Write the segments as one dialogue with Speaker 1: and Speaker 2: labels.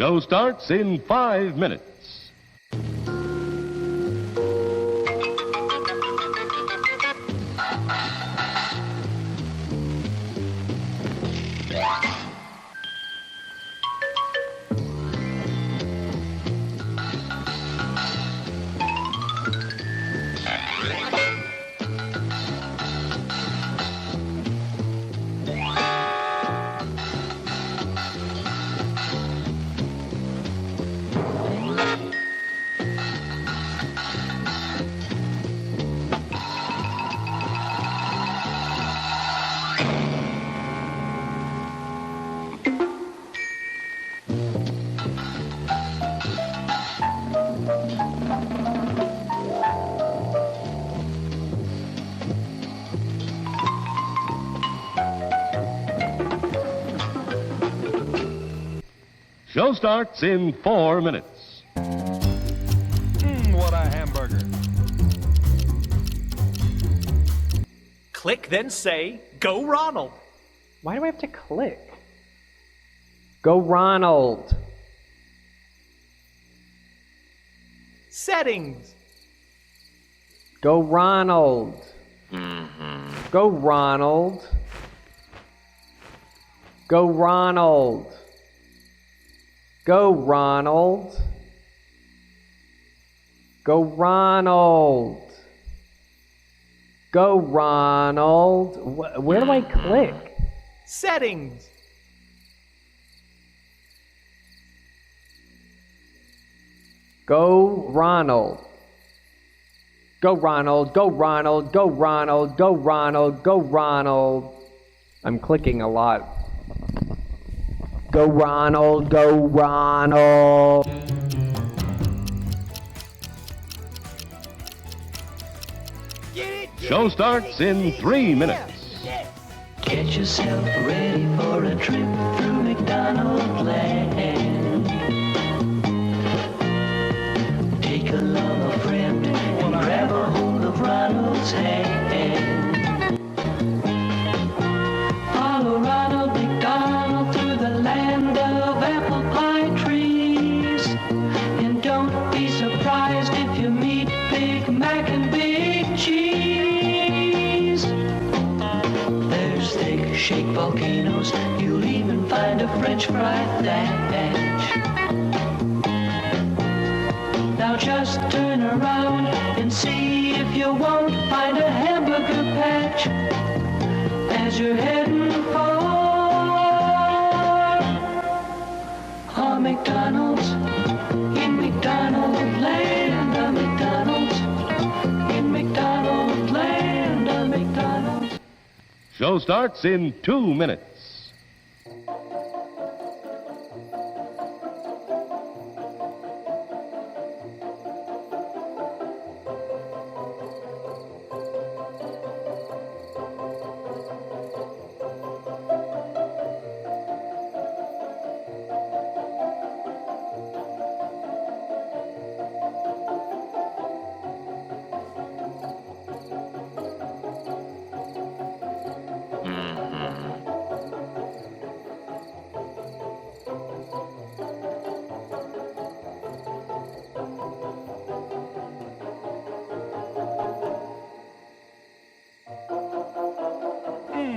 Speaker 1: Show starts in 5 minutes. Show starts in 4 minutes.
Speaker 2: What a hamburger.
Speaker 3: Click, then say, "Go Ronald."
Speaker 4: Why do I have to click? Go Ronald.
Speaker 3: Settings.
Speaker 4: Go Ronald. Go Ronald. Go Ronald. Go Ronald. Go Ronald. Go Ronald. Where do I click?
Speaker 3: Settings.
Speaker 4: Go Ronald. Go Ronald. Go Ronald. Go Ronald. Go Ronald. Go Ronald. I'm clicking a lot. Go Ronald. Go Ronald.
Speaker 1: Show starts in 3 minutes.
Speaker 5: Get yourself ready for a trip through McDonald land. Take along a friend and grab a hold of Ronald's hand. Follow Ronald McDonald through the land of apple pie trees. And don't be surprised if you meet Big Mac and Big Cheese. There's thick shake volcanoes, you'll even find a French fry thatch. Now just turn around and see if you won't find a hamburger patch as you're heading for a McDonald's in McDonald land, a McDonald's in McDonald land, a McDonald's.
Speaker 1: Show starts in 2 minutes.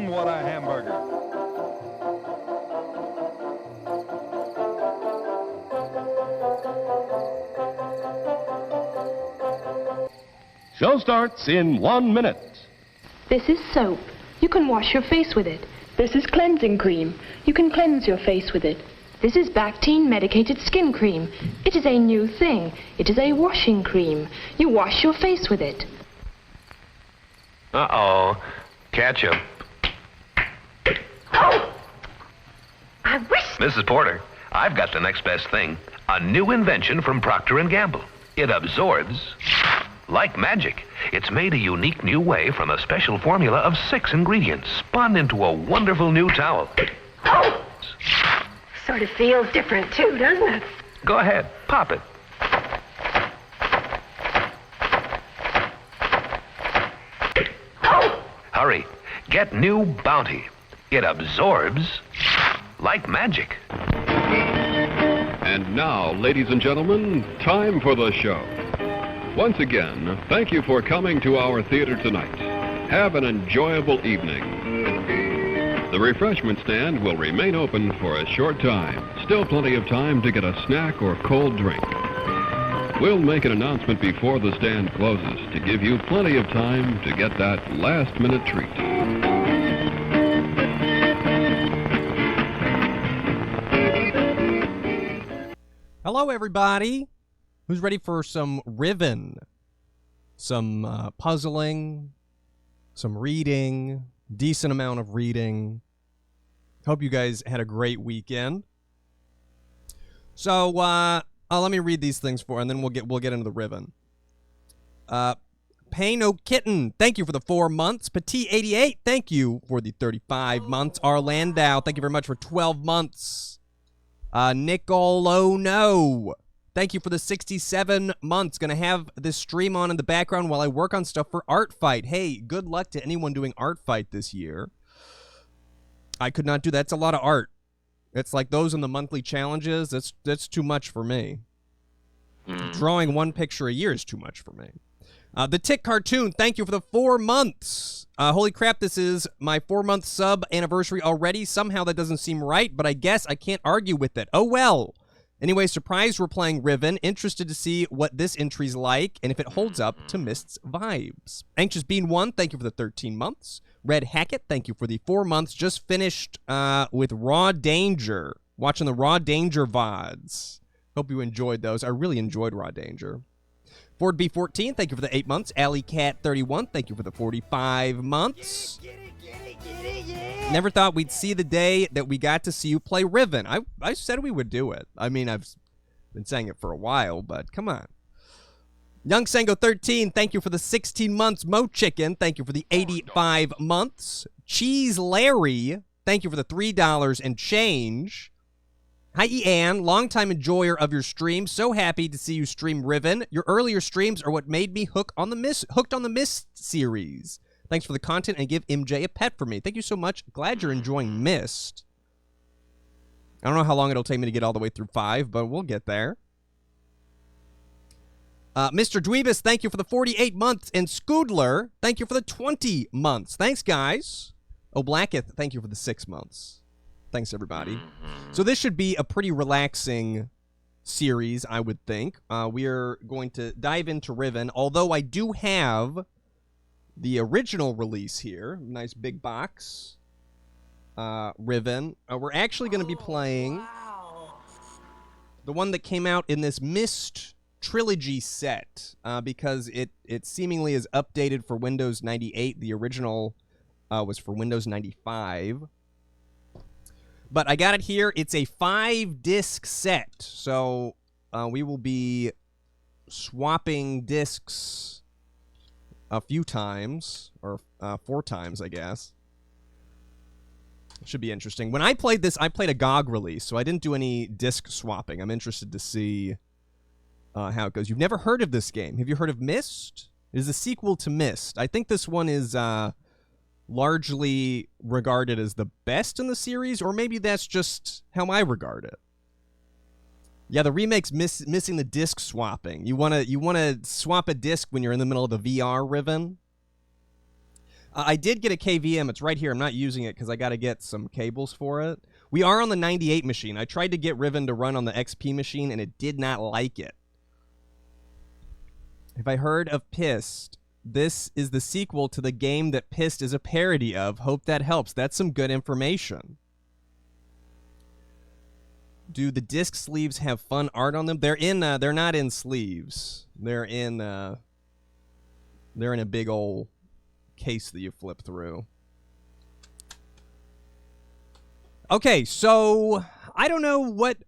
Speaker 2: What a hamburger.
Speaker 1: Show starts in 1 minute.
Speaker 6: This is soap. You can wash your face with it.
Speaker 7: This is cleansing cream. You can cleanse your face with it.
Speaker 6: This is Bactine medicated skin cream. It is a new thing. It is a washing cream. You wash your face with it.
Speaker 8: Uh-oh. Ketchup.
Speaker 6: Oh! I wish...
Speaker 8: Mrs. Porter, I've got the next best thing. A new invention from Procter & Gamble. It absorbs like magic. It's made a unique new way from a special formula of 6 ingredients, spun into a wonderful new towel.
Speaker 6: Oh! Sort of feels different, too, doesn't it?
Speaker 8: Go ahead, pop it.
Speaker 6: Oh!
Speaker 8: Hurry, get new Bounty. It absorbs like magic.
Speaker 9: And now, ladies and gentlemen, time for the show. Once again, thank you for coming to our theater tonight. Have an enjoyable evening. The refreshment stand will remain open for a short time. Still plenty of time to get a snack or cold drink. We'll make an announcement before the stand closes to give you plenty of time to get that last-minute treat.
Speaker 10: Hello, everybody. Who's ready for some Riven? Some puzzling, some reading, decent amount of reading. Hope you guys had a great weekend. So, let me read these things and then we'll get into the Riven. Pay No Kitten, thank you for the 4 months. Petit88, thank you for the 35 months. Arlandau, thank you very much for 12 months. Nicole, oh no, thank you for the 67 months. Gonna have this stream on in the background while I work on stuff for Art Fight. Hey, good luck to anyone doing Art Fight this year. I could not do that. It's a lot of art. It's like those in the monthly challenges. That's too much for me. Drawing one picture a year is too much for me. The Tick Cartoon, thank you for the 4 months. Holy crap, this is my 4-month sub anniversary already. Somehow that doesn't seem right, but I guess I can't argue with it. Oh well. Anyway, surprised we're playing Riven. Interested to see what this entry's like and if it holds up to Myst's vibes. Anxious Bean 1, thank you for the 13 months. Red Hackett, thank you for the 4 months. Just finished with Raw Danger. Watching the Raw Danger VODs. Hope you enjoyed those. I really enjoyed Raw Danger. Ford B14, thank you for the 8 months. Alley Cat 31, thank you for the 45 months. Never thought we'd see the day that we got to see you play Riven. I said we would do it. I mean, I've been saying it for a while, but come on. Young Sango 13, thank you for the 16 months. Mo Chicken, thank you for the 85 months. Cheese Larry, thank you for the $3 and change. Hi, Ian, longtime enjoyer of your stream. So happy to see you stream Riven. Your earlier streams are what made me hooked on the Myst series. Thanks for the content and give MJ a pet for me. Thank you so much. Glad you're enjoying Myst. I don't know how long it'll take me to get all the way through 5, but we'll get there. Mr. Dweebus, thank you for the 48 months. And Scoodler, thank you for the 20 months. Thanks, guys. Oh, Blacketh, thank you for the 6 months. Thanks, everybody. So this should be a pretty relaxing series, I would think. We are going to dive into Riven, although I do have the original release here. Nice big box. Riven. We're actually going to be playing the one that came out in this Myst trilogy set, because it seemingly is updated for Windows 98. The original was for Windows 95. But I got it here. It's a 5-disc set, so we will be swapping discs a few times, or 4 times, I guess. It should be interesting. When I played this, I played a GOG release, so I didn't do any disc swapping. I'm interested to see how it goes. You've never heard of this game. Have you heard of Myst? It is a sequel to Myst. I think this one is largely regarded as the best in the series, or maybe that's just how I regard it. Yeah, the remake's missing the disc swapping. You wanna swap a disc when you're in the middle of the VR Riven. I did get a KVM. It's right here. I'm not using it because I got to get some cables for it. We are on the 98 machine. I tried to get Riven to run on the XP machine, and it did not like it. Have I heard of Pissed? This is the sequel to the game that Pissed is a parody of. Hope that helps. That's some good information. Do the disc sleeves have fun art on them? They're not in sleeves. They're in a big old case that you flip through. Okay, so I don't know what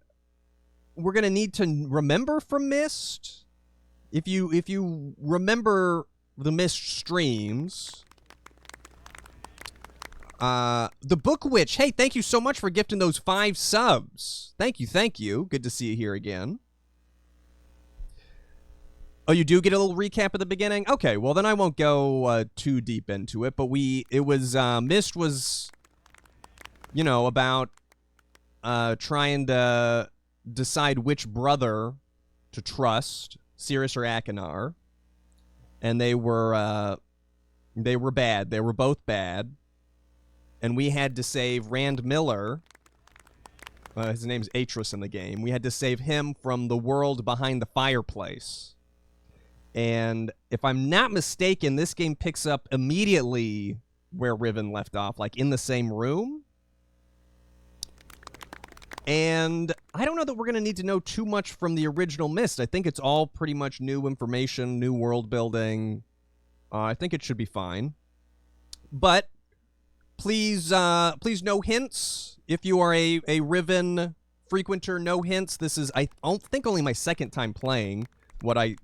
Speaker 10: we're gonna need to remember from Myst. If you remember the Myst streams, the Book Witch. Hey, thank you so much for gifting those 5 subs. Thank you. Good to see you here again. Oh, you do get a little recap at the beginning? Okay, well then I won't go too deep into it, but Myst was, about trying to decide which brother to trust, Sirius or Akinar, and they were bad. They were both bad, and we had to save Rand Miller. His name's Atrus in the game. We had to save him from the world behind the fireplace. And if I'm not mistaken, this game picks up immediately where Riven left off, like in the same room. And I don't know that we're going to need to know too much from the original Myst. I think it's all pretty much new information, new world building. I think it should be fine. But please no hints. If you are a Riven frequenter, no hints. This is, I think, only my second time playing what I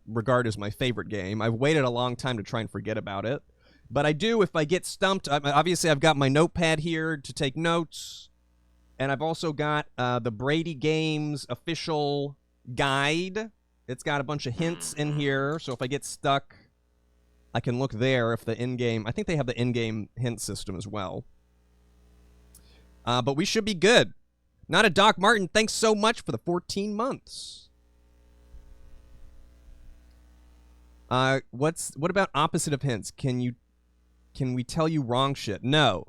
Speaker 10: regard as my favorite game. I've waited a long time to try and forget about it. But I do, if I get stumped, obviously I've got my notepad here to take notes. And I've also got the Brady Games official guide. It's got a bunch of hints in here. So if I get stuck, I can look there if the in-game... I think they have the in-game hint system as well. But we should be good. Not a Doc Martin, thanks so much for the 14 months. What about opposite of hints? Can we tell you wrong shit? No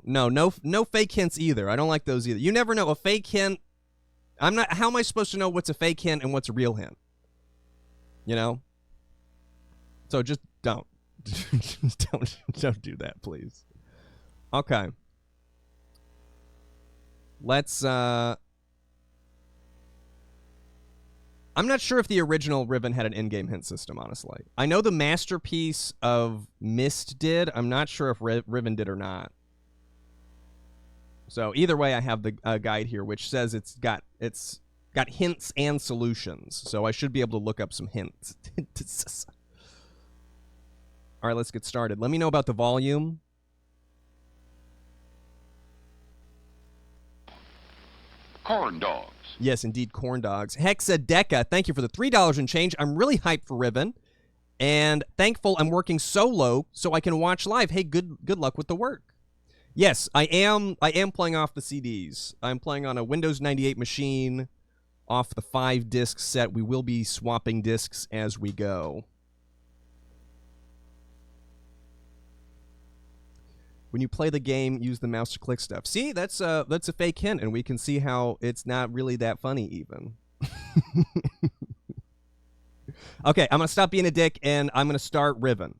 Speaker 10: fake hints either. I don't like those either. You never know. A fake hint... How am I supposed to know what's a fake hint and what's a real hint? You know? So just don't. don't do that, please. Okay. Let's, I'm not sure if the original Riven had an in-game hint system, honestly. I know the masterpiece of Myst did. I'm not sure if Riven did or not. So either way, I have the guide here, which says it's got hints and solutions. So I should be able to look up some hints. All right, let's get started. Let me know about the volume.
Speaker 9: Corn dogs.
Speaker 10: Yes, indeed, corn dogs. Hexadeca, thank you for the $3 and change. I'm really hyped for Riven, and thankful I'm working solo so I can watch live. Hey, good luck with the work. Yes, I am playing off the CDs. I'm playing on a Windows 98 machine off the 5-disc set. We will be swapping discs as we go. When you play the game, use the mouse to click stuff. See, that's a fake hint, and we can see how it's not really that funny even. Okay, I'm going to stop being a dick, and I'm going to start Riven.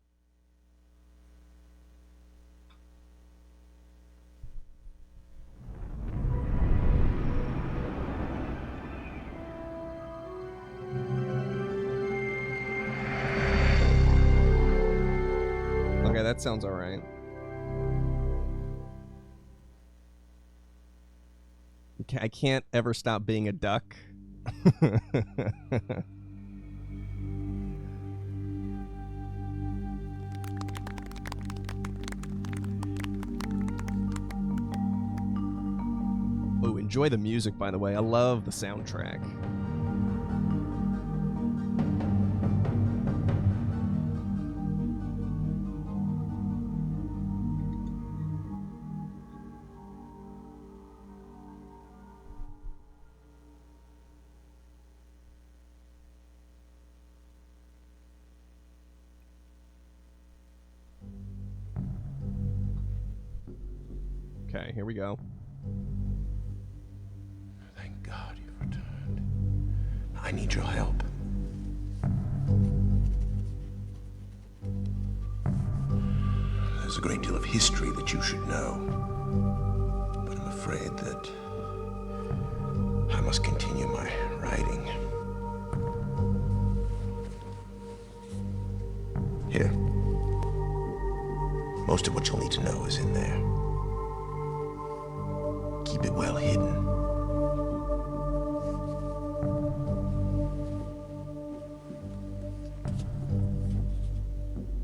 Speaker 10: Okay, that sounds all right. I can't ever stop being a duck. Oh, enjoy the music, by the way. I love the soundtrack. Okay, here we go.
Speaker 11: Thank God you've returned. I need your help. There's a great deal of history that you should know, but I'm afraid that I must continue my writing. Here. Most of what you'll need to know is in there. Keep it well hidden.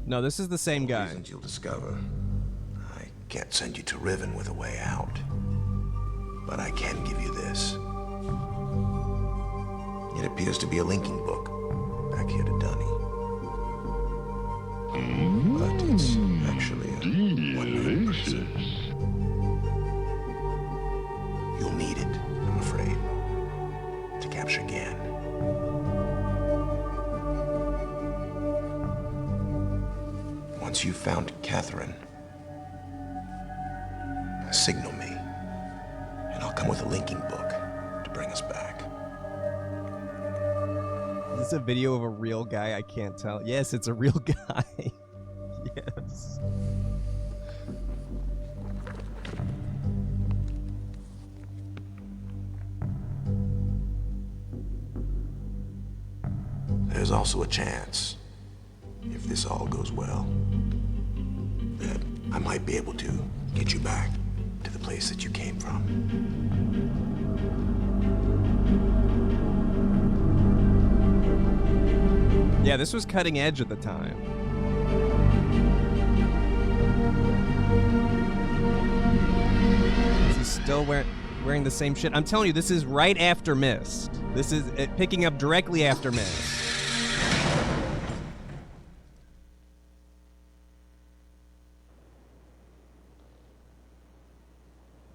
Speaker 10: No, this is the same guy.
Speaker 11: Reasons you'll discover. I can't send you to Riven with a way out, but I can give you this. It appears to be a linking book back here to Dunny. But it's actually a one-man person. You'll need it, I'm afraid. capture Ghen. Once you've found Catherine, signal me, and I'll come with a linking book to bring us back.
Speaker 10: Is this a video of a real guy? I can't tell. Yes, it's a real guy. Yes.
Speaker 11: There's also a chance, if this all goes well, that I might be able to get you back to the place that you came from.
Speaker 10: Yeah, this was cutting edge at the time. Is he still wearing the same shit? I'm telling you, this is right after Myst. This is it picking up directly after Myst.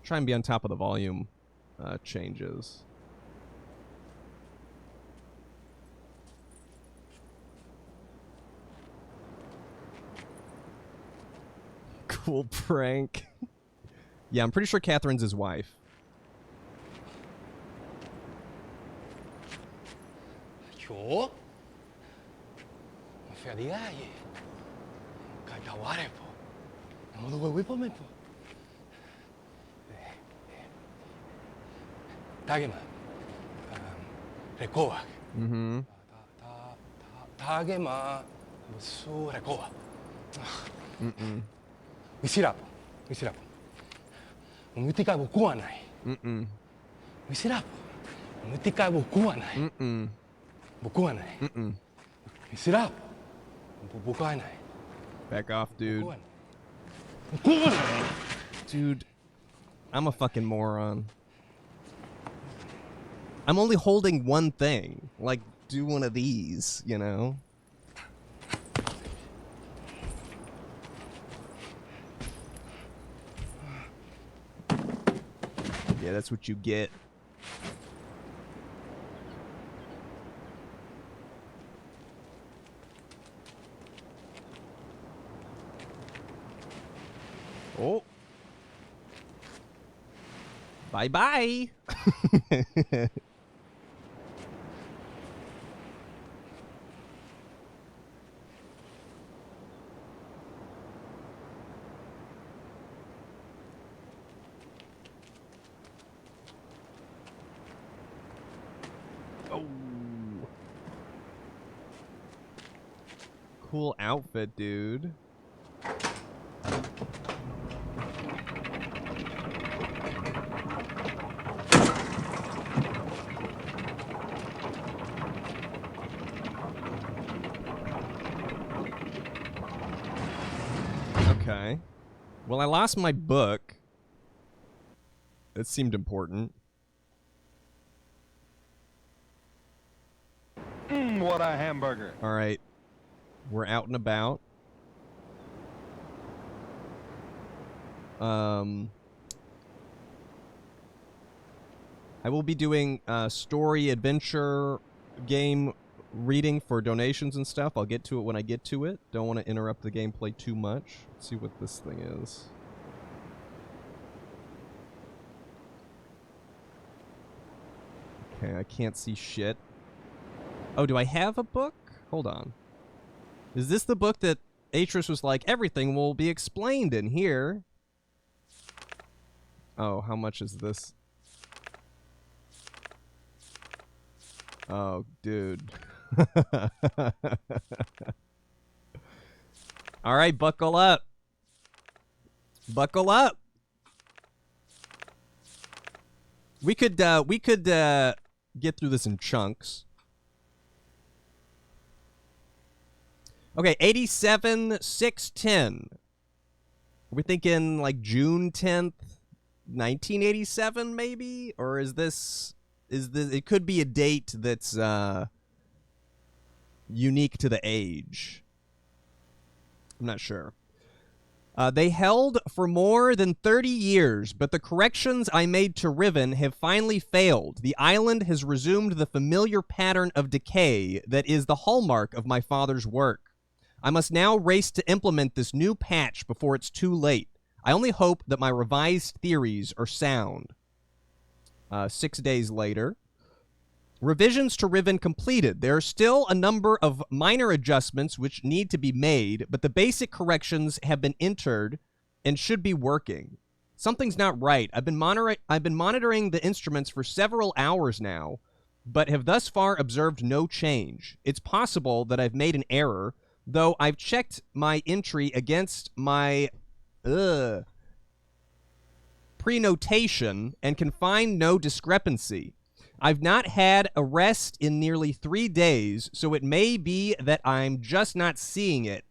Speaker 10: Try and be on top of the volume changes. Cool prank. Yeah, I'm pretty sure Catherine's his wife.
Speaker 12: Yo? Feriaje. Kakaware po. Namudugoy po me po. Tagema. Rekoa.
Speaker 10: Mm-hmm.
Speaker 12: Tagema. Su rekoa.
Speaker 10: Mm-mm.
Speaker 12: Misirapo. Misirapo. Umutika bukuha nai.
Speaker 10: Mm-mm.
Speaker 12: Misirapo. Umutika bukuha nai.
Speaker 10: Mm-mm.
Speaker 12: Bukuha nai.
Speaker 10: Mm-mm.
Speaker 12: Misirapo. Bukuha nai.
Speaker 10: Back off, dude.
Speaker 12: Bukuha nai.
Speaker 10: Dude, I'm a fucking moron. I'm only holding one thing. Like, do one of these, you know? Yeah, that's what you get. Oh. Bye-bye. Oh. Cool outfit, dude. Okay. Well, I lost my book. It seemed important.
Speaker 2: What a hamburger.
Speaker 10: All right. We're out and about. I will be doing story adventure game reading for donations and stuff. I'll get to it when I get to it. Don't want to interrupt the gameplay too much. Let's see what this thing is. Okay, I can't see shit. Oh, do I have a book? Hold on. Is this the book that Atrus was like, everything will be explained in here? Oh, how much is this? Oh, dude. All right, buckle up. Buckle up. We could get through this in chunks. Okay, 87-610. Are we thinking like June 10th, 1987 maybe? Or is this it could be a date that's unique to the age. I'm not sure. They held for more than 30 years, but the corrections I made to Riven have finally failed. The island has resumed the familiar pattern of decay that is the hallmark of my father's work. I must now race to implement this new patch before it's too late. I only hope that my revised theories are sound. 6 days later. Revisions to Riven completed. There are still a number of minor adjustments which need to be made, but the basic corrections have been entered and should be working. Something's not right. I've been monitoring the instruments for several hours now, but have thus far observed no change. It's possible that I've made an error, though I've checked my entry against my prenotation and can find no discrepancy. I've not had a rest in nearly 3 days, so it may be that I'm just not seeing it.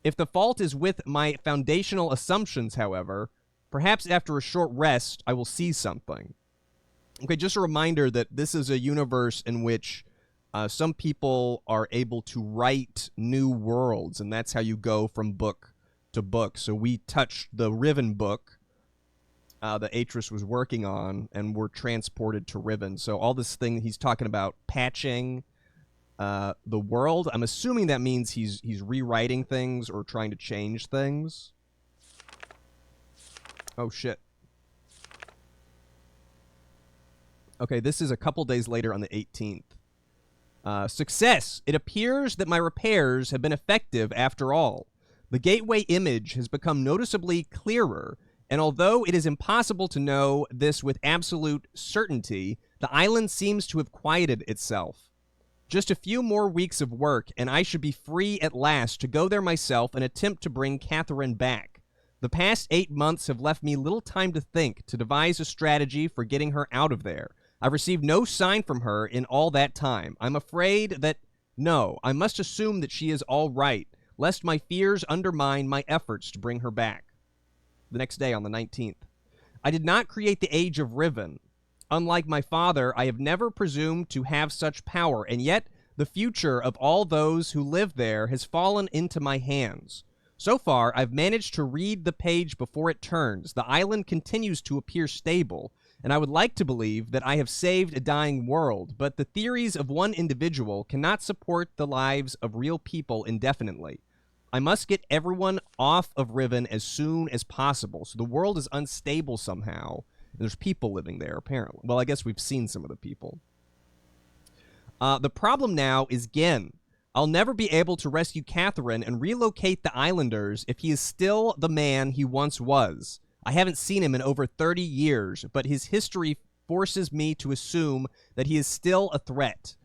Speaker 10: If the fault is with my foundational assumptions, however, perhaps after a short rest, I will see something. Okay, just a reminder that this is a universe in which some people are able to write new worlds, and that's how you go from book to book. So we touched the Riven book that Atrus was working on, and were transported to Riven. So all this thing he's talking about patching the world, I'm assuming that means he's rewriting things or trying to change things. Oh shit. Okay, this is a couple days later on the 18th. Success! It appears that my repairs have been effective after all. The gateway image has become noticeably clearer, and although it is impossible to know this with absolute certainty, the island seems to have quieted itself. Just a few more weeks of work, and I should be free at last to go there myself and attempt to bring Catherine back. The past 8 months have left me little time to think, to devise a strategy for getting her out of there. I've received no sign from her in all that time. I'm afraid that... No, I must assume that she is all right, lest my fears undermine my efforts to bring her back. The next day, on the 19th. I did not create the Age of Riven. Unlike my father, I have never presumed to have such power, and yet the future of all those who live there has fallen into my hands. So far, I've managed to read the page before it turns. The island continues to appear stable, and I would like to believe that I have saved a dying world, but the theories of one individual cannot support the lives of real people indefinitely. I must get everyone off of Riven as soon as possible. So the world is unstable somehow. And there's people living there, apparently. Well, I guess we've seen some of the people. The problem now is Ghen. I'll never be able to rescue Catherine and relocate the islanders if he is still the man he once was. I haven't seen him in over 30 years, but his history forces me to assume that he is still a threat.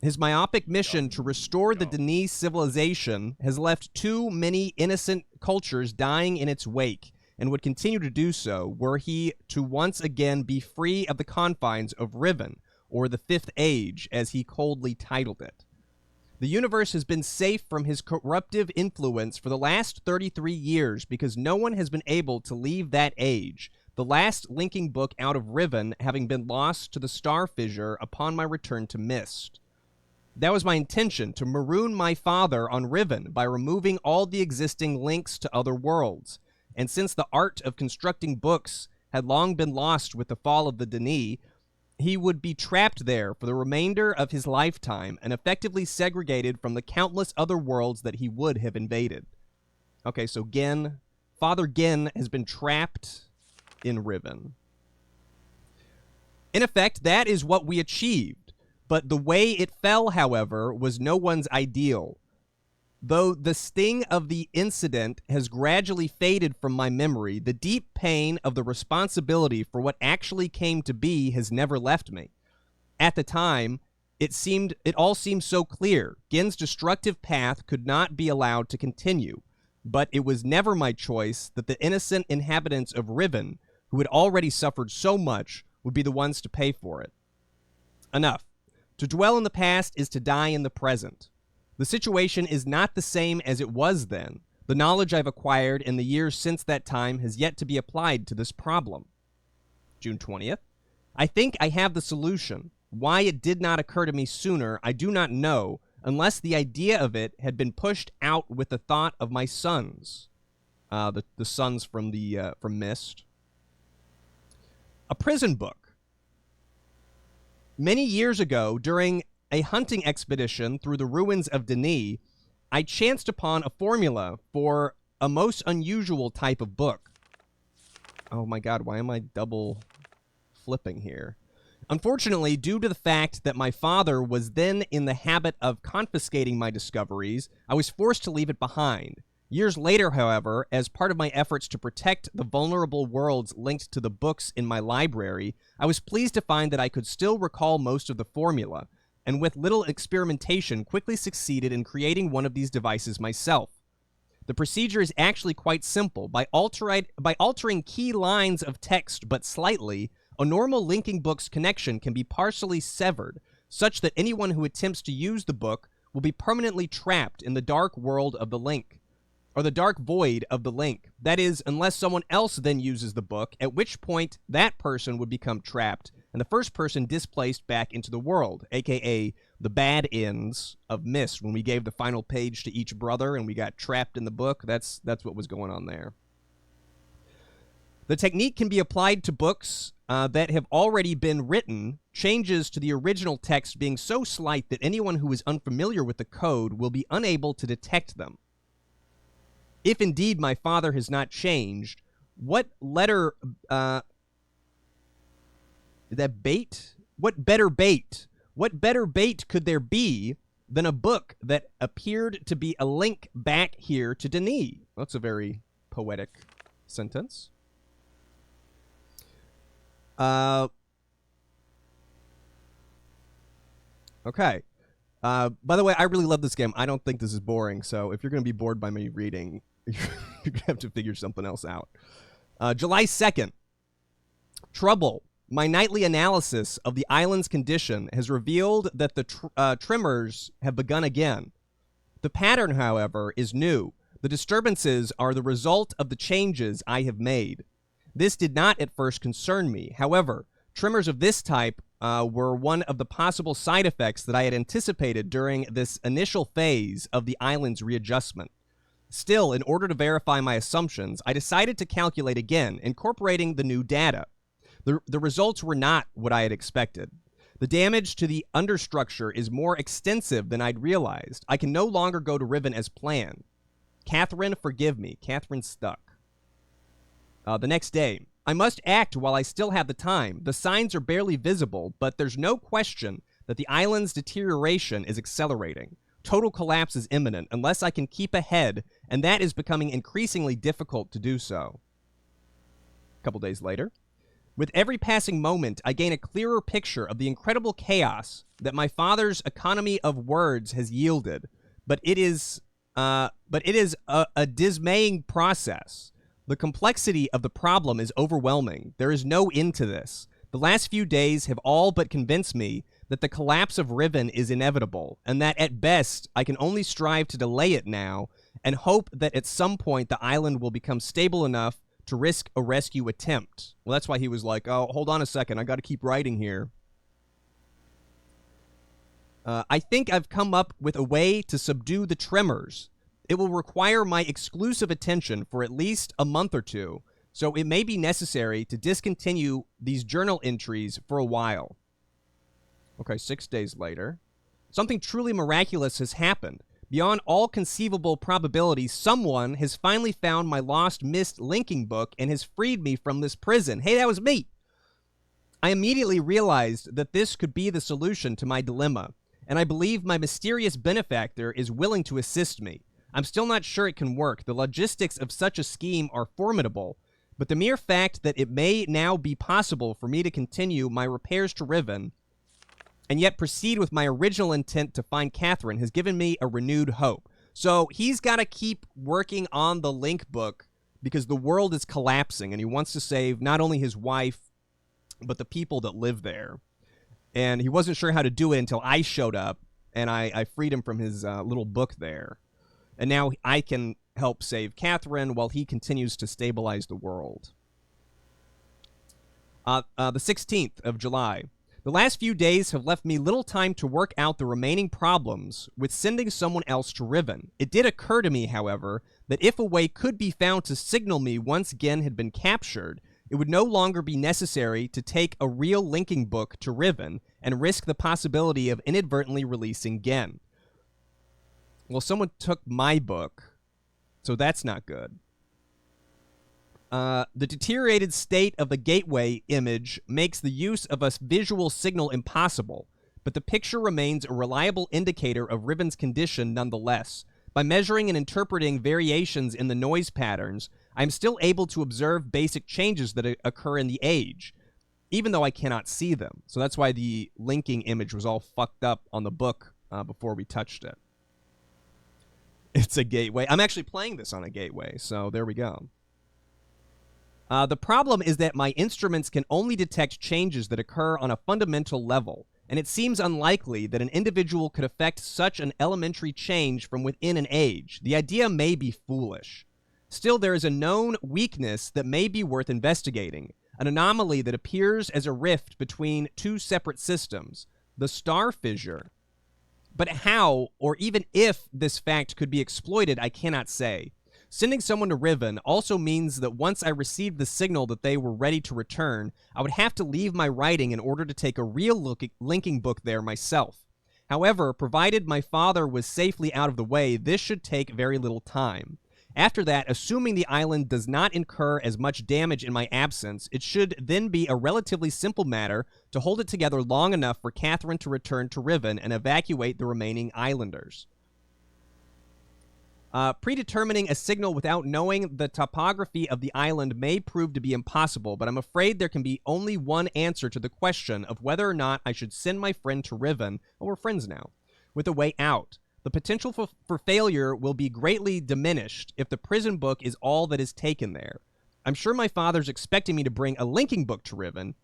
Speaker 10: His myopic mission to restore the Denis civilization has left too many innocent cultures dying in its wake, and would continue to do so were he to once again be free of the confines of Riven, or the Fifth Age, as he coldly titled it. The universe has been safe from his corruptive influence for the last 33 years because no one has been able to leave that age, the last linking book out of Riven having been lost to the Star Fissure upon my return to Myst. That was my intention, to maroon my father on Riven by removing all the existing links to other worlds. And since the art of constructing books had long been lost with the fall of the Denis, he would be trapped there for the remainder of his lifetime and effectively segregated from the countless other worlds that he would have invaded. Okay, so Ghen, Father Ghen has been trapped in Riven. In effect, that is what we achieved. But the way it fell, however, was no one's ideal. Though the sting of the incident has gradually faded from my memory, the deep pain of the responsibility for what actually came to be has never left me. At the time, it all seemed so clear. Ghen's destructive path could not be allowed to continue. But it was never my choice that the innocent inhabitants of Riven, who had already suffered so much, would be the ones to pay for it. Enough. To dwell in the past is to die in the present. The situation is not the same as it was then. The knowledge I've acquired in the years since that time has yet to be applied to this problem. June 20th. I think I have the solution. Why it did not occur to me sooner, I do not know, unless the idea of it had been pushed out with the thought of my sons. the sons from Myst. A prison book. Many years ago, during a hunting expedition through the ruins of Denis, I chanced upon a formula for a most unusual type of book. Oh my god, why am I double flipping here? Unfortunately, due to the fact that my father was then in the habit of confiscating my discoveries, I was forced to leave it behind. Years later, however, as part of my efforts to protect the vulnerable worlds linked to the books in my library, I was pleased to find that I could still recall most of the formula, and with little experimentation quickly succeeded in creating one of these devices myself. The procedure is actually quite simple. By altering key lines of text but slightly, a normal linking book's connection can be partially severed, such that anyone who attempts to use the book will be permanently trapped in the dark world of the link, or the dark void of the link. That is, unless someone else then uses the book, at which point that person would become trapped, and the first person displaced back into the world, aka the bad ends of Myst. When we gave the final page to each brother and we got trapped in the book, that's what was going on there. The technique can be applied to books that have already been written, changes to the original text being so slight that anyone who is unfamiliar with the code will be unable to detect them. If indeed my father has not changed, what better bait could there be than a book that appeared to be a link back here to Denis? That's a very poetic sentence. Okay. By the way, I really love this game. I don't think this is boring, so if you're going to be bored by me reading, you're going to have to figure something else out. July 2nd. Trouble. My nightly analysis of the island's condition has revealed that the tremors have begun again. The pattern, however, is new. The disturbances are the result of the changes I have made. This did not at first concern me. However, tremors of this type were one of the possible side effects that I had anticipated during this initial phase of the island's readjustment. Still, in order to verify my assumptions, I decided to calculate again, incorporating the new data. The results were not what I had expected. The damage to the understructure is more extensive than I'd realized. I can no longer go to Riven as planned. Catherine, forgive me. Catherine's stuck. The next day. I must act while I still have the time. The signs are barely visible, but there's no question that the island's deterioration is accelerating. Total collapse is imminent unless I can keep ahead, and that is becoming increasingly difficult to do so. A couple days later. With every passing moment, I gain a clearer picture of the incredible chaos that my father's economy of words has yielded, but it is a dismaying process. The complexity of the problem is overwhelming. There is no end to this. The last few days have all but convinced me that the collapse of Riven is inevitable, and that at best I can only strive to delay it now and hope that at some point the island will become stable enough to risk a rescue attempt. Well, that's why he was like, oh, hold on a second, I got to keep writing here. I think I've come up with a way to subdue the tremors. It will require my exclusive attention for at least a month or two, so it may be necessary to discontinue these journal entries for a while. Okay, 6 days later. Something truly miraculous has happened. Beyond all conceivable probability, someone has finally found my lost Myst linking book and has freed me from this prison. Hey, that was me! I immediately realized that this could be the solution to my dilemma, and I believe my mysterious benefactor is willing to assist me. I'm still not sure it can work. The logistics of such a scheme are formidable, but the mere fact that it may now be possible for me to continue my repairs to Riven and yet proceed with my original intent to find Catherine has given me a renewed hope. So he's got to keep working on the link book because the world is collapsing and he wants to save not only his wife, but the people that live there. And he wasn't sure how to do it until I showed up and I freed him from his little book there. And now I can help save Catherine while he continues to stabilize the world. The 16th of July. The last few days have left me little time to work out the remaining problems with sending someone else to Riven. It did occur to me, however, that if a way could be found to signal me once Ghen had been captured, it would no longer be necessary to take a real linking book to Riven and risk the possibility of inadvertently releasing Ghen. Well, someone took my book, so that's not good. The deteriorated state of the gateway image makes the use of a visual signal impossible, but the picture remains a reliable indicator of Riven's condition nonetheless. By measuring and interpreting variations in the noise patterns, I am still able to observe basic changes that occur in the age, even though I cannot see them. So that's why the linking image was all fucked up on the book before we touched it. It's a gateway. I'm actually playing this on a gateway, so there we go. The problem is that my instruments can only detect changes that occur on a fundamental level, and it seems unlikely that an individual could affect such an elementary change from within an age. The idea may be foolish. Still, there is a known weakness that may be worth investigating, an anomaly that appears as a rift between two separate systems, the star fissure. But how, or even if, this fact could be exploited, I cannot say. Sending someone to Riven also means that once I received the signal that they were ready to return, I would have to leave my writing in order to take a real linking book there myself. However, provided my father was safely out of the way, this should take very little time. After that, assuming the island does not incur as much damage in my absence, it should then be a relatively simple matter to hold it together long enough for Catherine to return to Riven and evacuate the remaining islanders. Predetermining a signal without knowing the topography of the island may prove to be impossible, but I'm afraid there can be only one answer to the question of whether or not I should send my friend to Riven, oh, we're friends now, with a way out. The potential for failure will be greatly diminished if the prison book is all that is taken there. I'm sure my father's expecting me to bring a linking book to Riven.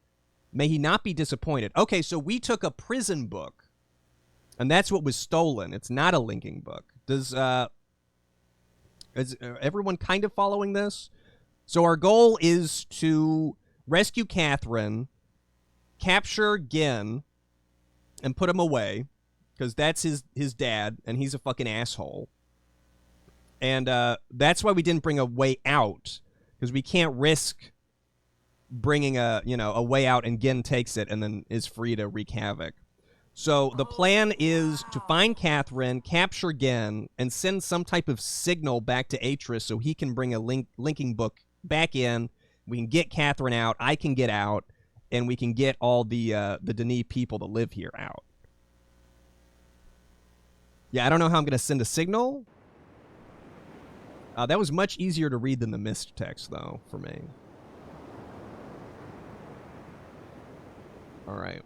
Speaker 10: May he not be disappointed. Okay, so we took a prison book, and that's what was stolen. It's not a linking book. Is everyone kind of following this? So our goal is to rescue Catherine, capture Ghen, and put him away, because that's his dad, and he's a fucking asshole. And that's why we didn't bring a way out, because we can't risk bringing a way out and Ghen takes it and then is free to wreak havoc. So the plan is to find Catherine, capture Ghen, and send some type of signal back to Atrus so he can bring a linking book back in. We can get Catherine out, I can get out, and we can get all the Denis people that live here out. Yeah, I don't know how I'm going to send a signal. That was much easier to read than the Myst text, though, for me. All right.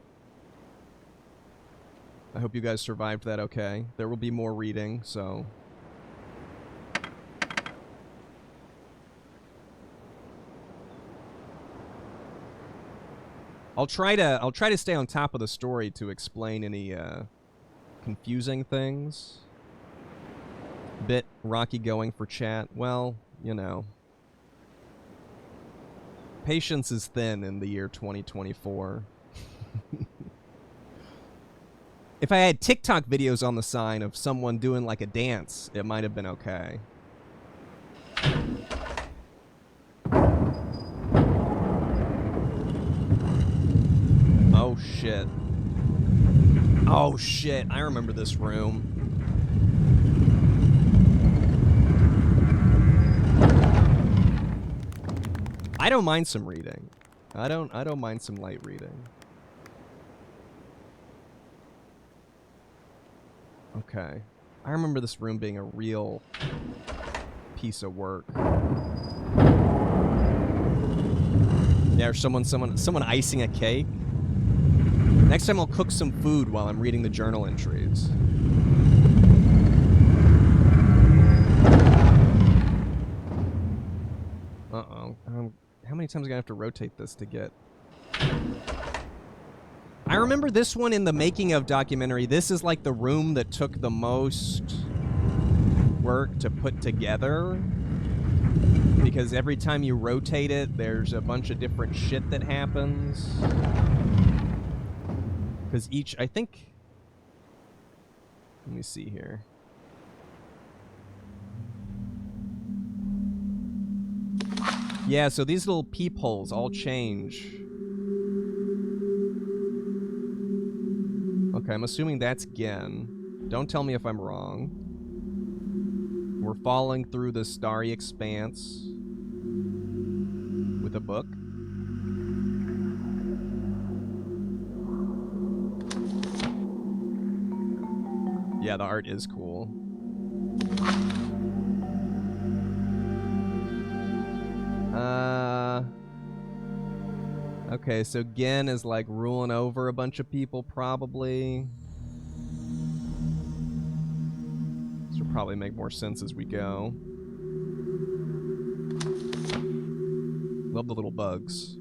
Speaker 10: I hope you guys survived that okay. There will be more reading, so... I'll try to stay on top of the story to explain any confusing things. Bit rocky going for chat. Well, you know. Patience is thin in the year 2024. If I had TikTok videos on the sign of someone doing like a dance, it might have been okay. Oh shit. Oh shit, I remember this room. I don't mind some reading. I don't mind some light reading. Okay. I remember this room being a real piece of work. Yeah, or someone icing a cake. Next time I'll cook some food while I'm reading the journal entries. Uh-oh. How many times am I gonna have to rotate this to get... I remember this one in the making of documentary. This is like the room that took the most work to put together. Because every time you rotate it, there's a bunch of different shit that happens. Because each, I think... Let me see here. Yeah, so these little peepholes all change. Okay, I'm assuming that's Ghen. Don't tell me if I'm wrong. We're falling through the starry expanse with a book. Yeah, the art is cool. Okay, so Ghen is like ruling over a bunch of people, probably. This will probably make more sense as we go. Love the little bugs.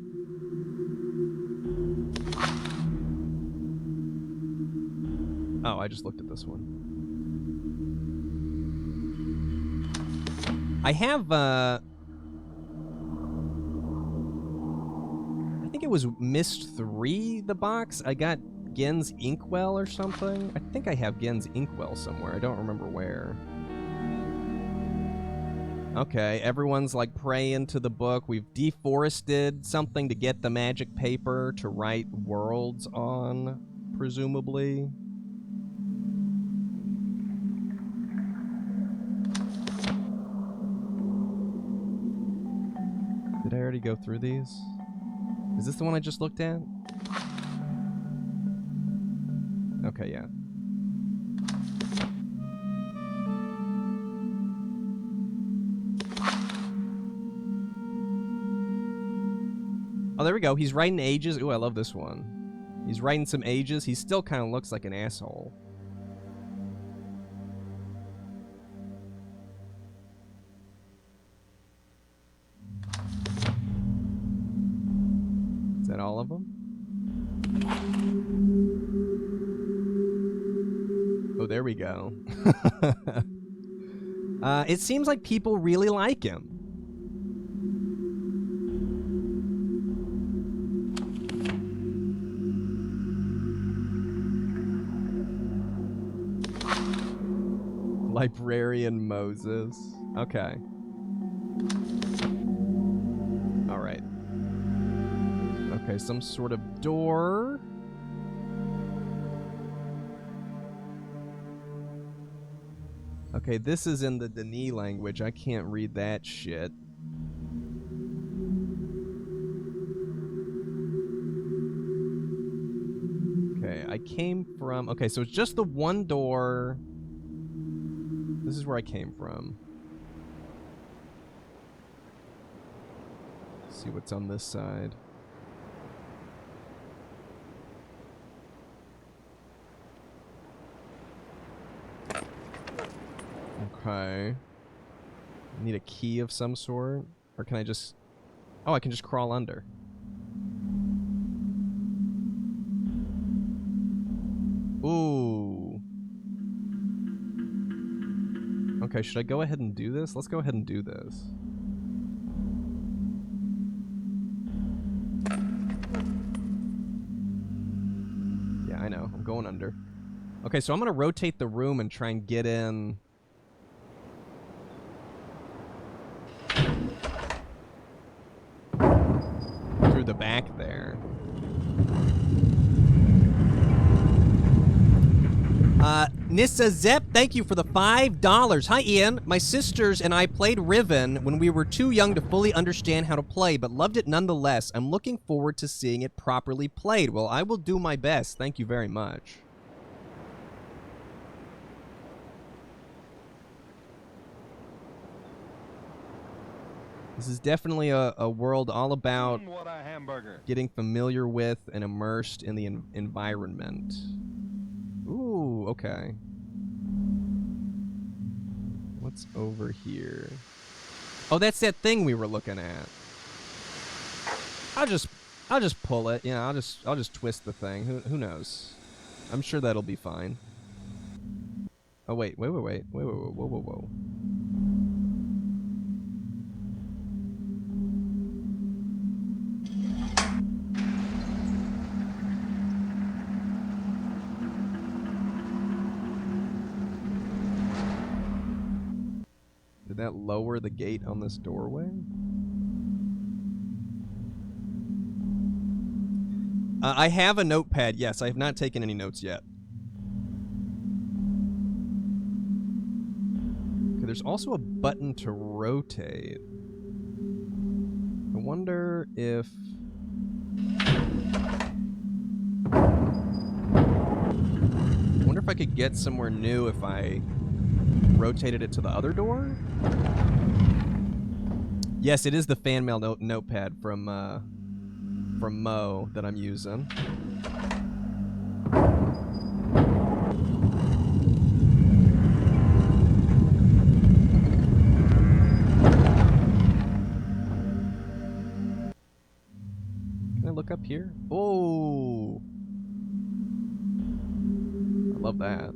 Speaker 10: Oh, I just looked at this one. I have, I think it was Myst 3, the box. I got Ghen's Inkwell or something. I think I have Ghen's Inkwell somewhere. I don't remember where. Okay, everyone's like praying to the book. We've deforested something to get the magic paper to write worlds on, presumably. Did I already go through these? Is this the one I just looked at? Okay, yeah. Oh, there we go. He's writing ages. Ooh, I love this one. He's writing some ages. He still kind of looks like an asshole. Is that all of them? Oh, there we go. It seems like people really like him. Librarian Moses. Okay. All right. Okay, some sort of door. Okay, this is in the Denis language. I can't read that shit. Okay, I came from... Okay, so it's just the one door. This is where I came from. Let's see what's on this side. Okay. I need a key of some sort? Or can I just... Oh, I can just crawl under. Ooh. Okay, should I go ahead and do this? Let's go ahead and do this. Yeah, I know. I'm going under. Okay, so I'm going to rotate the room and try and get in... through the back there. Nissa Zep, thank you for the $5. Hi, Ian. My sisters and I played Riven when we were too young to fully understand how to play, but loved it nonetheless. I'm looking forward to seeing it properly played. Well, I will do my best. Thank you very much. This is definitely a world all about getting familiar with and immersed in the environment. Ooh, okay. What's over here? Oh, that's that thing we were looking at. I'll just pull it. Yeah, I'll just twist the thing. Who knows? I'm sure that'll be fine. Oh wait, whoa. Did that lower the gate on this doorway? I have a notepad. Yes, I have not taken any notes yet. Okay, there's also a button to rotate. I wonder if... I wonder if I could get somewhere new if I rotated it to the other door? Yes, it is the fan mail notepad from Mo that I'm using. Can I look up here? Oh! I love that.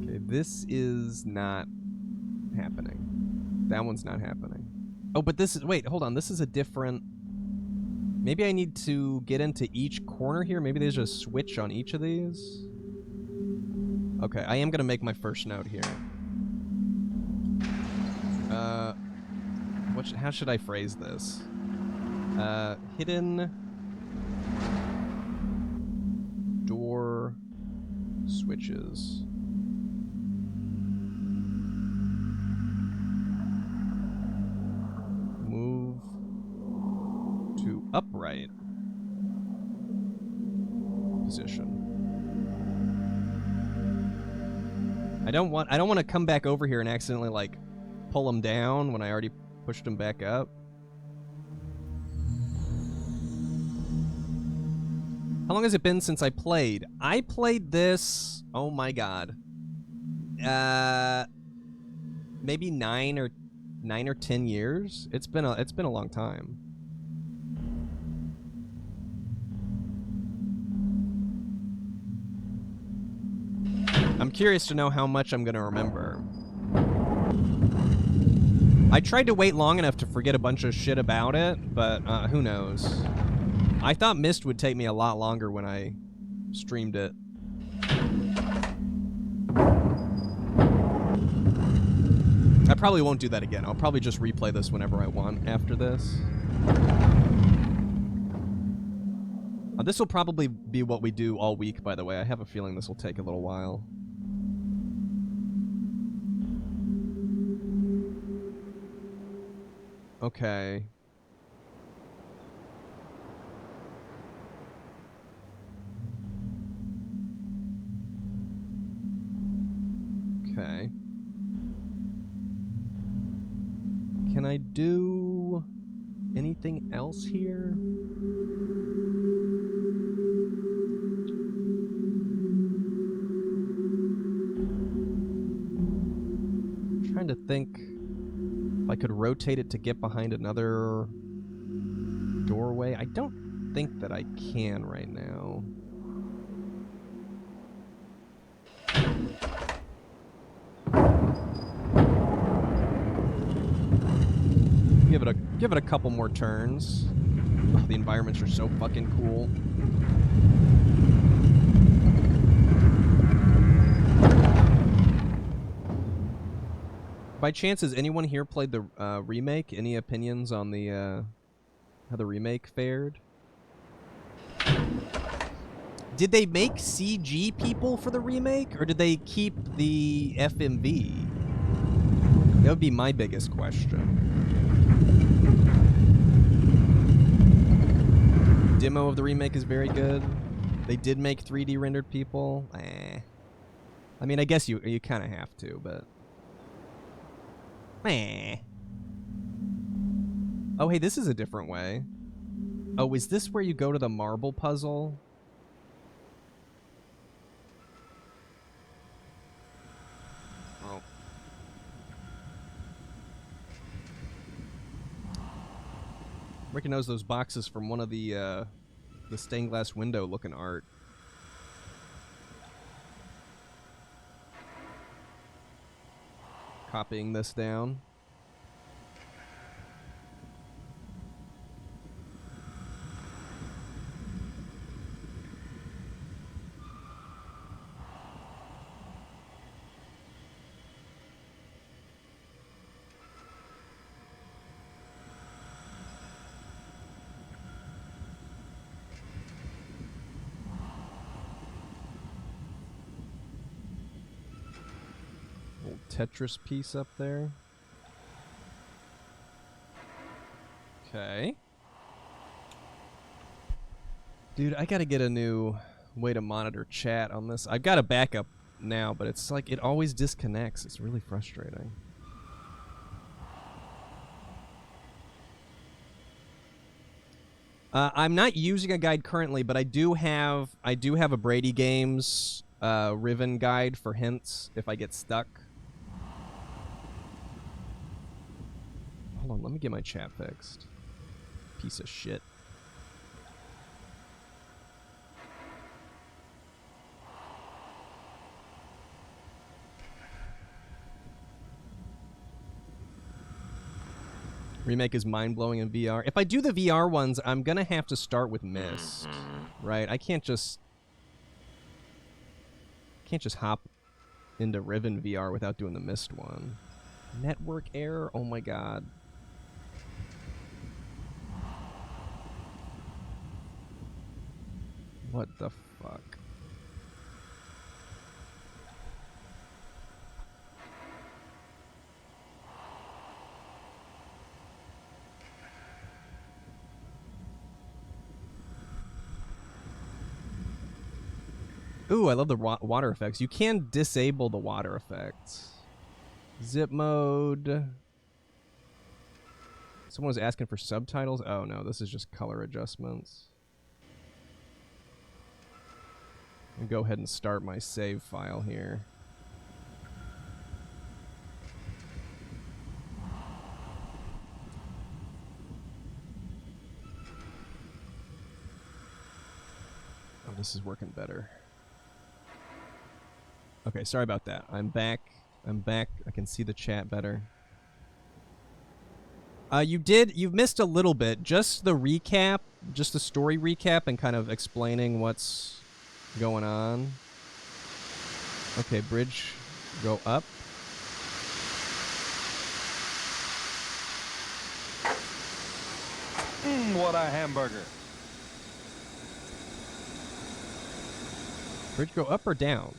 Speaker 10: Okay, this is not happening. That one's not happening. Oh, but this is... Wait, hold on. This is a different... Maybe I need to get into each corner here? Maybe there's a switch on each of these? Okay, I am going to make my first note here. How should I phrase this? Hidden... door... switches. Move to upright position. I don't want to come back over here and accidentally like pull them down when I already pushed them back up. How long has it been since I played? I played this, oh my god. Maybe 9 or 10 years. It's been a long time. I'm curious to know how much I'm gonna remember. I tried to wait long enough to forget a bunch of shit about it, but who knows. I thought Myst would take me a lot longer when I streamed it. I probably won't do that again. I'll probably just replay this whenever I want after this. This will probably be what we do all week, by the way. I have a feeling this will take a little while. Okay. Okay. Can I do anything else here? I'm trying to think if I could rotate it to get behind another doorway. I don't think that I can right now. Give it a couple more turns. Oh, the environments are so fucking cool. By chance, has anyone here played the remake? Any opinions on the how the remake fared? Did they make CG people for the remake, or did they keep the FMV? That would be my biggest question. Demo of the remake is very good. They did make 3D rendered people. I mean, I guess you kind of have to, but... Oh, hey, this is a different way. Oh, is this where you go to the marble puzzle? Oh. Recognize those boxes from one of the stained glass window looking art. Copying this down. Tetris piece up there. Okay. Dude, I gotta get a new way to monitor chat on this. I've got a backup now, but it's like it always disconnects. It's really frustrating. I'm not using a guide currently, but I do have a Brady Games Riven guide for hints if I get stuck. Hold on, let me get my chat fixed. Piece of shit. Remake is mind-blowing in VR. If I do the VR ones, I'm gonna have to start with Myst, right? I can't just hop into Riven VR without doing the Myst one. Network error? Oh my god. What the fuck? Ooh, I love the water effects. You can disable the water effects. Zip mode. Someone was asking for subtitles. Oh no, this is just color adjustments. I'll go ahead and start my save file here. Oh, this is working better. Okay, sorry about that. I'm back. I can see the chat better. You've missed a little bit. Just the recap, just the story recap and kind of explaining what's going on. Okay, bridge, go up.
Speaker 2: What a hamburger.
Speaker 10: Bridge go up or down?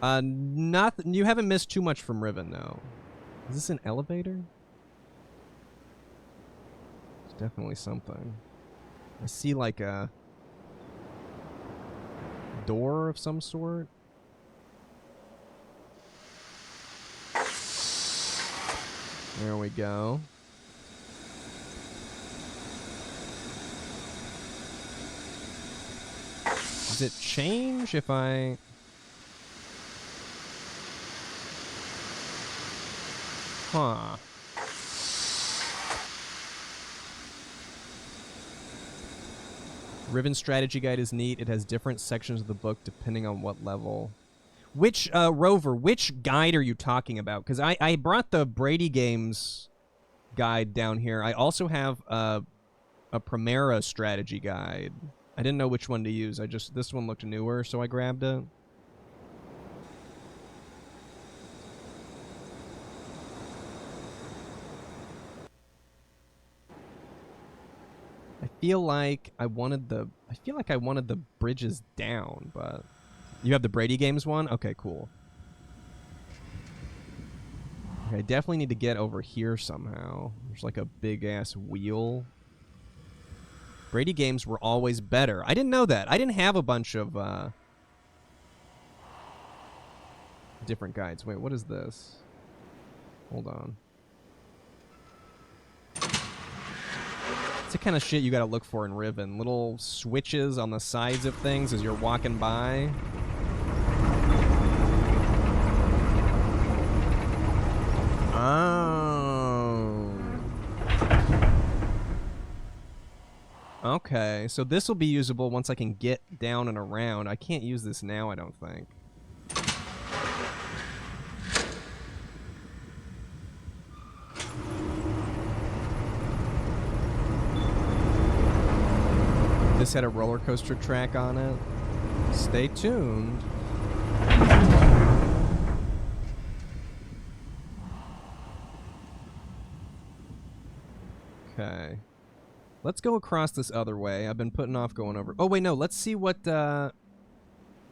Speaker 10: Nothing. You haven't missed too much from Riven, though. Is this an elevator? It's definitely something. I see like a door of some sort. There we go. Does it change if I... Huh. Riven strategy guide is neat. It has different sections of the book depending on what level. Which, Rover, which guide are you talking about? Because I brought the Brady Games guide down here. I also have a Primera strategy guide. I didn't know which one to use. This one looked newer, so I grabbed it. I feel like I wanted the bridges down, but you have the Brady Games one? Okay, cool. Okay, I definitely need to get over here somehow. There's like a big ass wheel. Brady Games were always better. I didn't know that. I didn't have a bunch of different guides. Wait, what is this? Hold on. It's the kind of shit you gotta look for in Riven. Little switches on the sides of things as you're walking by. Oh. Okay, so this will be usable once I can get down and around. I can't use this now, I don't think. This had a roller coaster track on it. Stay tuned. Okay. Let's go across this other way. I've been putting off going over. Oh, wait, no. Let's see what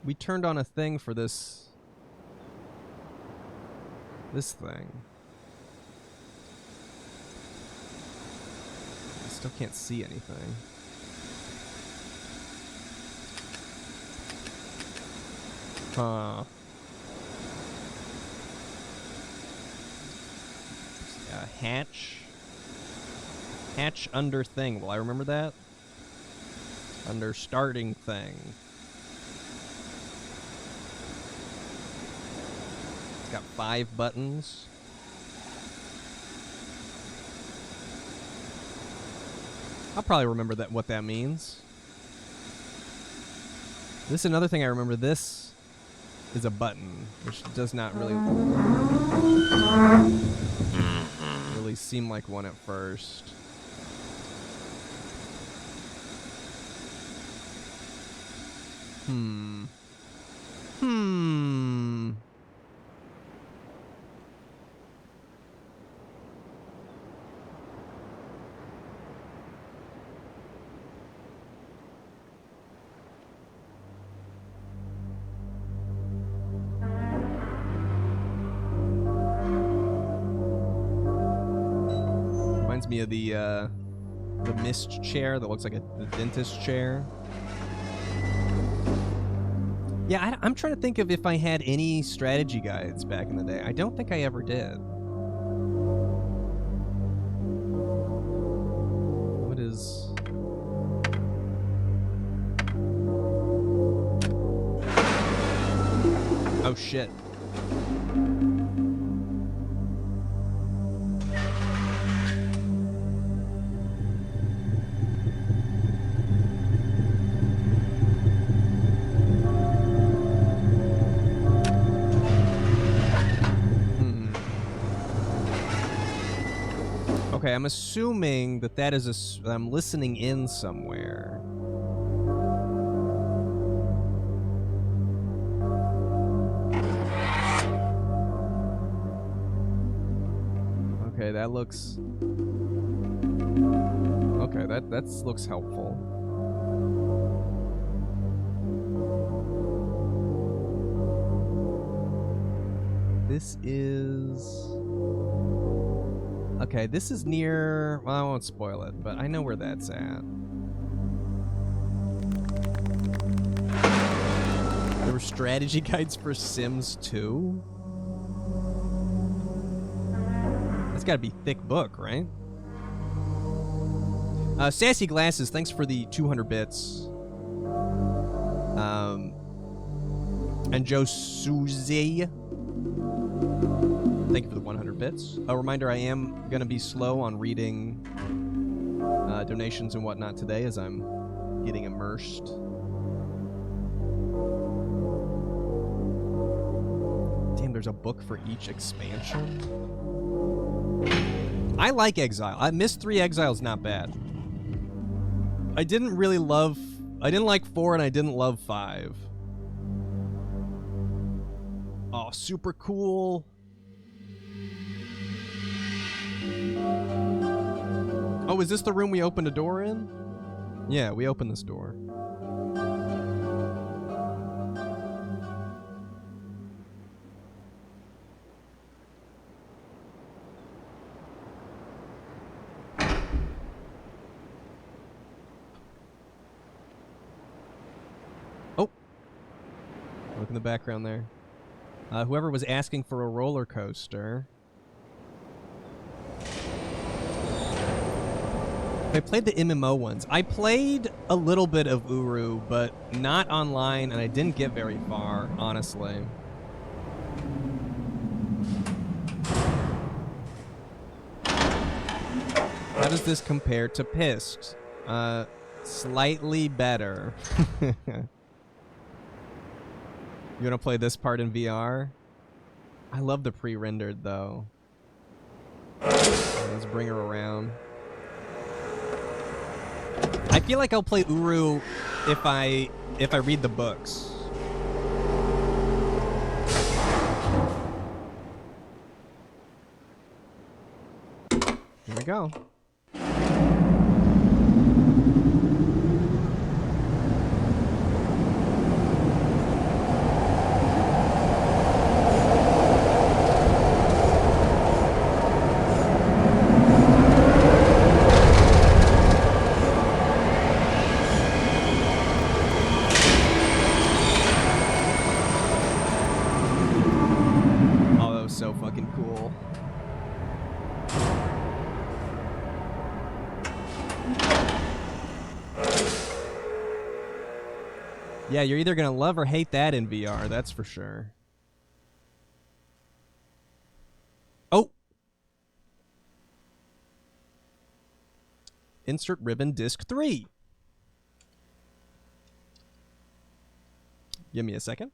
Speaker 10: we turned on a thing for this thing. I still can't see anything. Huh. Hatch. Hatch under thing. Will I remember that? Under starting thing. It's got 5 buttons. I'll probably remember that what that means. This is another thing I remember. This is a button, which does not really seem like one at first. Hmm. Reminds me of the Myst chair that looks like the dentist chair. Yeah, I'm trying to think of if I had any strategy guides back in the day. I don't think I ever did. What is... Oh, shit. Okay, I'm assuming that is I'm listening in somewhere. Okay, that looks... Okay, that looks helpful. This is... Okay, this is near... Well, I won't spoil it, but I know where that's at. There were strategy guides for Sims 2? That's gotta be a thick book, right? Sassy Glasses, thanks for the 200 bits. And Joe Suzy, thank you for the 100 bits. A reminder, I am going to be slow on reading donations and whatnot today as I'm getting immersed. Damn, there's a book for each expansion. I like Exile. Myst 3 Exile is not bad. I didn't like 4 and I didn't love 5. Oh, super cool. Oh, is this the room we opened a door in? Yeah, we opened this door. Oh! Look in the background there. Whoever was asking for a roller coaster. I played the MMO ones. I played a little bit of Uru, but not online, and I didn't get very far, honestly. How does this compare to Pissed? Slightly better. You want to play this part in VR? I love the pre-rendered, though. Let's bring her around. I feel like I'll play Uru if I read the books. Here we go. Yeah, you're either going to love or hate that in VR, that's for sure. Oh! Insert Ribbon Disc 3. Give me a second.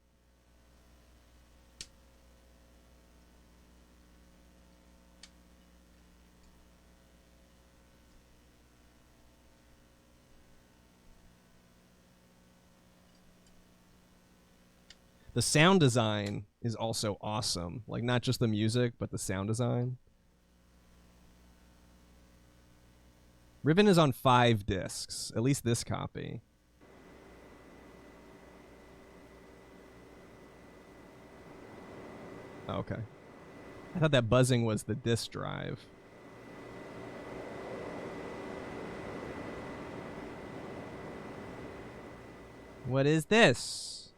Speaker 10: The sound design is also awesome. Like, not just the music, but the sound design. Riven is on 5 discs, at least this copy. Oh, okay. I thought that buzzing was the disc drive. What is this?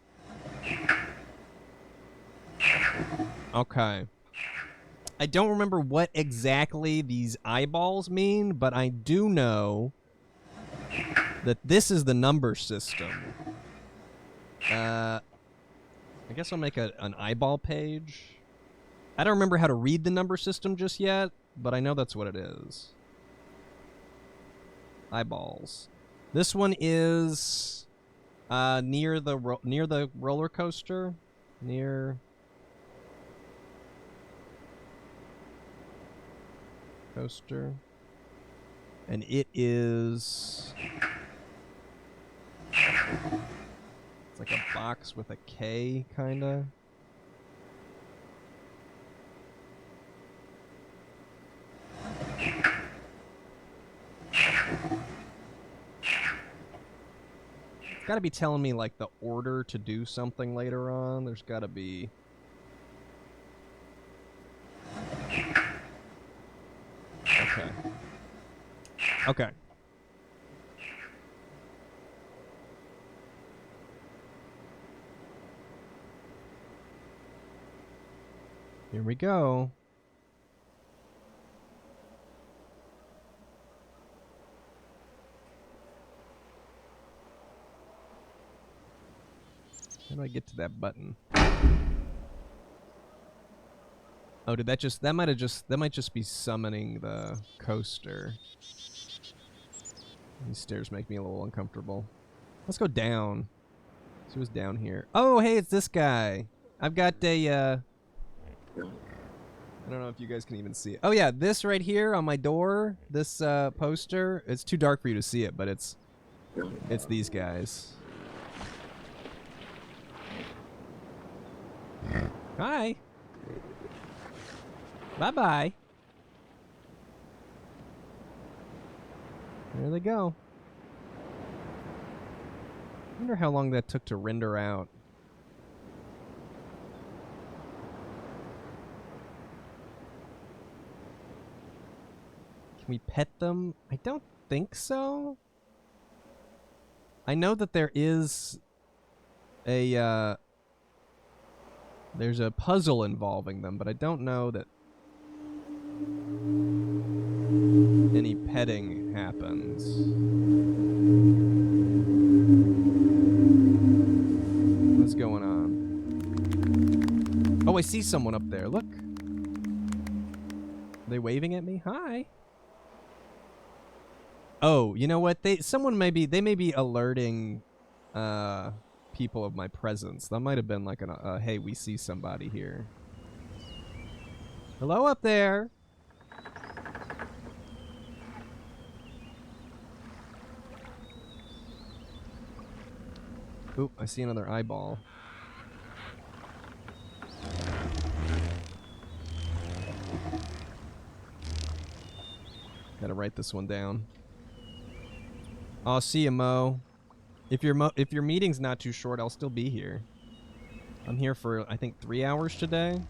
Speaker 10: Okay. I don't remember what exactly these eyeballs mean, but I do know that this is the number system. I guess I'll make an eyeball page. I don't remember how to read the number system just yet, but I know that's what it is. Eyeballs. This one is near the roller coaster. Near coaster. And it is... It's like a box with a K, kinda. It's gotta be telling me, like, the order to do something later on. There's gotta be... Okay. Okay. Here we go. How do I get to that button? Oh, did that just... That might just be summoning the coaster. These stairs make me a little uncomfortable. Let's go down. See what's down here. Oh, hey, it's this guy. I've got a, I don't know if you guys can even see it. Oh, yeah, this right here on my door, this poster. It's too dark for you to see it, but it's these guys. Hi. Bye-bye. There they go. I wonder how long that took to render out. Can we pet them? I don't think so. I know that there is a, there's a puzzle involving them, but I don't know that any petting happens. What's going on? Oh, I see someone up there. Look. Are they waving at me? Hi. Oh, you know what? They may be alerting people of my presence. That might have been like a hey, we see somebody here. Hello up there. Oop, I see another eyeball. Gotta write this one down. I'll see you, Mo. If your meeting's not too short, I'll still be here. I'm here for, I think, 3 hours today.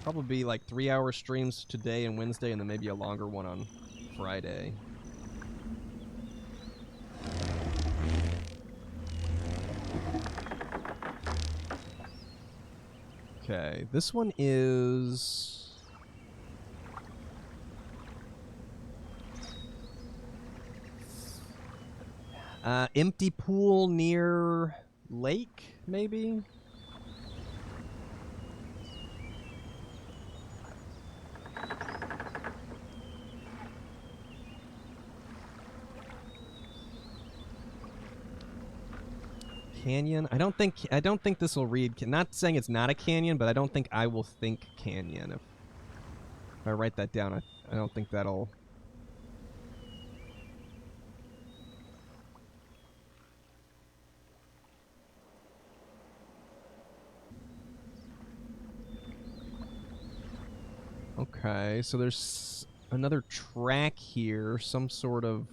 Speaker 10: Probably like 3-hour streams today and Wednesday, and then maybe a longer one on Friday. Okay, this one is... Empty pool near lake, maybe? Canyon? I don't think this will read. Not saying it's not a canyon, but I don't think I will think canyon. If I write that down, I don't think that'll. Okay, so there's another track here, some sort of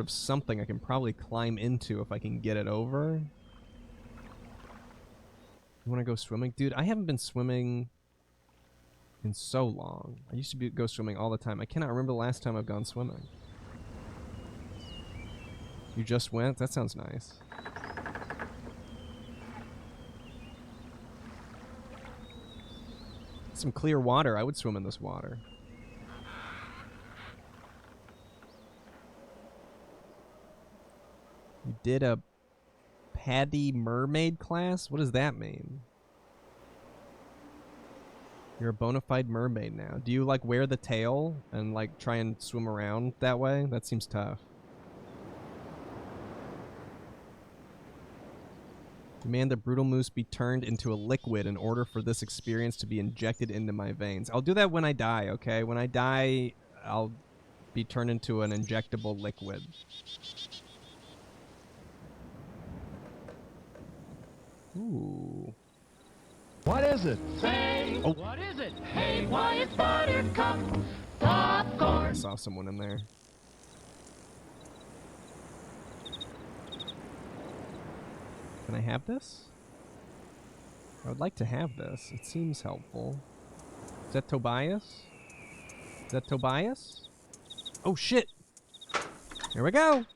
Speaker 10: something I can probably climb into if I can get it over. You want to go swimming? Dude, I haven't been swimming in so long. I used to go swimming all the time. I cannot remember the last time I've gone swimming. You just went? That sounds nice. Some clear water. I would swim in this water. You did a Paddy mermaid class? What does that mean? You're a bona fide mermaid now. Do you like wear the tail and like try and swim around that way? That seems tough. Demand the brutal moose be turned into a liquid in order for this experience to be injected into my veins. I'll do that when I die, okay? When I die, I'll be turned into an injectable liquid. Ooh.
Speaker 13: What is it?
Speaker 5: Say,
Speaker 10: oh.
Speaker 5: What is it? Hey, why it's buttercup popcorn.
Speaker 10: I saw someone in there. Can I have this? I would like to have this. It seems helpful. Is that Tobias? Is that Tobias? Oh shit! Here we go!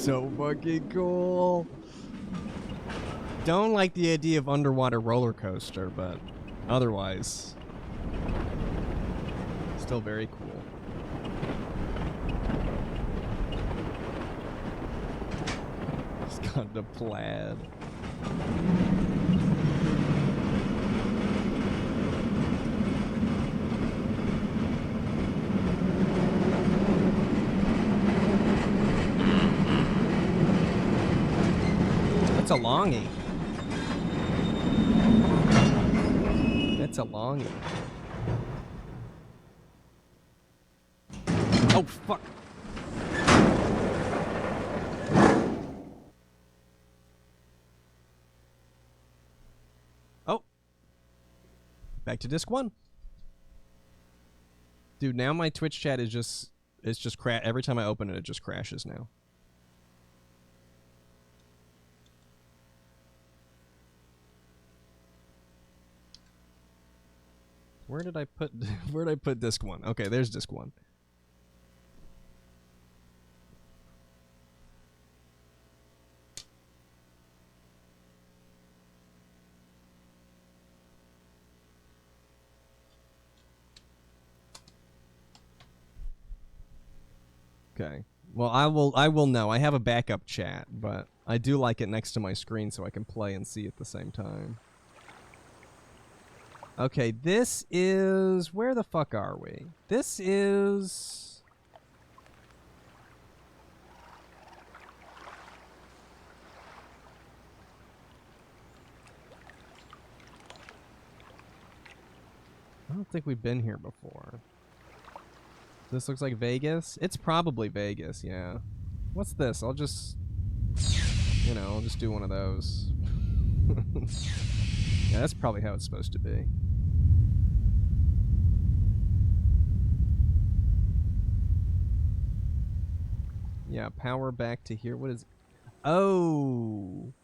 Speaker 10: So fucking cool. Don't like the idea of underwater roller coaster, but otherwise, still very cool. It's got the plaid. That's a longie. That's a longie. Oh, fuck. Oh. Back to disc 1. Dude, now my Twitch chat is just every time I open it, it just crashes now. Where did I put disc 1? Okay, there's disc 1. Okay. Well, I will know. I have a backup chat, but I do like it next to my screen so I can play and see at the same time. Okay, this is... Where the fuck are we? This is... I don't think we've been here before. This looks like Vegas? It's probably Vegas, yeah. What's this? I'll just... you know, I'll just do one of those. Yeah, that's probably how it's supposed to be. Yeah, power back to here. What is... Oh!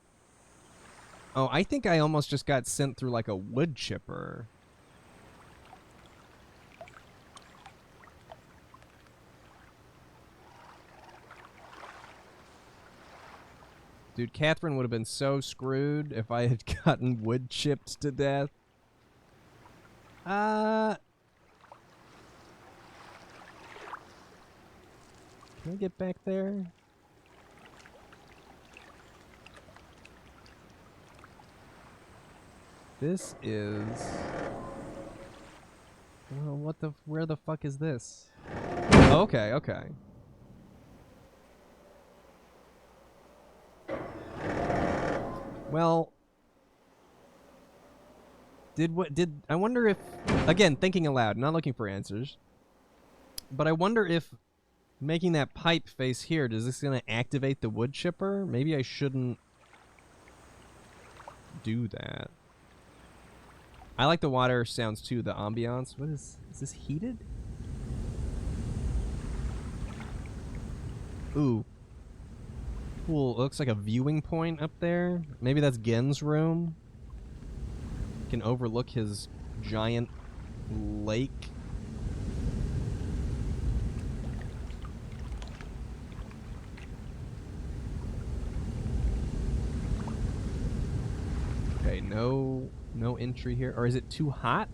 Speaker 10: Oh, I think I almost just got sent through like a wood chipper. Dude, Catherine would have been so screwed if I had gotten wood chipped to death. Can I get back there? This is... Oh, what the... Where the fuck is this? Oh, okay, okay. Well... I wonder if... Again, thinking aloud, not looking for answers. But I wonder if making that pipe face here, is this going to activate the wood chipper? Maybe I shouldn't do that. I like the water sounds too, the ambiance. What is this heated? Ooh. Cool, it looks like a viewing point up there. Maybe that's Ghen's room. Can overlook his giant lake. Okay, no entry here. Or is it too hot?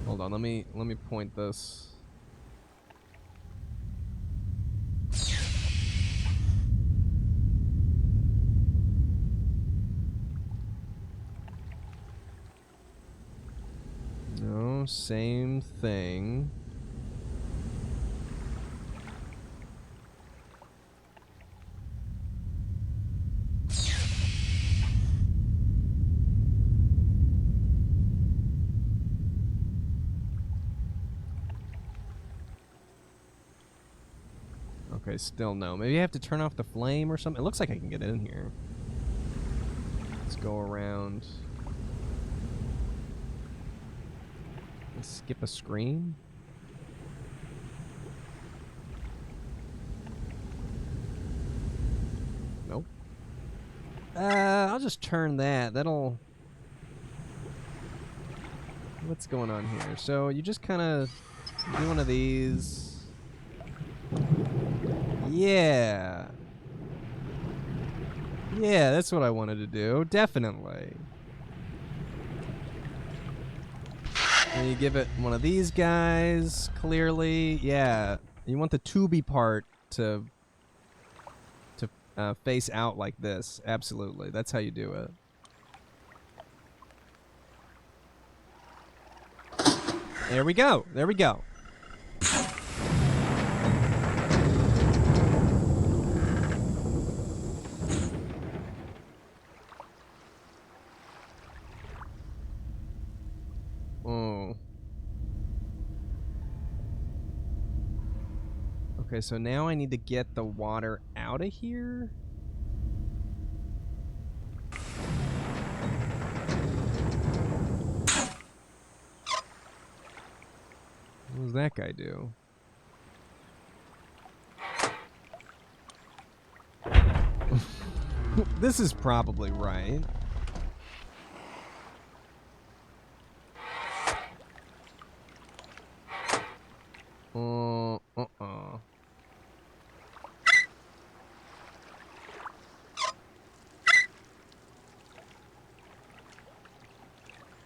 Speaker 10: Hold on, let me point this. No, same thing. Okay, still no. Maybe I have to turn off the flame or something. It looks like I can get in here. Let's go around. Let's skip a screen. Nope. I'll just turn that. That'll... What's going on here? So you just kind of do one of these. Yeah. Yeah, that's what I wanted to do. Definitely. And you give it one of these guys, clearly. Yeah. You want the tubey part to face out like this. Absolutely. That's how you do it. There we go. There we go. Oh. Okay, so now I need to get the water out of here. What does that guy do? This is probably right.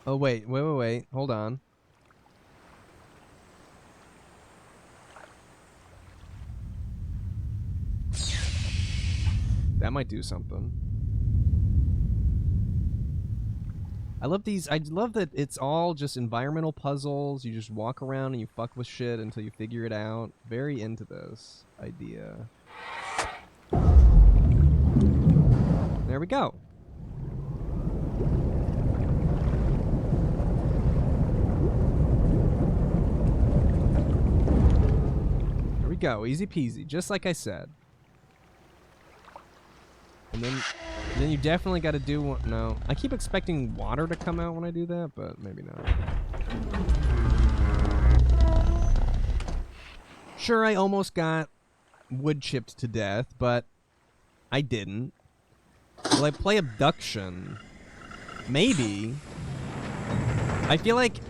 Speaker 10: Oh, wait. Hold on. That might do something. I love these. I love that it's all just environmental puzzles. You just walk around and you fuck with shit until you figure it out. Very into this idea. There we go. go. Easy peasy. Just like I said. And then you definitely got to do one. No. I keep expecting water to come out when I do that, but maybe not. Sure, I almost got wood chipped to death, but I didn't. Will I play abduction? Maybe. I feel like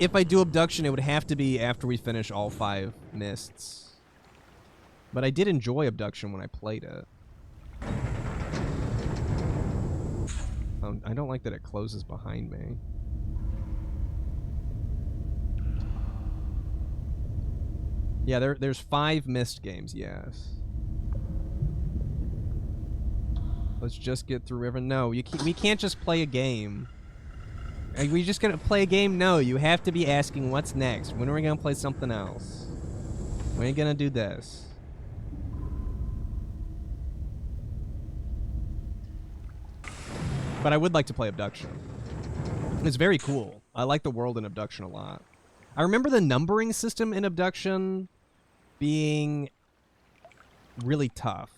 Speaker 10: if I do abduction, it would have to be after we finish all 5 Mysts. But I did enjoy abduction when I played it. I don't like that it closes behind me. Yeah, there's 5 Myst games, yes. Let's just get through Riven. No, we can't just play a game. Are we just gonna play a game? No, you have to be asking what's next. When are we gonna play something else? When are you gonna do this? But I would like to play Abduction. It's very cool. I like the world in Abduction a lot. I remember the numbering system in Abduction being really tough.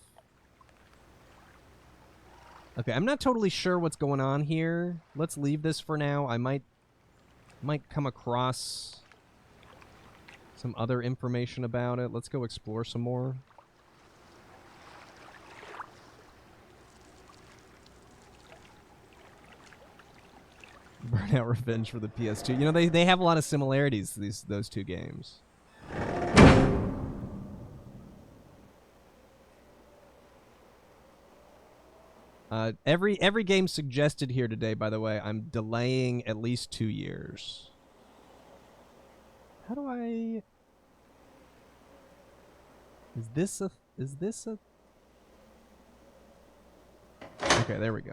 Speaker 10: Okay, I'm not totally sure what's going on here. Let's leave this for now. I might come across some other information about it. Let's go explore some more. Burnout Revenge for the PS2. You know, they have a lot of similarities, those two games. Every game suggested here today, by the way, I'm delaying at least 2 years. How do I... Is this a... Okay, there we go.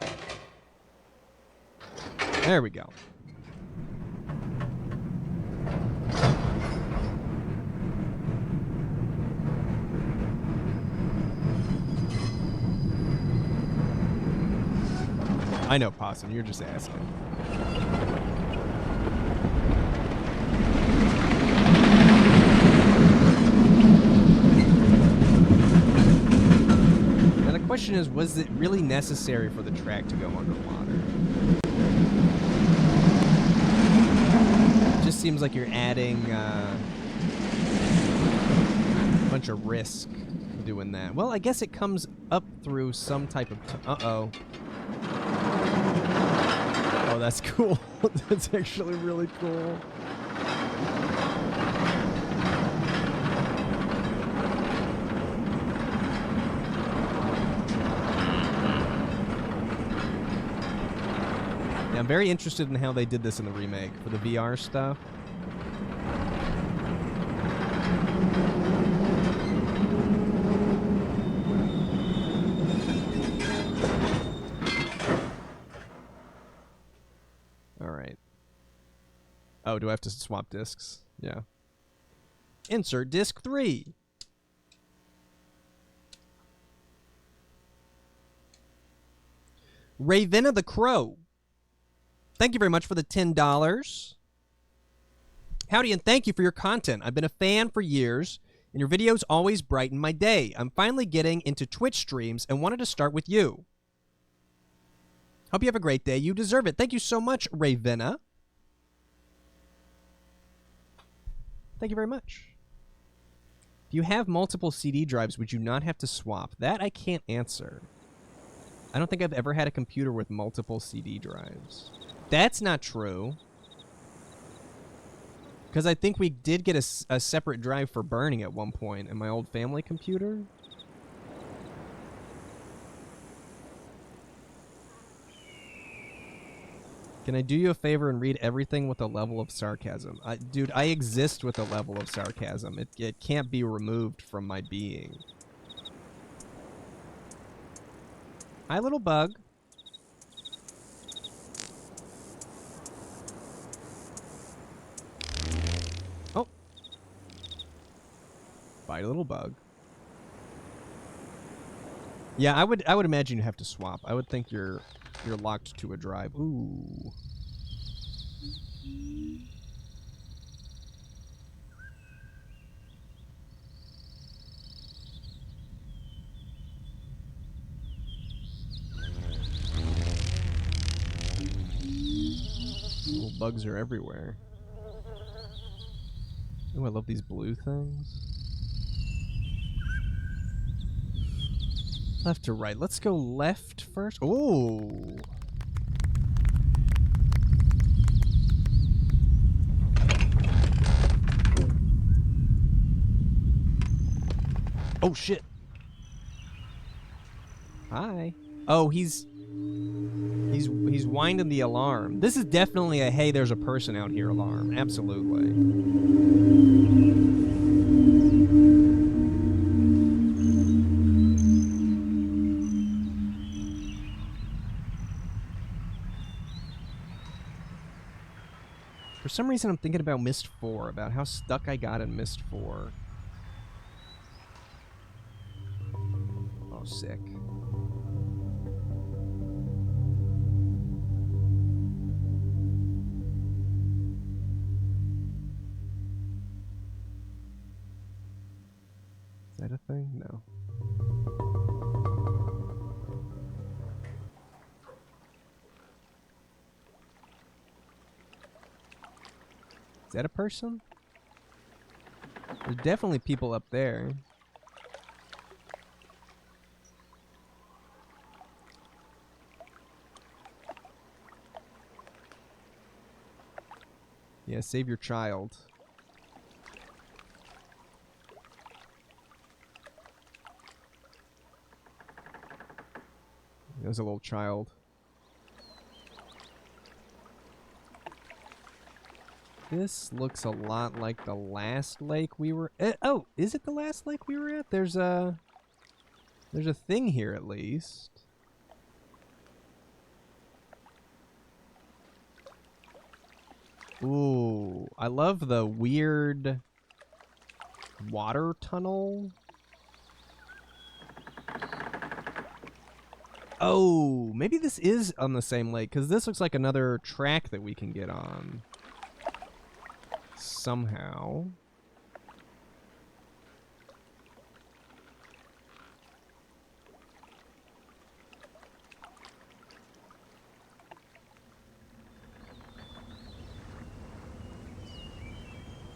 Speaker 10: There we go. I know, Possum. You're just asking. Now the question is, was it really necessary for the track to go underwater? It just seems like you're adding a bunch of risk doing that. Well, I guess it comes up through some type of... Uh-oh. Oh, that's cool. That's actually really cool. Yeah, I'm very interested in how they did this in the remake for the VR stuff. Oh, do I have to swap discs? Yeah. Insert disc 3. Ravenna the Crow. Thank you very much for the $10. Howdy, and thank you for your content. I've been a fan for years, and your videos always brighten my day. I'm finally getting into Twitch streams and wanted to start with you. Hope you have a great day. You deserve it. Thank you so much, Ravenna. Thank you very much. If you have multiple CD drives, would you not have to swap? That I can't answer. I don't think I've ever had a computer with multiple CD drives. That's not true. Because I think we did get a separate drive for burning at one point in my old family computer. Can I do you a favor and read everything with a level of sarcasm? Dude, I exist with a level of sarcasm. It can't be removed from my being. Hi, little bug. Oh. Bye, little bug. Yeah, I would imagine you have to swap. I would think you're locked to a drive. Ooh. bugs are everywhere. Oh, I love these blue things. Left to right. Let's go left first. Oh. Oh shit. Hi. Oh, he's winding the alarm. This is definitely a hey, there's a person out here alarm. Absolutely. For some reason, I'm thinking about Myst 4, about how stuck I got in Myst 4. Oh, sick. Is that a thing? No. Is that a person? There's definitely people up there. Yeah, save your child. There's a little child. This looks a lot like the last lake we were at. Oh, is it the last lake we were at? There's a thing here at least. Ooh, I love the weird water tunnel. Oh, maybe this is on the same lake, because this looks like another track that we can get on. Somehow.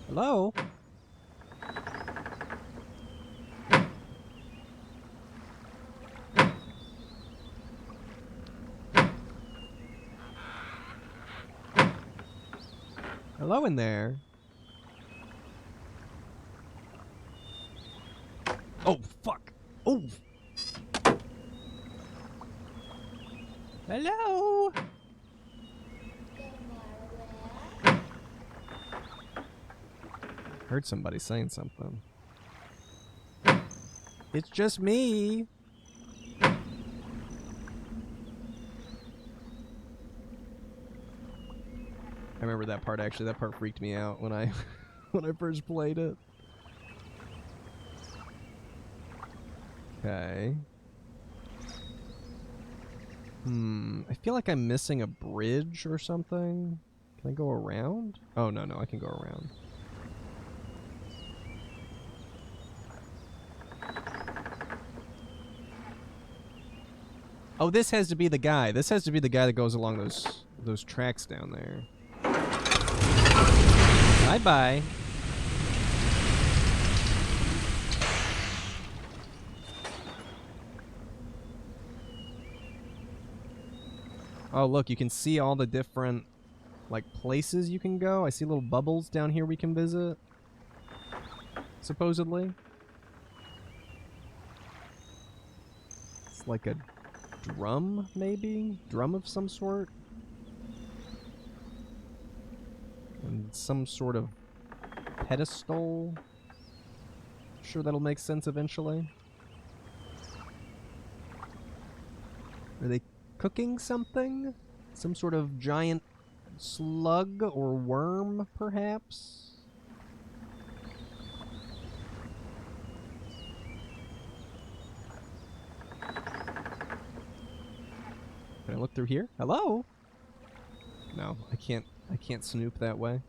Speaker 10: Hello? Hello in there. Oh, fuck. Oh. Hello. Heard somebody saying something. It's just me. I remember that part, actually. That part freaked me out when I when I first played it. Okay. I feel like I'm missing a bridge or something. Can I go around? Oh, no, I can go around. Oh, this has to be the guy. This has to be the guy that goes along those tracks down there. Bye-bye. Oh, look, you can see all the different, like, places you can go. I see little bubbles down here we can visit. Supposedly. It's like a drum, maybe? Drum of some sort? And some sort of pedestal. Sure that'll make sense eventually. Are they cooking something? Some sort of giant slug or worm, perhaps? Can I look through here? Hello? No, I can't snoop that way.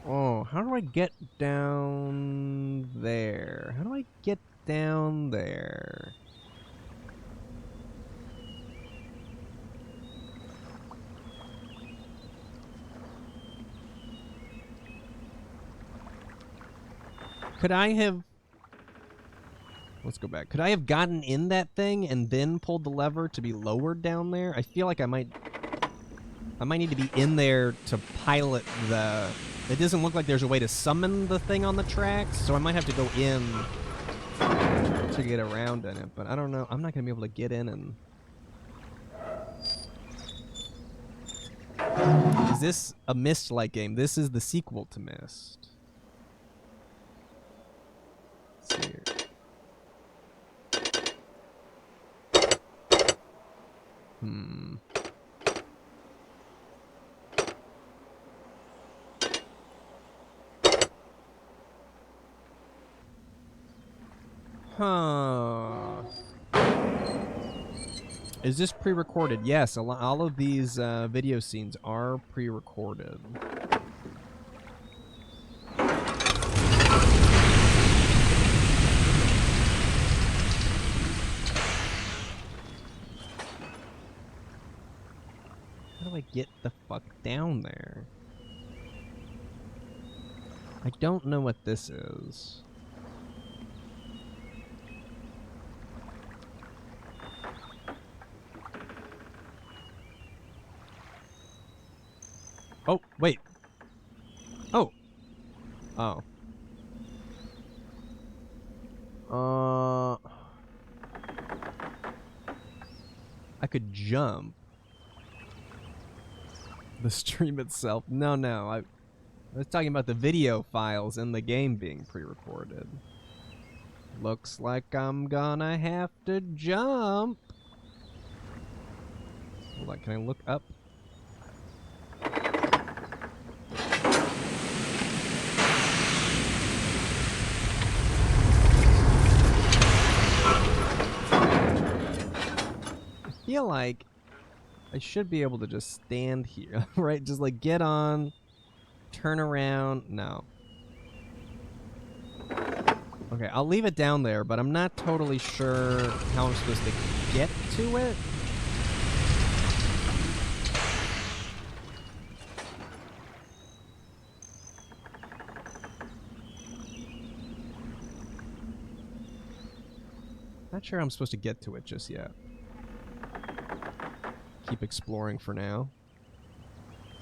Speaker 10: Oh, how do I get down there? How do I get down there? Could I have... Let's go back. Could I have gotten in that thing and then pulled the lever to be lowered down there? I feel like I might need to be in there to pilot the... It doesn't look like there's a way to summon the thing on the tracks, so I might have to go in to get around in it, but I don't know. I'm not going to be able to get in and... Is this a Myst-like game? This is the sequel to Myst. Let's see here. Huh. Is this pre-recorded? Yes, all of these video scenes are pre-recorded. How do I get the fuck down there? I don't know what this is. Oh, wait. Oh. Oh. I could jump. The stream itself. No, I was talking about the video files in the game being pre-recorded. Looks like I'm gonna have to jump. Hold on, can I look up? I feel like I should be able to just stand here, right? Just like get on, turn around. No. Okay, I'll leave it down there, but I'm not totally sure how I'm supposed to get to it. Not sure I'm supposed to get to it just yet. Keep exploring for now.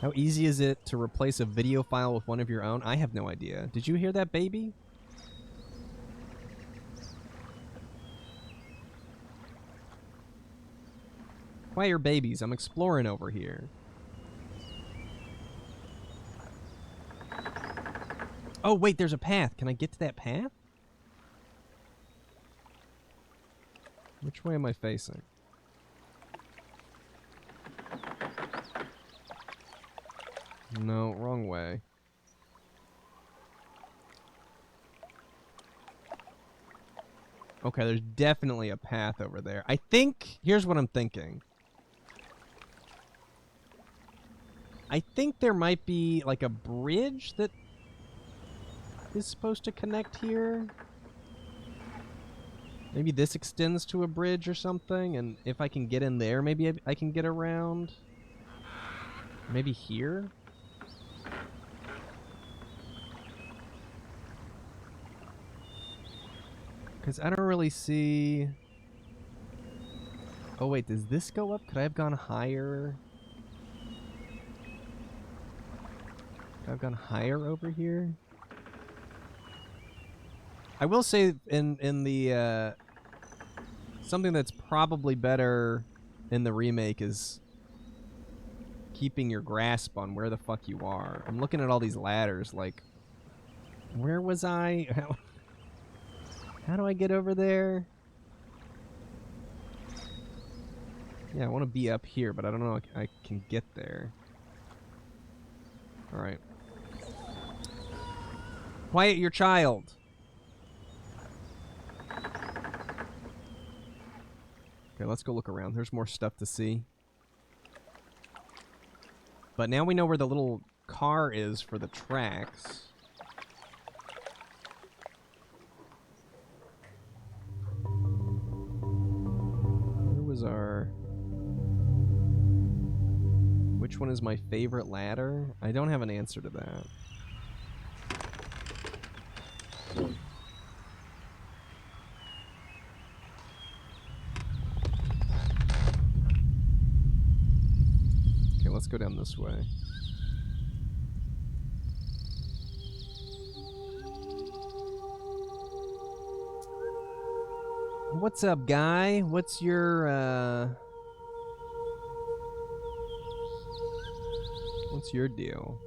Speaker 10: How easy is it to replace a video file with one of your own? I have no idea. Did you hear that, baby? Quiet your babies. I'm exploring over here. Oh, wait, there's a path. Can I get to that path? Which way am I facing? No, wrong way. Okay, there's definitely a path over there. I think... Here's what I'm thinking. I think there might be, like, a bridge that is supposed to connect here. Maybe this extends to a bridge or something, and if I can get in there, maybe I can get around. Maybe here? Because I don't really see... Oh wait, does this go up? Could I have gone higher? Could I have gone higher over here? I will say in the... something that's probably better in the remake is keeping your grasp on where the fuck you are. I'm looking at all these ladders like... Where was I? How do I get over there? Yeah, I want to be up here, but I don't know if I can get there. Alright. Quiet your child! Okay, let's go look around. There's more stuff to see. But now we know where the little car is for the tracks. Which one is my favorite ladder? I don't have an answer to that. let's go down this way. What's up, guy? What's your deal?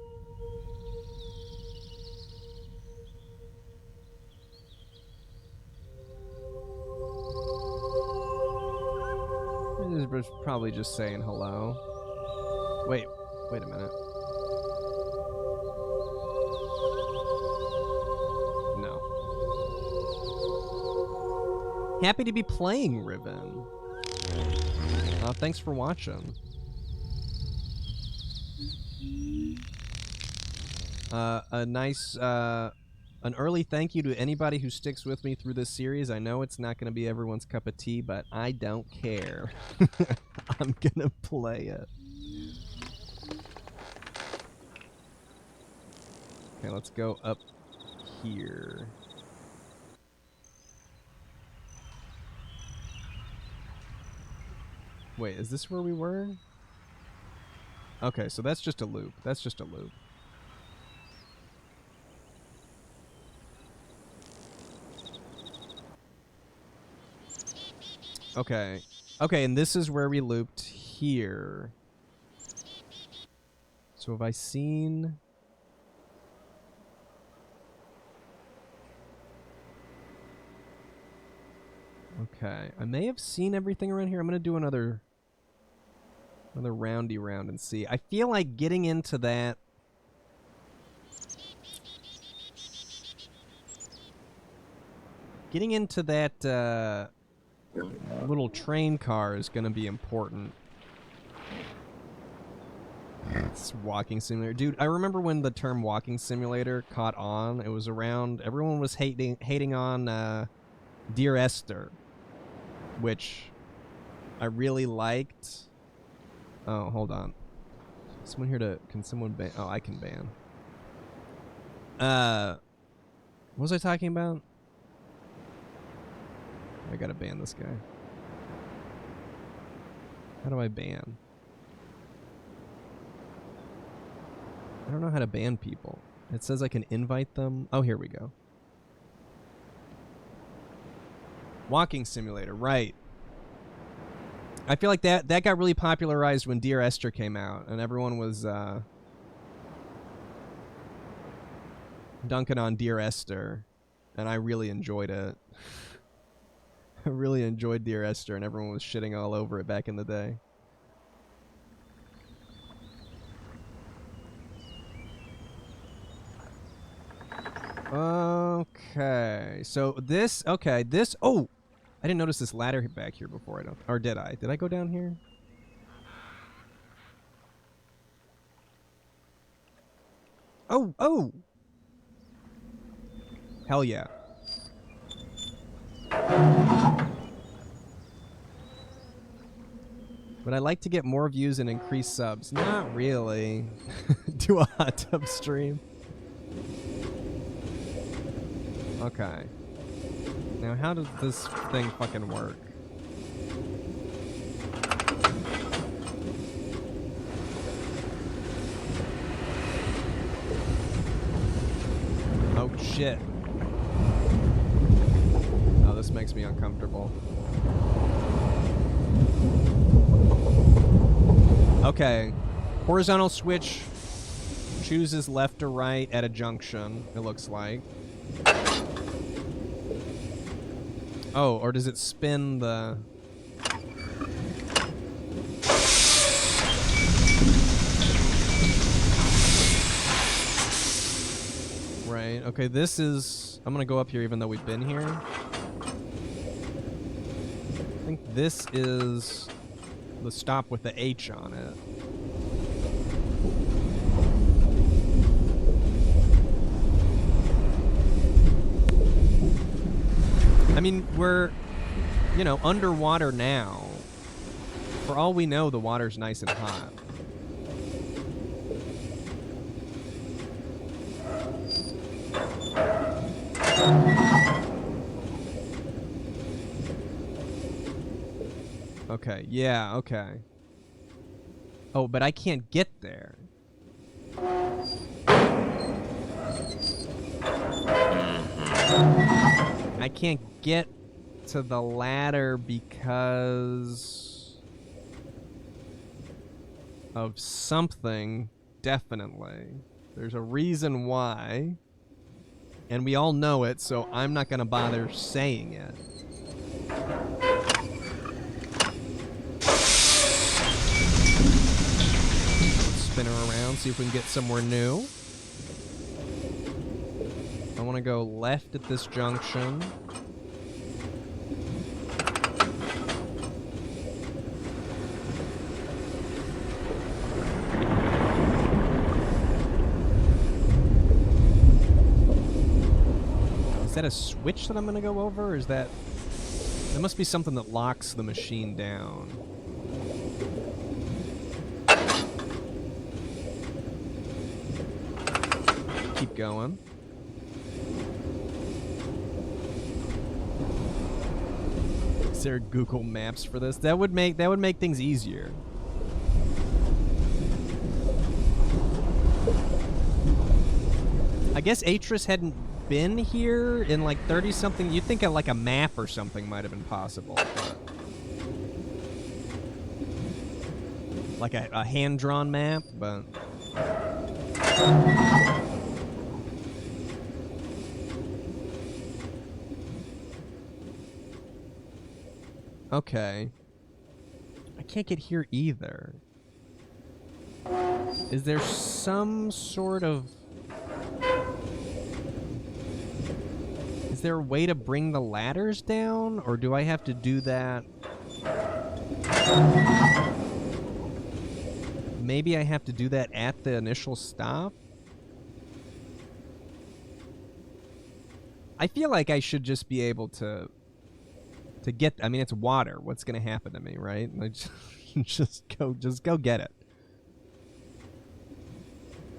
Speaker 10: He's probably just saying hello. Wait a minute. No. Happy to be playing Riven. Thanks for watching. A nice, an early thank you to anybody who sticks with me through this series. I know it's not going to be everyone's cup of tea, but I don't care. I'm going to play it. Okay, let's go up here. Wait, is this where we were? Okay, so that's just a loop. That's just a loop. Okay. Okay, and this is where we looped here. So have I seen... Okay, I may have seen everything around here. I'm gonna do another roundy round and see. I feel like getting into that little train car is gonna be important. It's walking simulator. Dude, I remember when the term walking simulator caught on. It was around, everyone was hating on Dear Esther, which I really liked. Oh, hold on. Someone here to... Can someone ban... Oh, I can ban. What was I talking about? I gotta ban this guy. How do I ban? I don't know how to ban people. It says I can invite them. Oh, here we go. Walking simulator, right. I feel like that got really popularized when Dear Esther came out, and everyone was dunking on Dear Esther, and I really enjoyed it. I really enjoyed Dear Esther, and everyone was shitting all over it back in the day. Okay, so this, okay, this, oh! I didn't notice this ladder back here before, I don't, or did I? Did I go down here? Oh, oh! Hell yeah. Would I like to get more views and increase subs? Not really. Do a hot tub stream. Okay. Now, how does this thing fucking work? Oh, shit. Oh, this makes me uncomfortable. Okay. Horizontal switch chooses left or right at a junction, it looks like. Oh, or does it spin the... Right, okay, this is... I'm gonna go up here even though we've been here. I think this is the stop with the H on it. I mean, we're, you know, underwater now. For all we know, the water's nice and hot. Okay, yeah, okay. Oh, but I can't get there. I can't get to the ladder because of something, definitely. There's a reason why, and we all know it, so I'm not gonna bother saying it. Spin her around, see if we can get somewhere new. I want to go left at this junction. Is that a switch that I'm going to go over? Or is that... There must be something that locks the machine down. Keep going. Is there Google Maps for this? That would make things easier. I guess Atrus hadn't been here in like 30-something. You'd think like a map or something might have been possible. But like a hand-drawn map, but... Okay. I can't get here either. Is there some sort of... Is there a way to bring the ladders down? Or do I have to do that? Maybe I have to do that at the initial stop? I feel like I should just be able to get, I mean, it's water. What's going to happen to me, right? Like, just go get it.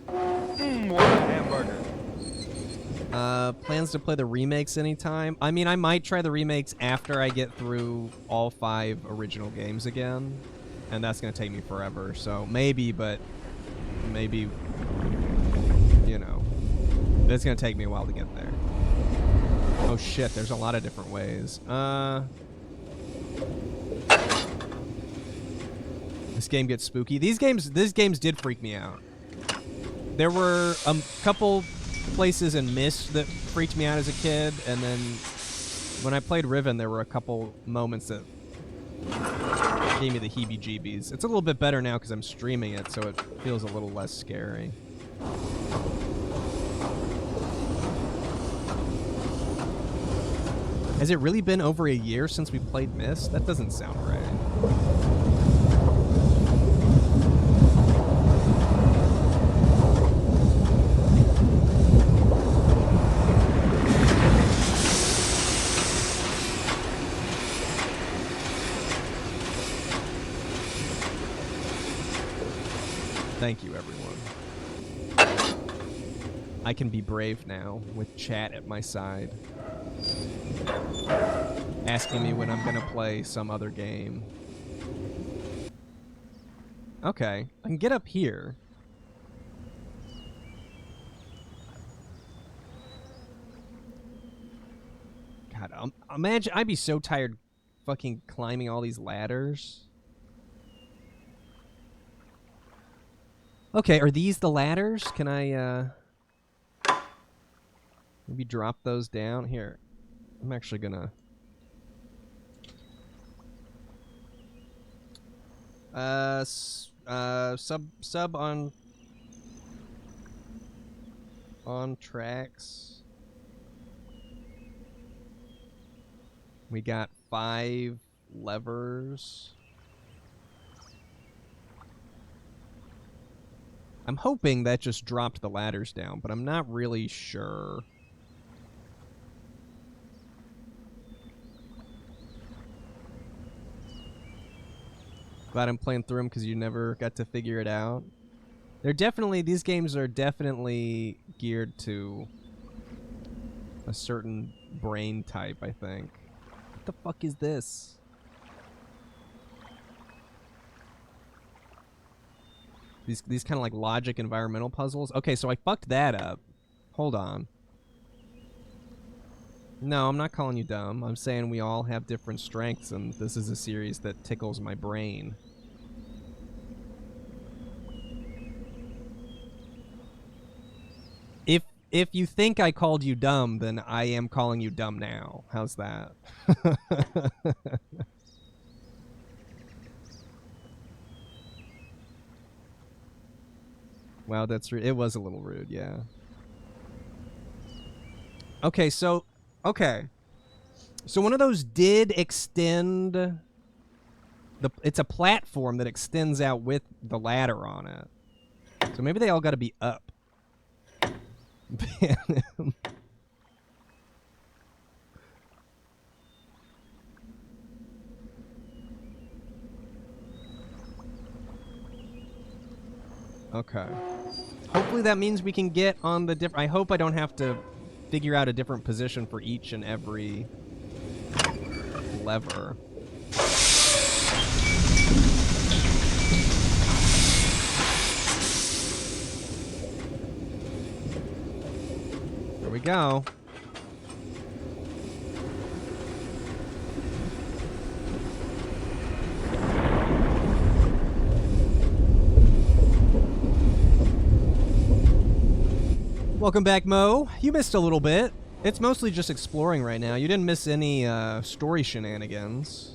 Speaker 2: What a hamburger.
Speaker 10: Plans to play the remakes anytime? I mean, I might try the remakes after I get through all 5 original games again. And that's going to take me forever. So maybe, but maybe, you know, it's going to take me a while to get there. Oh shit, there's a lot of different ways. This game gets spooky. These games did freak me out. There were a couple places in Myst that freaked me out as a kid, and then when I played Riven, there were a couple moments that gave me the heebie-jeebies. It's a little bit better now because I'm streaming it, so it feels a little less scary. Has it really been over a year since we played Myst? That doesn't sound right. Thank you, everyone. I can be brave now with chat at my side, asking me when I'm gonna play some other game. Okay, I can get up here. God, imagine, I'd be so tired fucking climbing all these ladders. Okay, are these the ladders? Can I, maybe drop those down? Here, I'm actually gonna... sub on tracks. We got 5 levers. I'm hoping that just dropped the ladders down, but I'm not really sure. Glad I'm playing through them because you never got to figure it out. These games are definitely geared to a certain brain type, I think. What the fuck is this? These kind of like logic environmental puzzles. Okay, so I fucked that up. Hold on. No, I'm not calling you dumb. I'm saying we all have different strengths, and this is a series that tickles my brain. If you think I called you dumb, then I am calling you dumb now. How's that? Wow, that's rude. It was a little rude, yeah. Okay, so one of those did extend it's a platform that extends out with the ladder on it. So maybe they all got to be up. Okay. Hopefully that means we can get on the I hope I don't have to figure out a different position for each and every lever. There we go. Welcome back, Mo. You missed a little bit. It's mostly just exploring right now. You didn't miss any story shenanigans.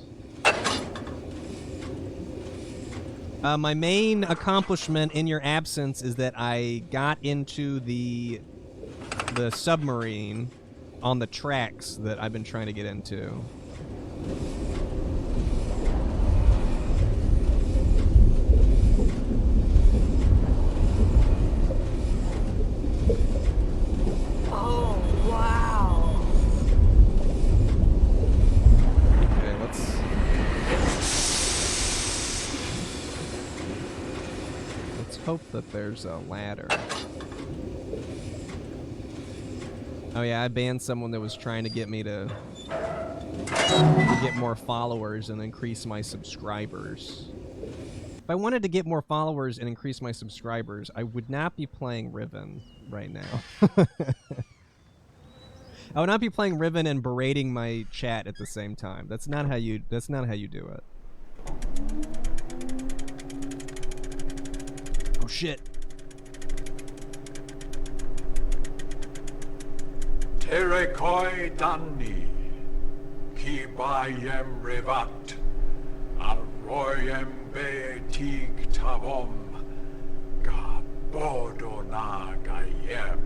Speaker 10: My main accomplishment in your absence is that I got into the submarine on the tracks that I've been trying to get into.
Speaker 3: Oh, wow.
Speaker 10: Okay, let's hope that there's a ladder. Oh yeah, I banned someone that was trying to get me to get more followers and increase my subscribers. If I wanted to get more followers and increase my subscribers, I would not be playing Riven right now. I would not be playing Riven and berating my chat at the same time. That's not how you do it. Oh shit.
Speaker 14: Terekoi Danni, Kibayem Revat, Arroyem Beetig Tavom, Gabodona Gayem.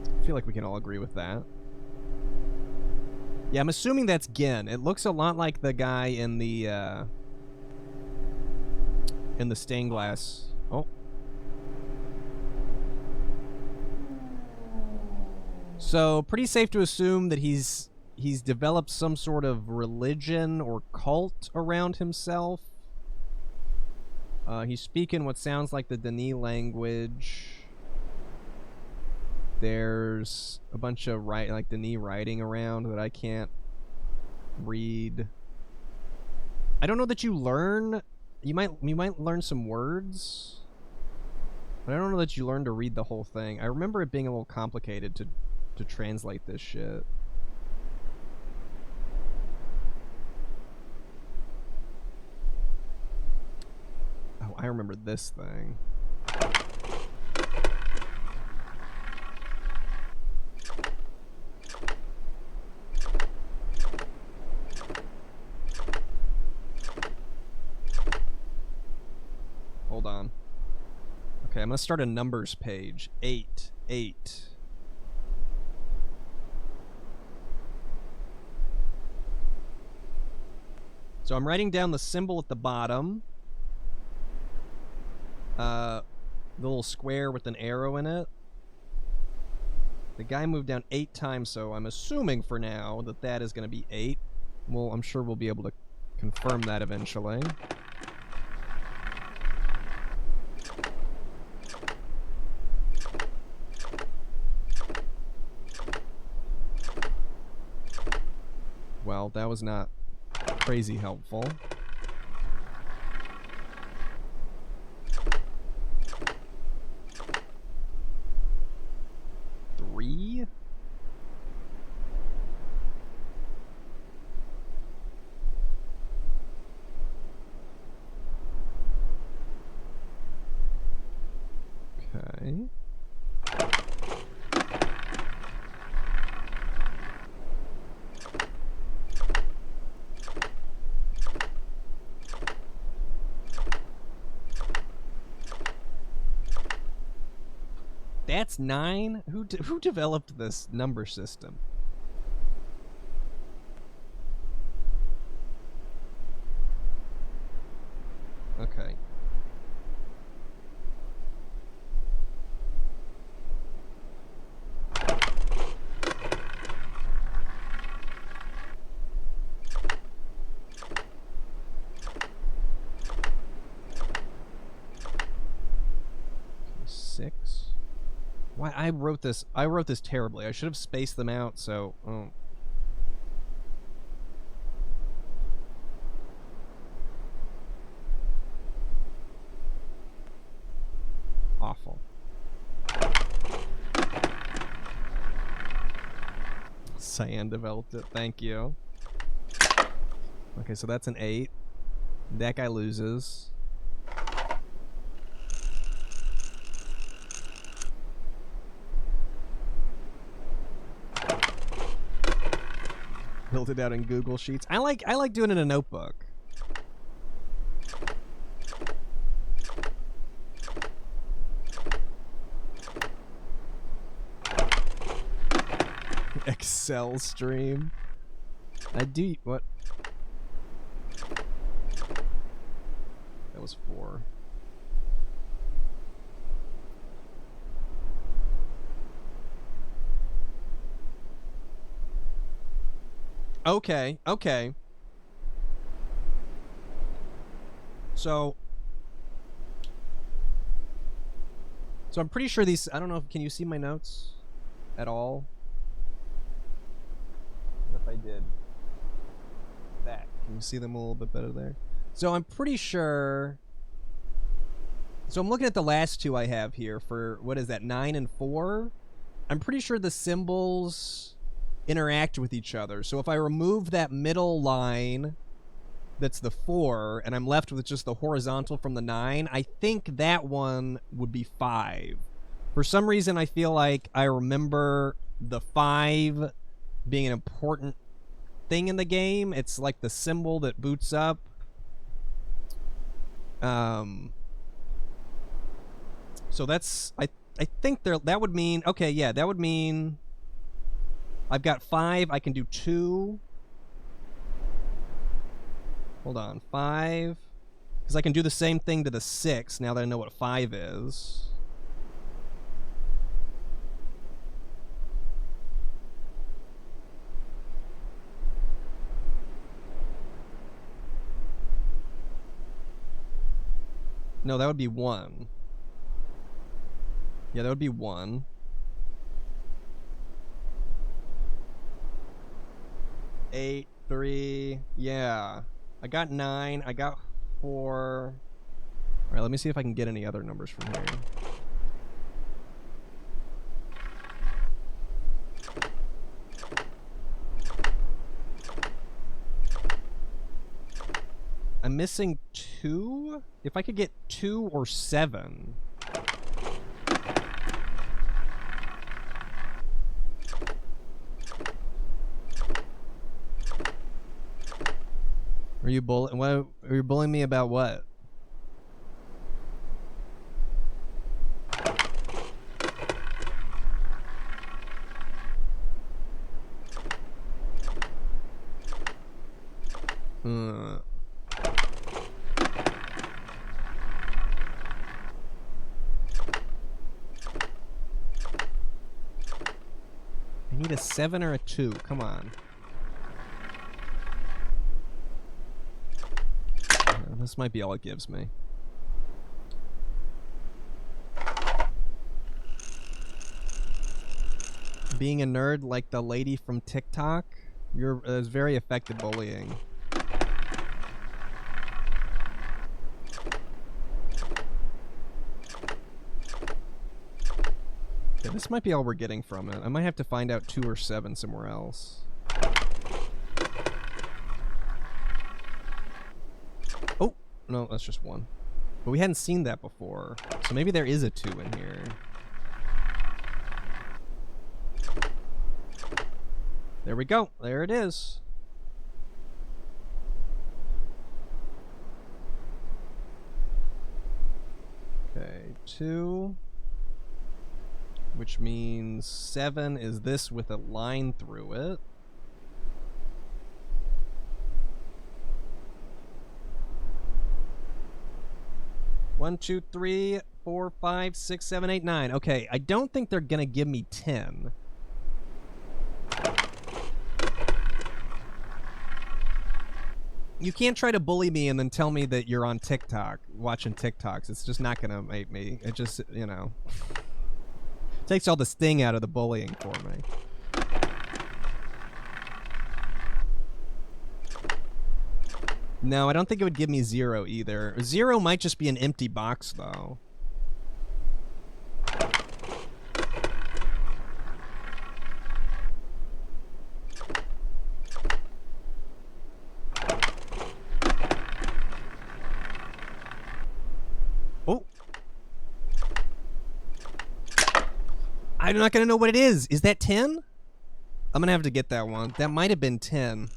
Speaker 10: I feel like we can all agree with that. Yeah, I'm assuming that's Ghen. It looks a lot like the guy in the stained glass. Oh. So, pretty safe to assume that he's developed some sort of religion or cult around himself. He's speaking what sounds like the Denis language. There's a bunch of Denis writing around that I can't read. I don't know that you learn. You might learn some words, but I don't know that you learn to read the whole thing. I remember it being a little complicated to translate this shit. Oh, I remember this thing. Hold on. Okay, I'm gonna start a numbers page. 8, 8. So I'm writing down the symbol at the bottom. The little square with an arrow in it. The guy moved down 8 times, so I'm assuming for now that that is going to be 8. Well, I'm sure we'll be able to confirm that eventually. Well, that was not crazy helpful. Okay. That's 9? Who developed this number system? Okay. Six. Why I wrote this terribly. I should have spaced them out, so awful. Cyan developed it. Thank you. Okay, so that's an 8. That guy loses. Built it out in Google Sheets. I like doing it in a notebook. Excel stream. I do what? That was 4. Okay, okay. So I'm pretty sure these, I don't know, can you see my notes at all? If I did that, can you see them a little bit better there? So I'm pretty sure, so I'm looking at the last two I have here for, what is that, 9 and 4? I'm pretty sure the symbols interact with each other. So if I remove that middle line that's the 4 and I'm left with just the horizontal from the 9, I think that one would be 5. For some reason I feel like I remember the 5 being an important thing in the game. It's like the symbol that boots up. So that's I think that would mean, okay, yeah, that would mean I've got 5. I can do 2. Hold on. 5. Because I can do the same thing to the 6 now that I know what 5 is. No, that would be 1. Yeah, that would be 1. 8, 3, yeah. I got 9, I got 4. Alright, let me see if I can get any other numbers from here. I'm missing 2? If I could get 2 or 7. Are you bullying me about what? I need a 7 or a 2. Come on. This might be all it gives me. Being a nerd like the lady from TikTok, is very effective bullying. Yeah, this might be all we're getting from it. I might have to find out 2 or 7 somewhere else. No, that's just 1. But we hadn't seen that before. So maybe there is a 2 in here. There we go. There it is. Okay, 2. Which means 7 is this with a line through it. One, 2, 3, 4, 5, 6, 7, 8, 9. Okay, I don't think they're gonna give me 10. You can't try to bully me and then tell me that you're on TikTok, watching TikToks. It's just not gonna make me. It just, you know, takes all the sting out of the bullying for me. No, I don't think it would give me 0 either. 0 might just be an empty box, though. Oh! I'm not gonna know what it is. Is that 10? I'm gonna have to get that one. That might have been 10.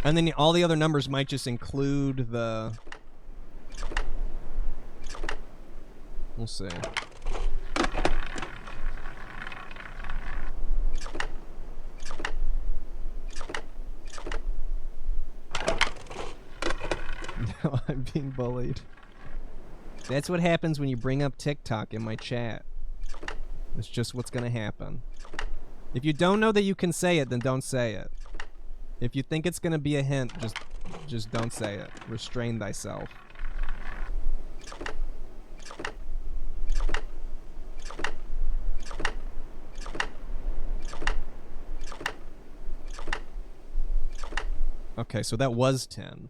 Speaker 10: And then all the other numbers might just include the... We'll see. No, I'm being bullied. That's what happens when you bring up TikTok in my chat. It's just what's gonna happen. If you don't know that you can say it, then don't say it. If you think it's gonna be a hint, just don't say it. Restrain thyself. Okay, so that was 10.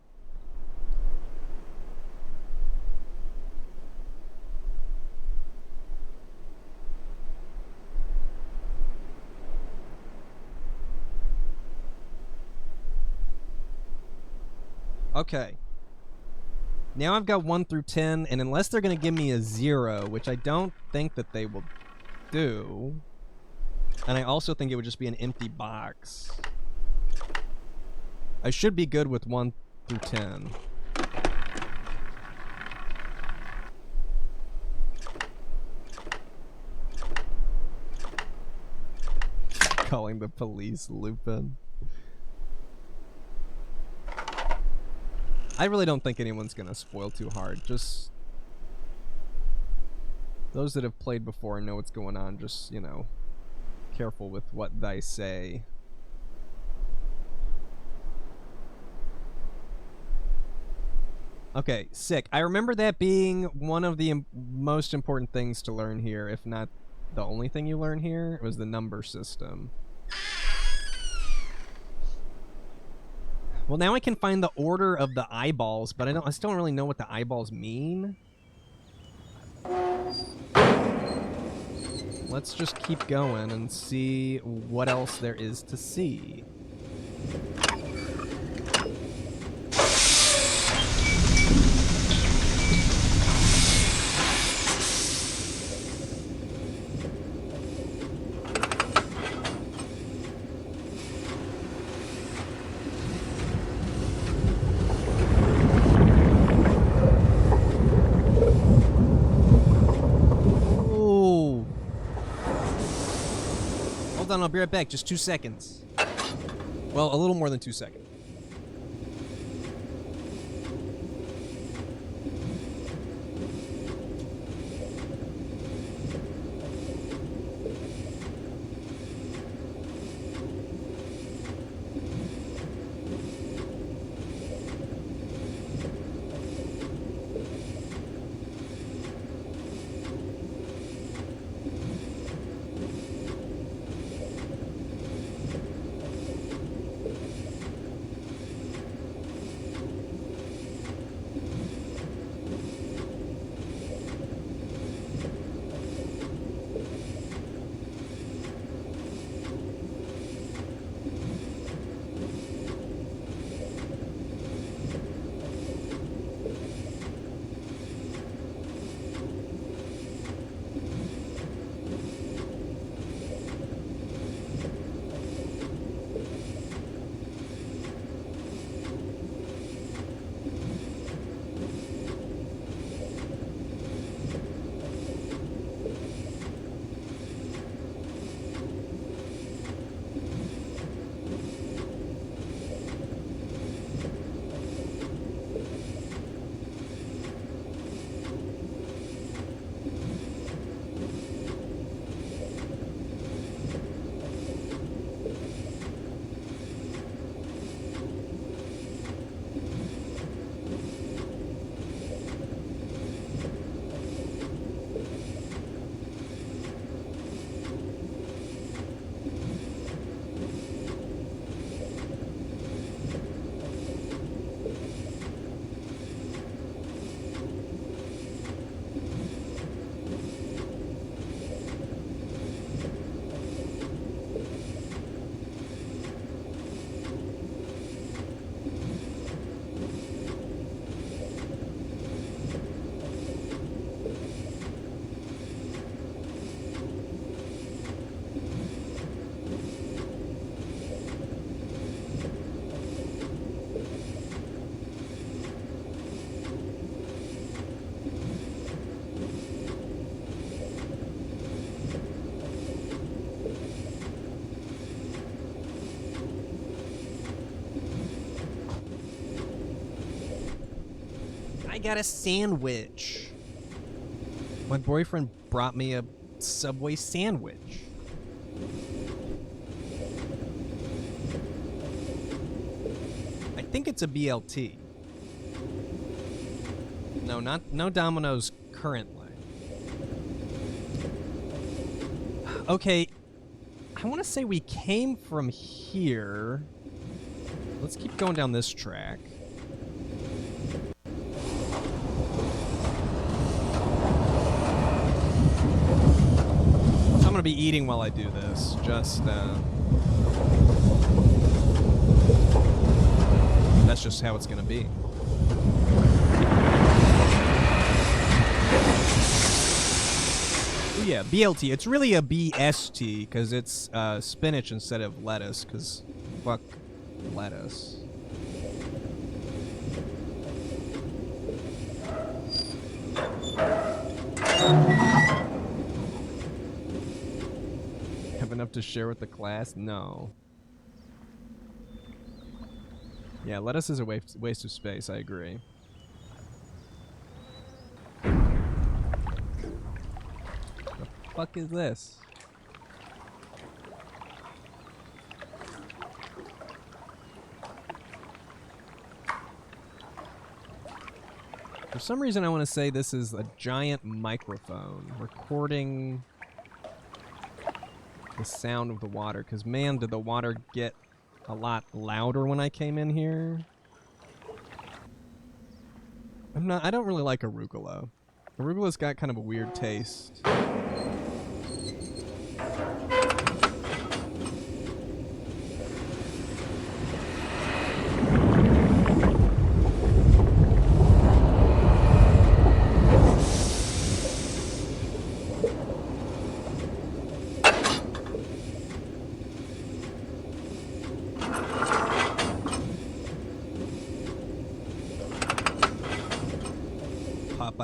Speaker 10: Okay. Now I've got 1 through 10, and unless they're going to give me a 0, which I don't think that they will do, and I also think it would just be an empty box, I should be good with 1 through 10. Calling the police Lupin. I really don't think anyone's gonna spoil too hard. Just those that have played before and know what's going on. Just, you know, careful with what they say. Okay, sick. I remember that being one of the most important things to learn here, if not the only thing you learn here, was the number system. Well, now I can find the order of the eyeballs, but I still don't really know what the eyeballs mean. Let's just keep going and see what else there is to see. Hold on, I'll be right back. Just 2 seconds. Well, a little more than 2 seconds. I got a sandwich. My boyfriend brought me a Subway sandwich. I think it's a BLT. No, no Domino's currently. Okay, I want to say we came from here. Let's keep going down this track. I'm gonna be eating while I do this. Just that's just how it's gonna be. Ooh, yeah, BLT. It's really a BST because it's spinach instead of lettuce. Because fuck lettuce. Have enough to share with the class? No. Yeah, lettuce is a waste of space, I agree. The fuck is this? For some reason I want to say this is a giant microphone recording the sound of the water, because man, did the water get a lot louder when I came in here. I don't really like arugula. Arugula's got kind of a weird taste.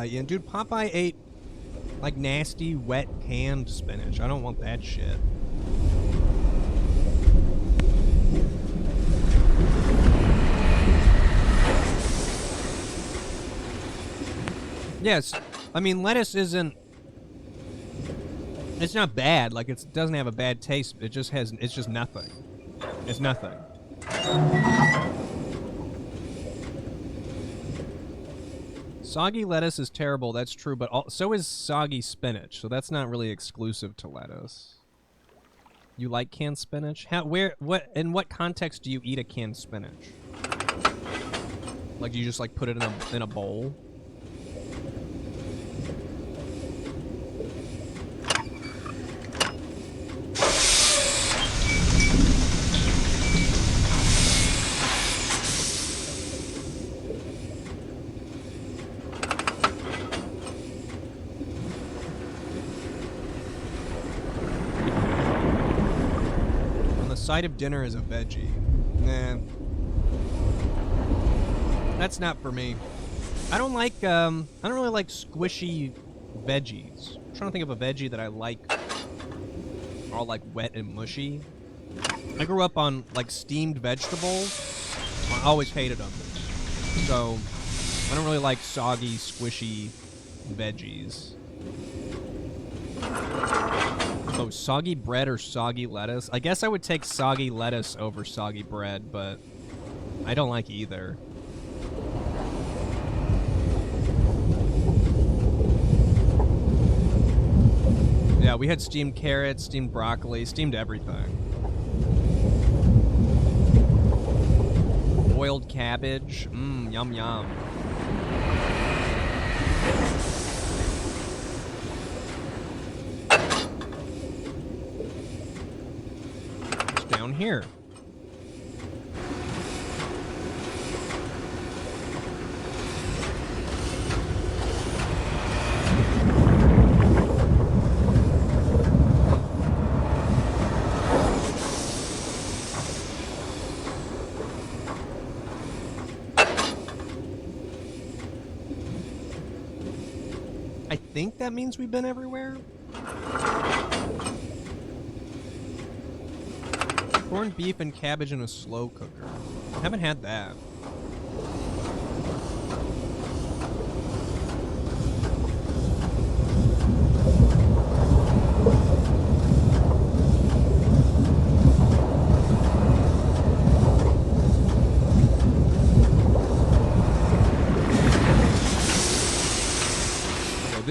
Speaker 10: Yeah, dude, Popeye ate like nasty, wet, canned spinach. I don't want that shit. Yes, I mean lettuce isn't. It's not bad. Like it doesn't have a bad taste. It just has. It's just nothing. It's nothing. Soggy lettuce is terrible, that's true, but so is soggy spinach, so that's not really exclusive to lettuce. You like canned spinach? In what context do you eat a canned spinach? Like, do you just like put it in a bowl? Side of dinner is a veggie. Nah. That's not for me. I don't really like squishy veggies. I'm trying to think of a veggie that I like all like wet and mushy. I grew up on like steamed vegetables. I always hated them. So I don't really like soggy, squishy veggies. Oh, soggy bread or soggy lettuce? I guess I would take soggy lettuce over soggy bread, but I don't like either. Yeah, we had steamed carrots, steamed broccoli, steamed everything. Boiled cabbage. Mmm, yum yum. Down here. I think that means we've been everywhere. Corned beef and cabbage in a slow cooker. Haven't had that.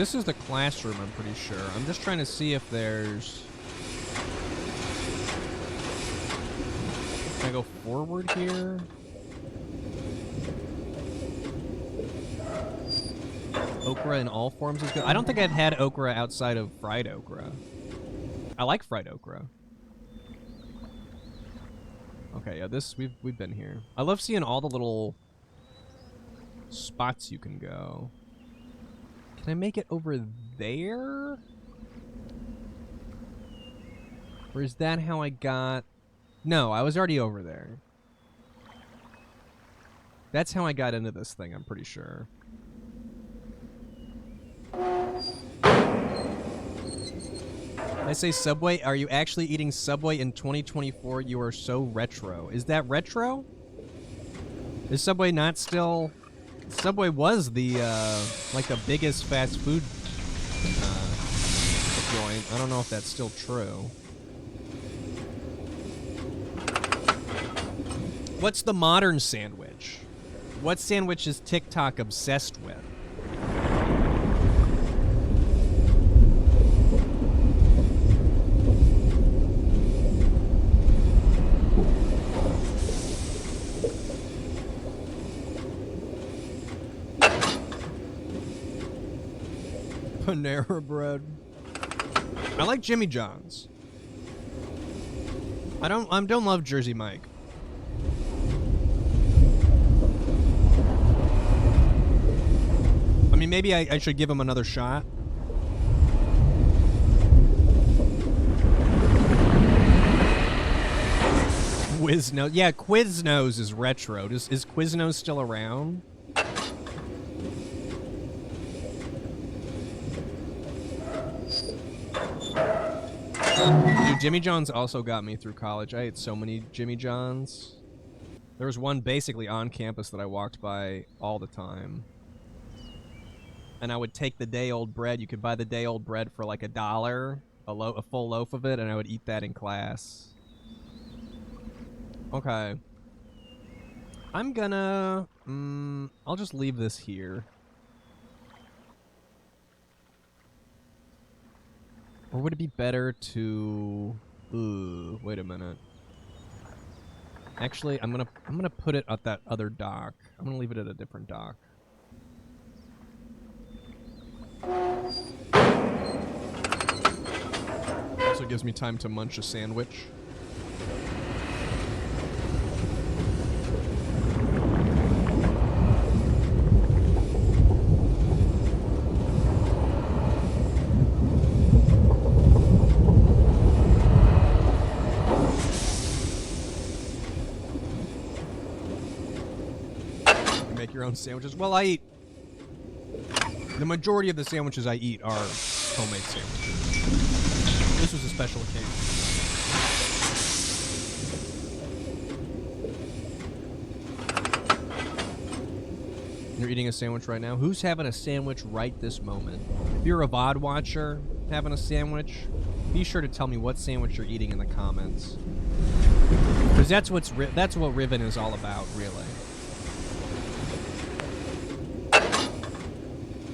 Speaker 10: this is the classroom, I'm pretty sure. I'm just trying to see if there's... Can I go forward here? Okra in all forms is good. I don't think I've had okra outside of fried okra. I like fried okra. Okay, yeah, this we've been here. I love seeing all the little spots you can go. Can I make it over there? Or is that how I got... No, I was already over there. That's how I got into this thing, I'm pretty sure. I say Subway, are you actually eating Subway in 2024? You are so retro. Is that retro? Is Subway not still... Subway was the, like the biggest fast food, joint. I don't know if that's still true. What's the modern sandwich? What sandwich is TikTok obsessed with? Panera Bread. I like Jimmy John's. I don't love Jersey Mike. I mean, maybe I should give him another shot. Quiznos. Yeah, Quiznos is retro. Is Quiznos still around? Dude, Jimmy John's also got me through college. I ate so many Jimmy John's. There was one basically on campus that I walked by all the time. And I would take the day-old bread. You could buy the day-old bread for like $1, a full loaf of it, and I would eat that in class. Okay. I'm gonna... I'll just leave this here. Or would it be better to... Ooh, wait a minute. Actually, I'm gonna put it at that other dock. I'm gonna leave it at a different dock. Also gives me time to munch a sandwich. Your own sandwiches. Well, I eat... The majority of the sandwiches I eat are homemade sandwiches. This was a special occasion. You're eating a sandwich right now? Who's having a sandwich right this moment? If you're a VOD watcher having a sandwich, be sure to tell me what sandwich you're eating in the comments. Because that's what Riven is all about, really.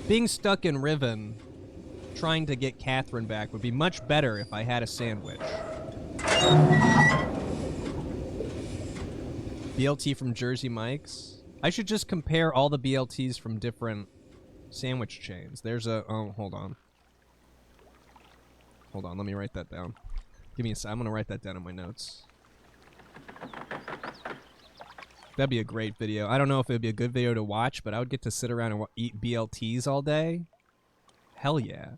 Speaker 10: Being stuck in Riven, trying to get Catherine back would be much better if I had a sandwich. BLT from Jersey Mike's? I should just compare all the BLTs from different sandwich chains. There's a... Oh, hold on. Hold on, let me write that down. Give me a sec. I'm gonna write that down in my notes. That'd be a great video. I don't know if it would be a good video to watch, but I would get to sit around and eat BLTs all day. Hell yeah.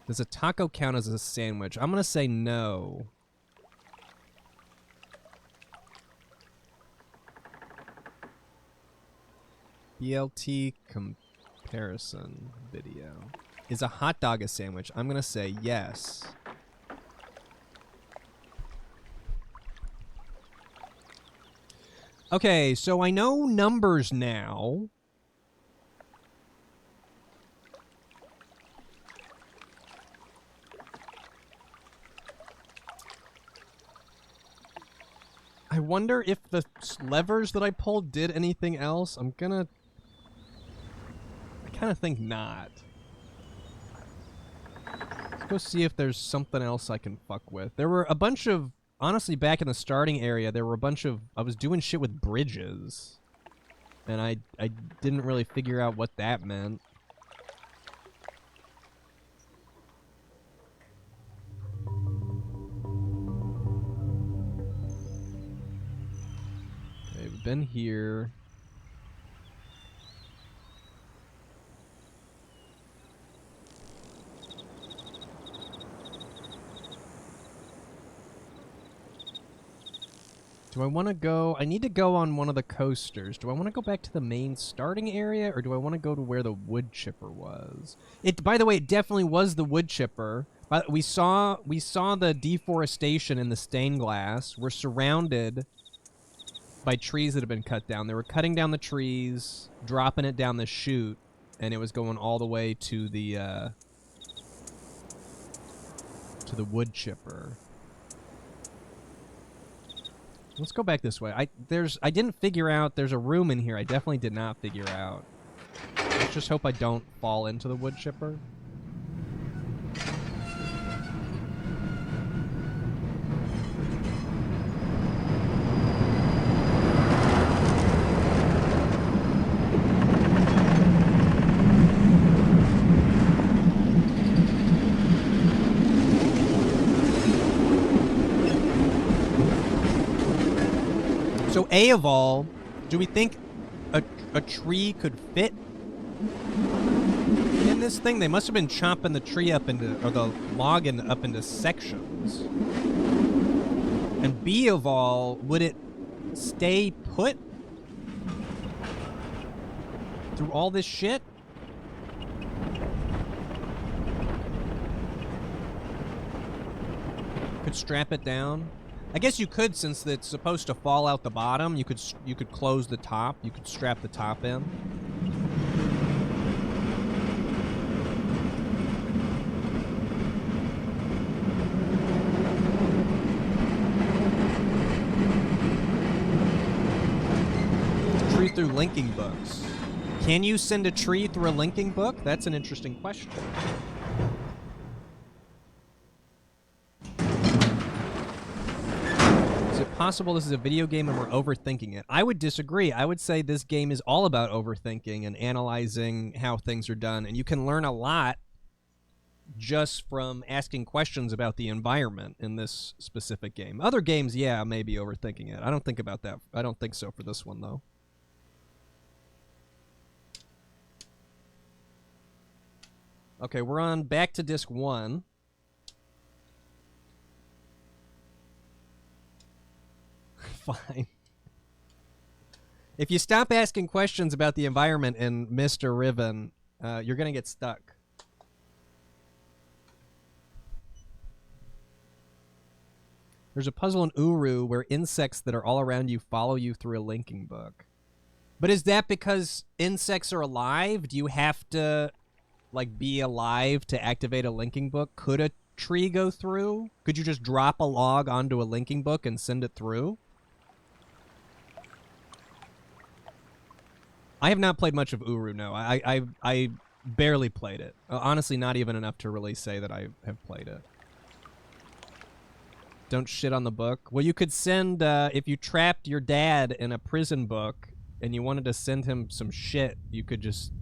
Speaker 10: Does a taco count as a sandwich? I'm gonna say no. BLT comparison video. Is a hot dog a sandwich? I'm gonna say yes. Okay, so I know numbers now. I wonder if the levers that I pulled did anything else. I'm gonna kind of think not. Let's go see if there's something else I can fuck with. There were a bunch of... Honestly, back in the starting area, there were a bunch of... I was doing shit with bridges. And I didn't really figure out what that meant. Okay, we've been here. Do I want to go... I need to go on one of the coasters. Do I want to go back to the main starting area, or do I want to go to where the wood chipper was? By the way, it definitely was the wood chipper. We saw the deforestation in the stained glass. We're surrounded by trees that have been cut down. They were cutting down the trees, dropping it down the chute, and it was going all the way to the wood chipper. Let's go back this way. I didn't figure out there's a room in here I definitely did not figure out. Let's just hope I don't fall into the wood chipper. So A of all, do we think a tree could fit in this thing? They must have been chopping the tree up into, or the log up into sections. And B of all, would it stay put through all this shit? Could strap it down. I guess you could, since it's supposed to fall out the bottom. You could close the top. You could strap the top in. Tree through linking books. Can you send a tree through a linking book? That's an interesting question. Possible this is a video game and we're overthinking it. I would disagree. I would say this game is all about overthinking and analyzing how things are done, and you can learn a lot just from asking questions about the environment in this specific game. Other games, yeah, maybe overthinking it. I don't think about that. I don't think so for this one, though. Okay, we're on back to disc 1. Fine. If you stop asking questions about the environment in Myst or Riven, you're going to get stuck. There's a puzzle in Uru where insects that are all around you follow you through a linking book. But is that because insects are alive? Do you have to, like, be alive to activate a linking book? Could a tree go through? Could you just drop a log onto a linking book and send it through? I have not played much of Uru, no. I barely played it. Honestly, not even enough to really say that I have played it. Don't shit on the book. Well, you could send, if you trapped your dad in a prison book and you wanted to send him some shit, you could just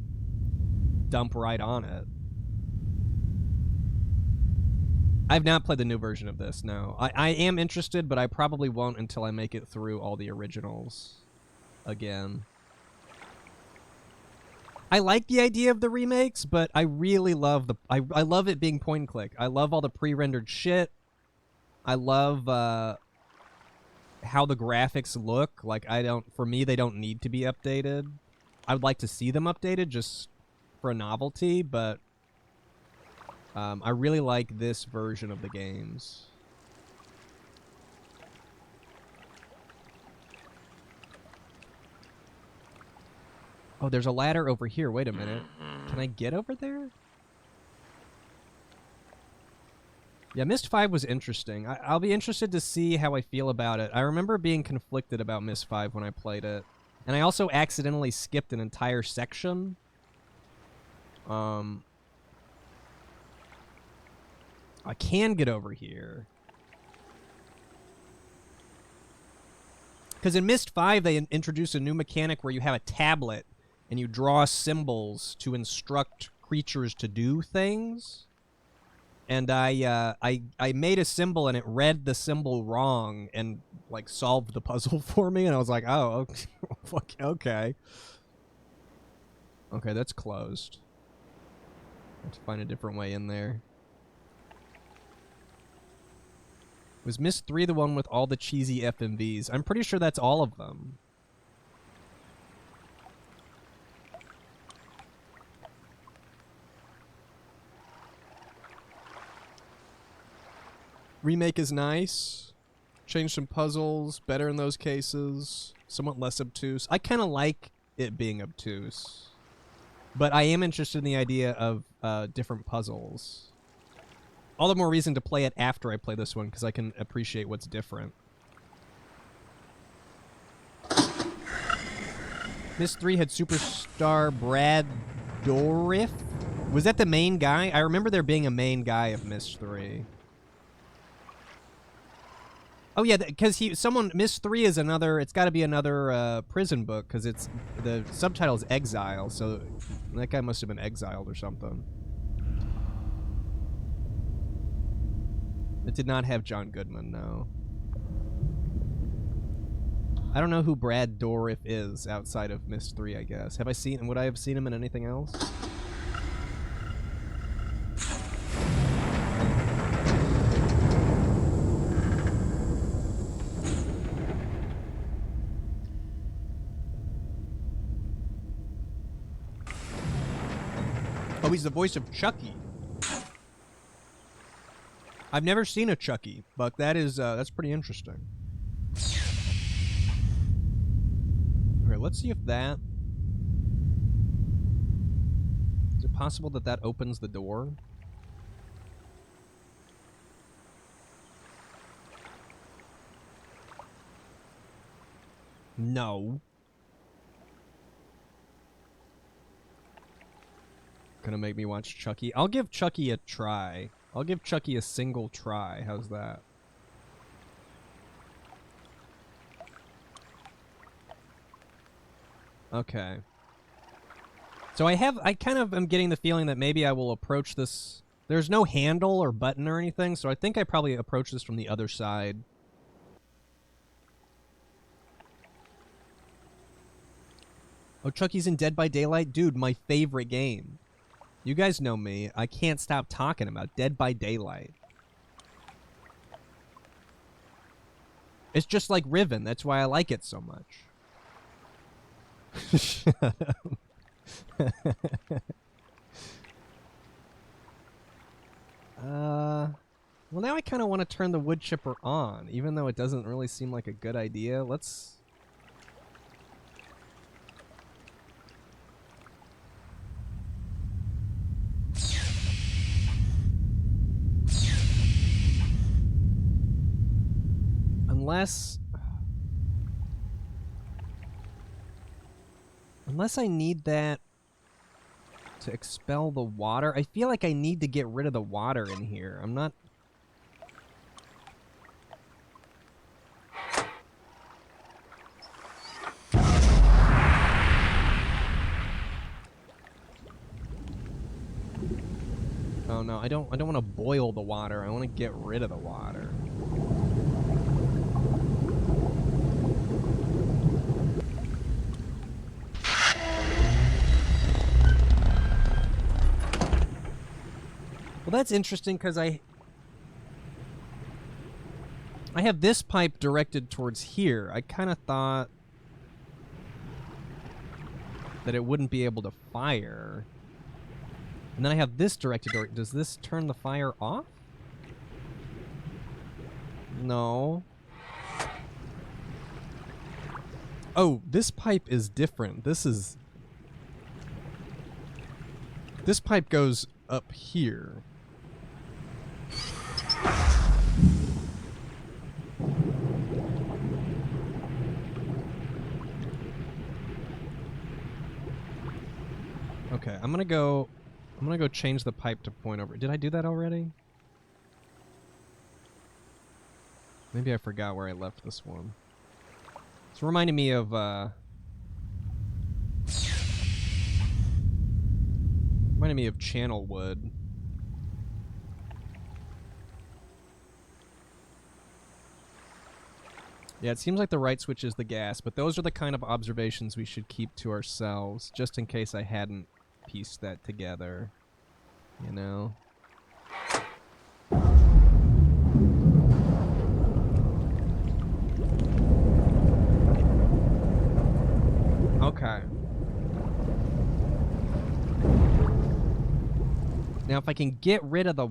Speaker 10: dump right on it. I've not played the new version of this, no. I am interested, but I probably won't until I make it through all the originals again. I like the idea of the remakes, but I really love I love it being point and click. I love all the pre-rendered shit. I love how the graphics look. Like, for me, they don't need to be updated. I would like to see them updated just for a novelty, but I really like this version of the games. Oh, there's a ladder over here. Wait a minute. Can I get over there? Yeah, Myst 5 was interesting. I'll be interested to see how I feel about it. I remember being conflicted about Myst 5 when I played it. And I also accidentally skipped an entire section I can get over here. Because in Myst 5, they introduced a new mechanic where you have a tablet and you draw symbols to instruct creatures to do things. And I made a symbol and it read the symbol wrong and like solved the puzzle for me. And I was like, oh, okay. Fuck, okay. Okay, that's closed. I have to find a different way in there. Was Myst 3 the one with all the cheesy FMVs? I'm pretty sure that's all of them. Remake is nice. Change some puzzles. Better in those cases. Somewhat less obtuse. I kind of like it being obtuse. But I am interested in the idea of different puzzles. All the more reason to play it after I play this one, because I can appreciate what's different. Myst 3 had Superstar Brad Dourif. Was that the main guy? I remember there being a main guy of Myst 3. Oh yeah, because Myst 3 is another, it's got to be another prison book, because it's, the subtitle is Exile, so that guy must have been exiled or something. It did not have John Goodman, no. I don't know who Brad Dourif is outside of Myst 3, I guess. Would I have seen him in anything else? Oh, he's the voice of Chucky. I've never seen a Chucky, but that's pretty interesting. Okay, let's see if that... Is it possible that that opens the door? No. Gonna make me watch Chucky. I'll give Chucky a try. I'll give Chucky a single try. How's that? Okay. So I kind of am getting the feeling that maybe I will approach this... There's no handle or button or anything, so I think I probably approach this from the other side. Oh, Chucky's in Dead by Daylight? Dude, my favorite game. You guys know me. I can't stop talking about Dead by Daylight. It's just like Riven. That's why I like it so much. Shut up. Well, now I kind of want to turn the wood chipper on, even though it doesn't really seem like a good idea. Let's... Unless I need that to expel the water. I feel like I need to get rid of the water in here. I'm not... Oh no, I don't want to boil the water. I want to get rid of the water. Well, that's interesting because I have this pipe directed towards here. I kind of thought that it wouldn't be able to fire. And then I have this directed toward... Does this turn the fire off? No. Oh, this pipe is different. This pipe goes up here. Okay, I'm gonna go I'm gonna go change the pipe to point over. Did I do that already? Maybe I forgot where I left this one. It's reminding me of, reminding me of channel wood. Yeah, it seems like the right switch is the gas, but those are the kind of observations we should keep to ourselves, just in case I hadn't pieced that together. You know? Okay. Now, if I can get rid of the...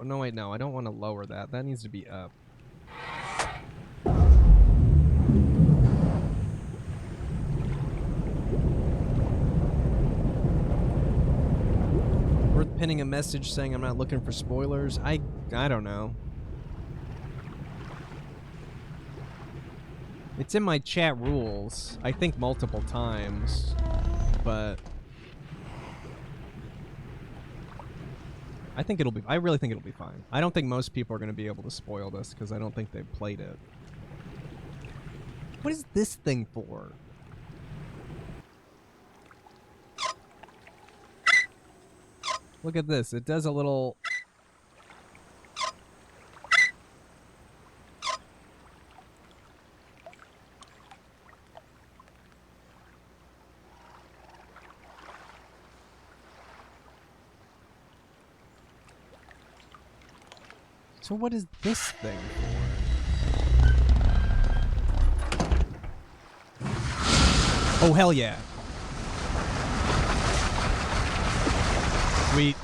Speaker 10: No, wait, no. I don't want to lower that. That needs to be up. Worth pinning a message saying I'm not looking for spoilers? I don't know. It's in my chat rules, I think multiple times, but I really think it'll be fine. I don't think most people are going to be able to spoil this because I don't think they've played it. What is this thing for? Look at this. It does a little... So what is this thing for? Oh, hell yeah. Sweet.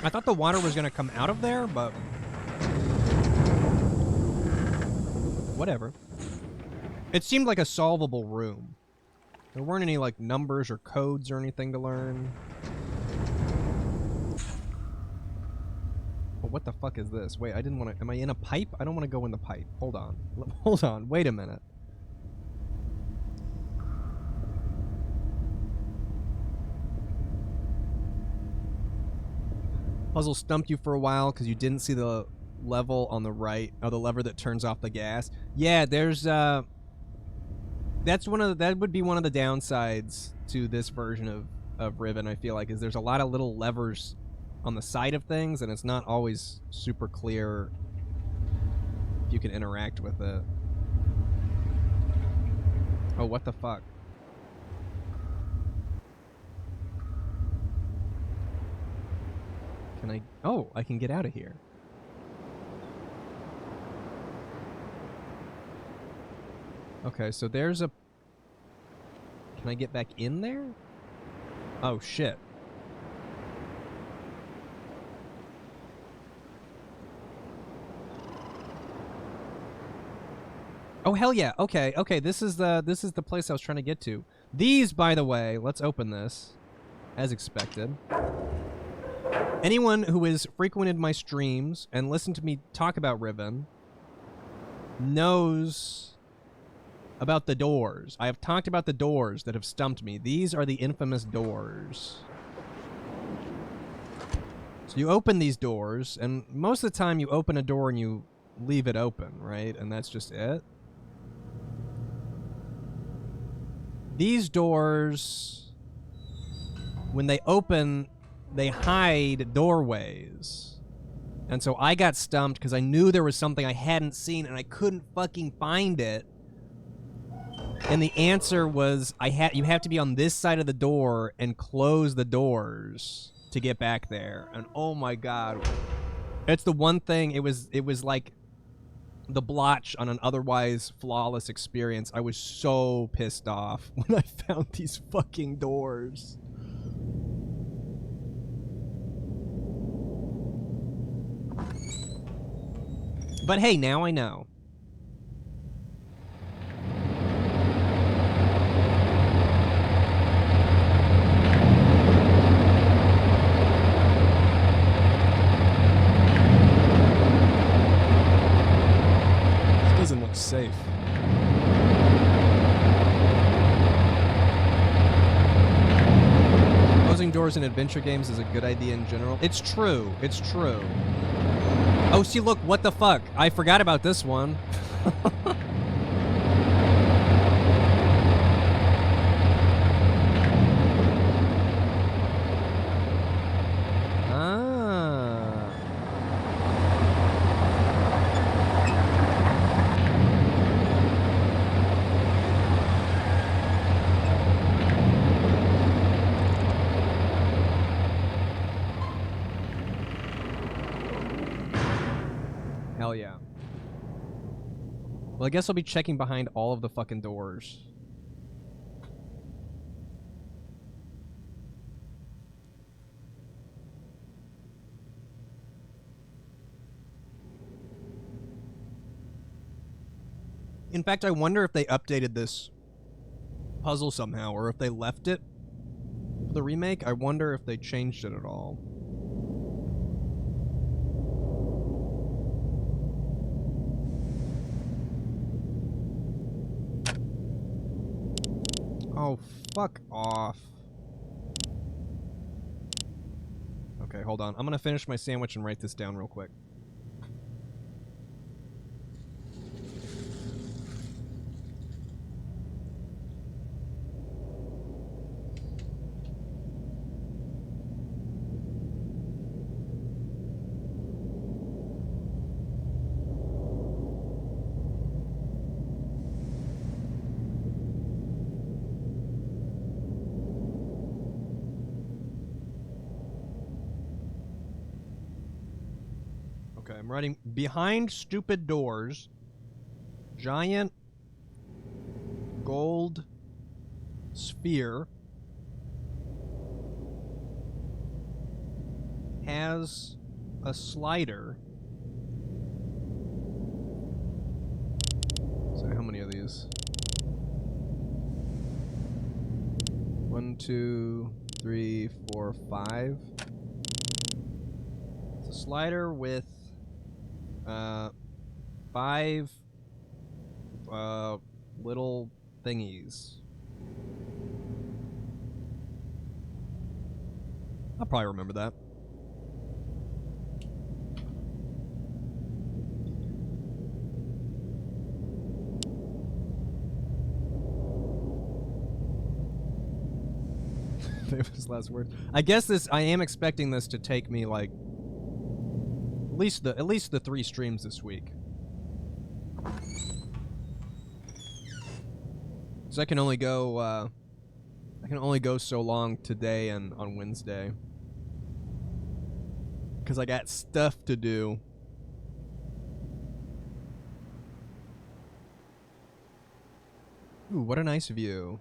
Speaker 10: I thought the water was going to come out of there, but... whatever. It seemed like a solvable room. There weren't any, like, numbers or codes or anything to learn. But what the fuck is this? Wait, I didn't want to... Am I in a pipe? I don't want to go in the pipe. Hold on. Hold on. Wait a minute. Puzzle stumped you for a while because you didn't see the level on the right, or the lever that turns off the gas. Yeah, there's that would be one of the downsides to this version of Riven, I feel like, is there's a lot of little levers on the side of things, and it's not always super clear if you can interact with it. Oh, what the fuck? Can I... Oh, I can get out of here. Okay, so there's a... Can I get back in there? Oh, shit. Oh, hell yeah. Okay, okay, this is the place I was trying to get to. These, by the way, let's open this. As expected. Anyone who has frequented my streams and listened to me talk about Riven knows about the doors. I have talked about the doors that have stumped me. These are the infamous doors. So you open these doors, and most of the time you open a door and you leave it open, right? And that's just it. These doors, when they open, they hide doorways. And so I got stumped because I knew there was something I hadn't seen and I couldn't fucking find it. And the answer was you have to be on this side of the door and close the doors to get back there. And oh my god. It's the one thing, it was like the blotch on an otherwise flawless experience. I was so pissed off when I found these fucking doors. But hey, now I know. adventure games is a good idea in general. It's true. It's true. Oh, see, look, what the fuck? I forgot about this one. Hell yeah. Well, I guess I'll be checking behind all of the fucking doors. In fact, I wonder if they updated this puzzle somehow, or if they left it for the remake. I wonder if they changed it at all. Oh, fuck off. Okay, hold on. I'm gonna finish my sandwich and write this down real quick. Okay, I'm writing behind stupid doors, giant gold sphere has a slider. So how many of these? 1, 2, 3, 4, 5. It's a slider with 5 little thingies. I'll probably remember that. Famous last word. I guess I am expecting this to take me like at least the 3 streams this week. So I can only go so long today and on Wednesday. Cause I got stuff to do. Ooh, what a nice view.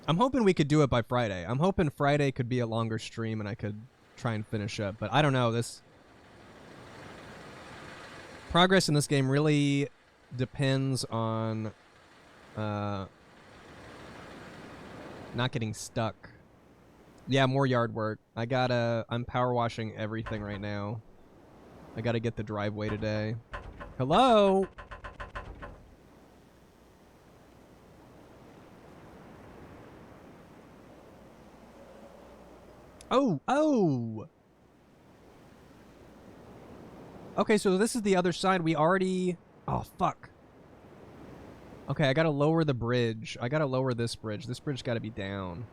Speaker 10: I'm hoping we could do it by Friday. I'm hoping Friday could be a longer stream and I could try and finish up, but I don't know. This progress in this game really depends on not getting stuck. Yeah, more yard work. I'm power washing everything right now. I gotta get the driveway today. Hello? Oh! Okay, so this is the other side. We already... Oh, fuck. Okay, I gotta lower the bridge. I gotta lower this bridge. This bridge gotta be down.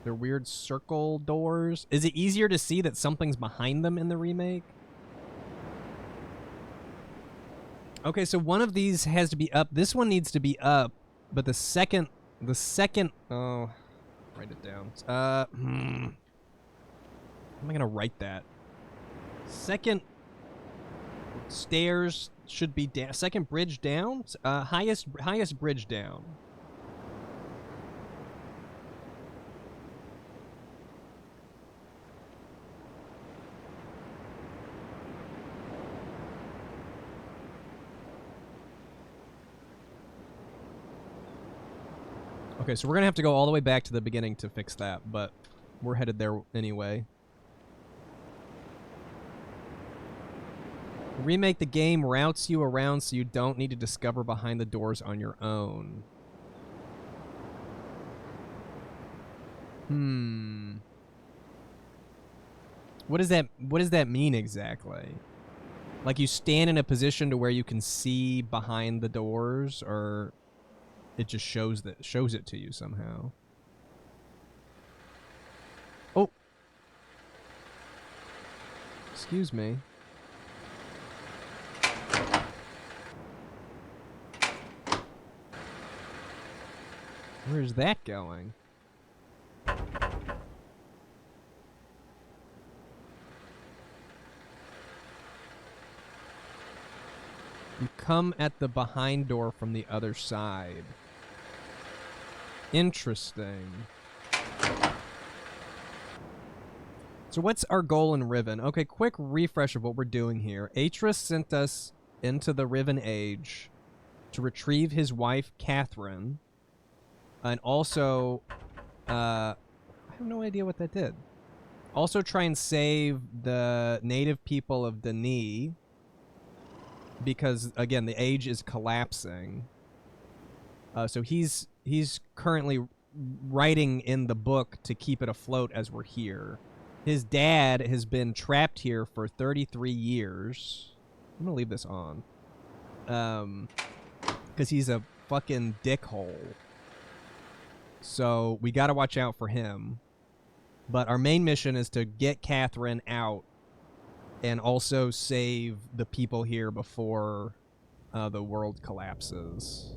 Speaker 10: They're weird circle doors. Is it easier to see that something's behind them in the remake? Okay, so one of these has to be up. This one needs to be up, but the second, oh, write it down. How am I gonna write that? Second stairs should be down. Second bridge down. Highest bridge down. Okay, so we're gonna have to go all the way back to the beginning to fix that, but we're headed there anyway. Remake the game routes you around so you don't need to discover behind the doors on your own. What does that mean exactly? Like you stand in a position to where you can see behind the doors, or it just shows it to you somehow? Oh. Excuse me. Where's that going? You come at the behind door from the other side. Interesting. So what's our goal in Riven? Okay, quick refresh of what we're doing here. Atrus sent us into the Riven Age to retrieve his wife, Catherine. And also, I have no idea what that did. Also try and save the native people of Denis. Because, again, the age is collapsing. So he's currently writing in the book to keep it afloat as we're here. His dad has been trapped here for 33 years. I'm gonna leave this on. Because he's a fucking dickhole. So we gotta watch out for him. But our main mission is to get Catherine out and also save the people here before the world collapses.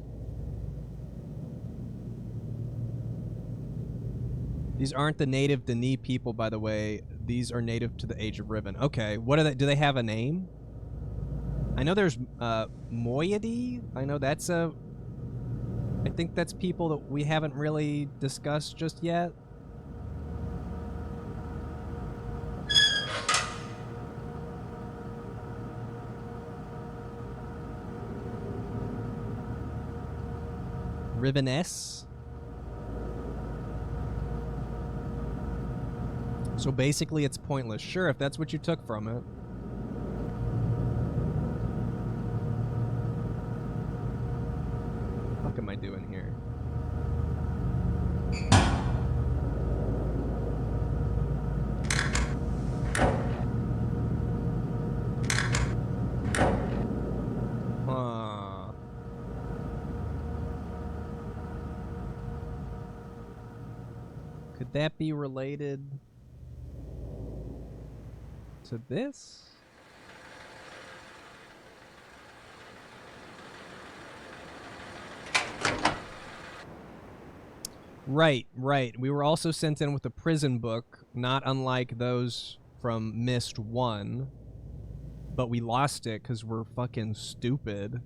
Speaker 10: These aren't the native Denis people, by the way. These are native to the Age of Riven. Okay, what are they? Do they have a name? I know there's Moiety. I know that's a... I think that's people that we haven't really discussed just yet. Riveness. So basically it's pointless. Sure, if that's what you took from it. What am I doing here? Could that be related to this? Right. We were also sent in with a prison book, not unlike those from Myst 1, but we lost it because we're fucking stupid.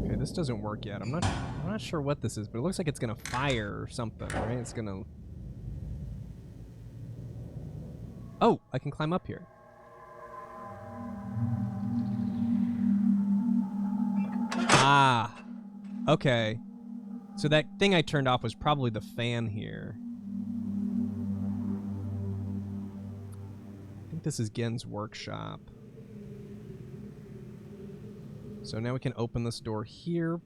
Speaker 10: Okay, this doesn't work yet. I'm not sure what this is, but it looks like it's gonna fire or something, right? It's gonna... Oh, I can climb up here. Ah, okay. So that thing I turned off was probably the fan here. I think this is Ghen's workshop. So now we can open this door here.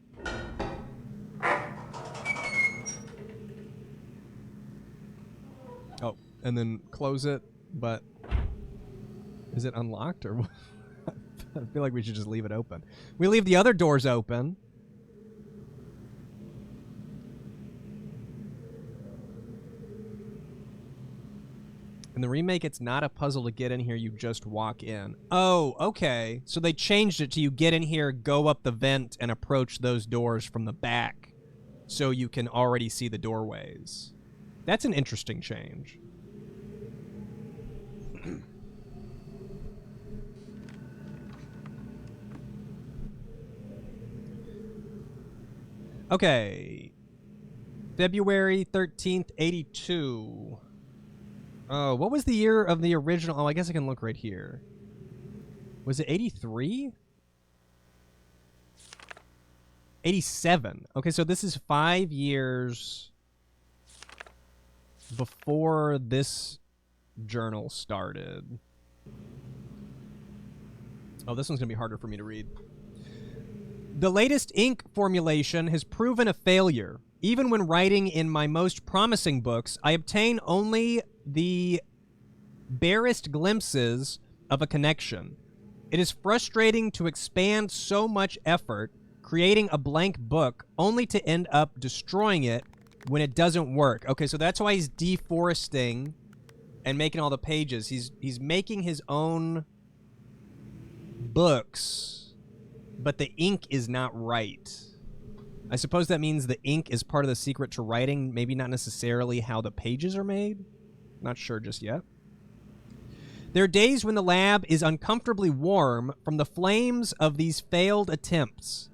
Speaker 10: Oh, and then close it. But is it unlocked or what? I feel like we should just leave it open. We leave the other doors open. In the remake, it's not a puzzle to get in here. You just walk in. Oh, okay. So they changed it to you get in here, go up the vent, and approach those doors from the back so you can already see the doorways. That's an interesting change. Okay. February 13th, 82. Oh, what was the year of the original? Oh, I guess I can look right here. Was it 83? 87. Okay, so this is 5 years before this journal started. Oh, this one's going to be harder for me to read. The latest ink formulation has proven a failure. Even when writing in my most promising books, I obtain only the barest glimpses of a connection. It is frustrating to expand so much effort creating a blank book only to end up destroying it when it doesn't work. Okay, so that's why he's deforesting and making all the pages. He's making his own books, but the ink is not right. I suppose that means the ink is part of the secret to writing, maybe not necessarily how the pages are made. Not sure just yet. There are days when the lab is uncomfortably warm from the flames of these failed attempts.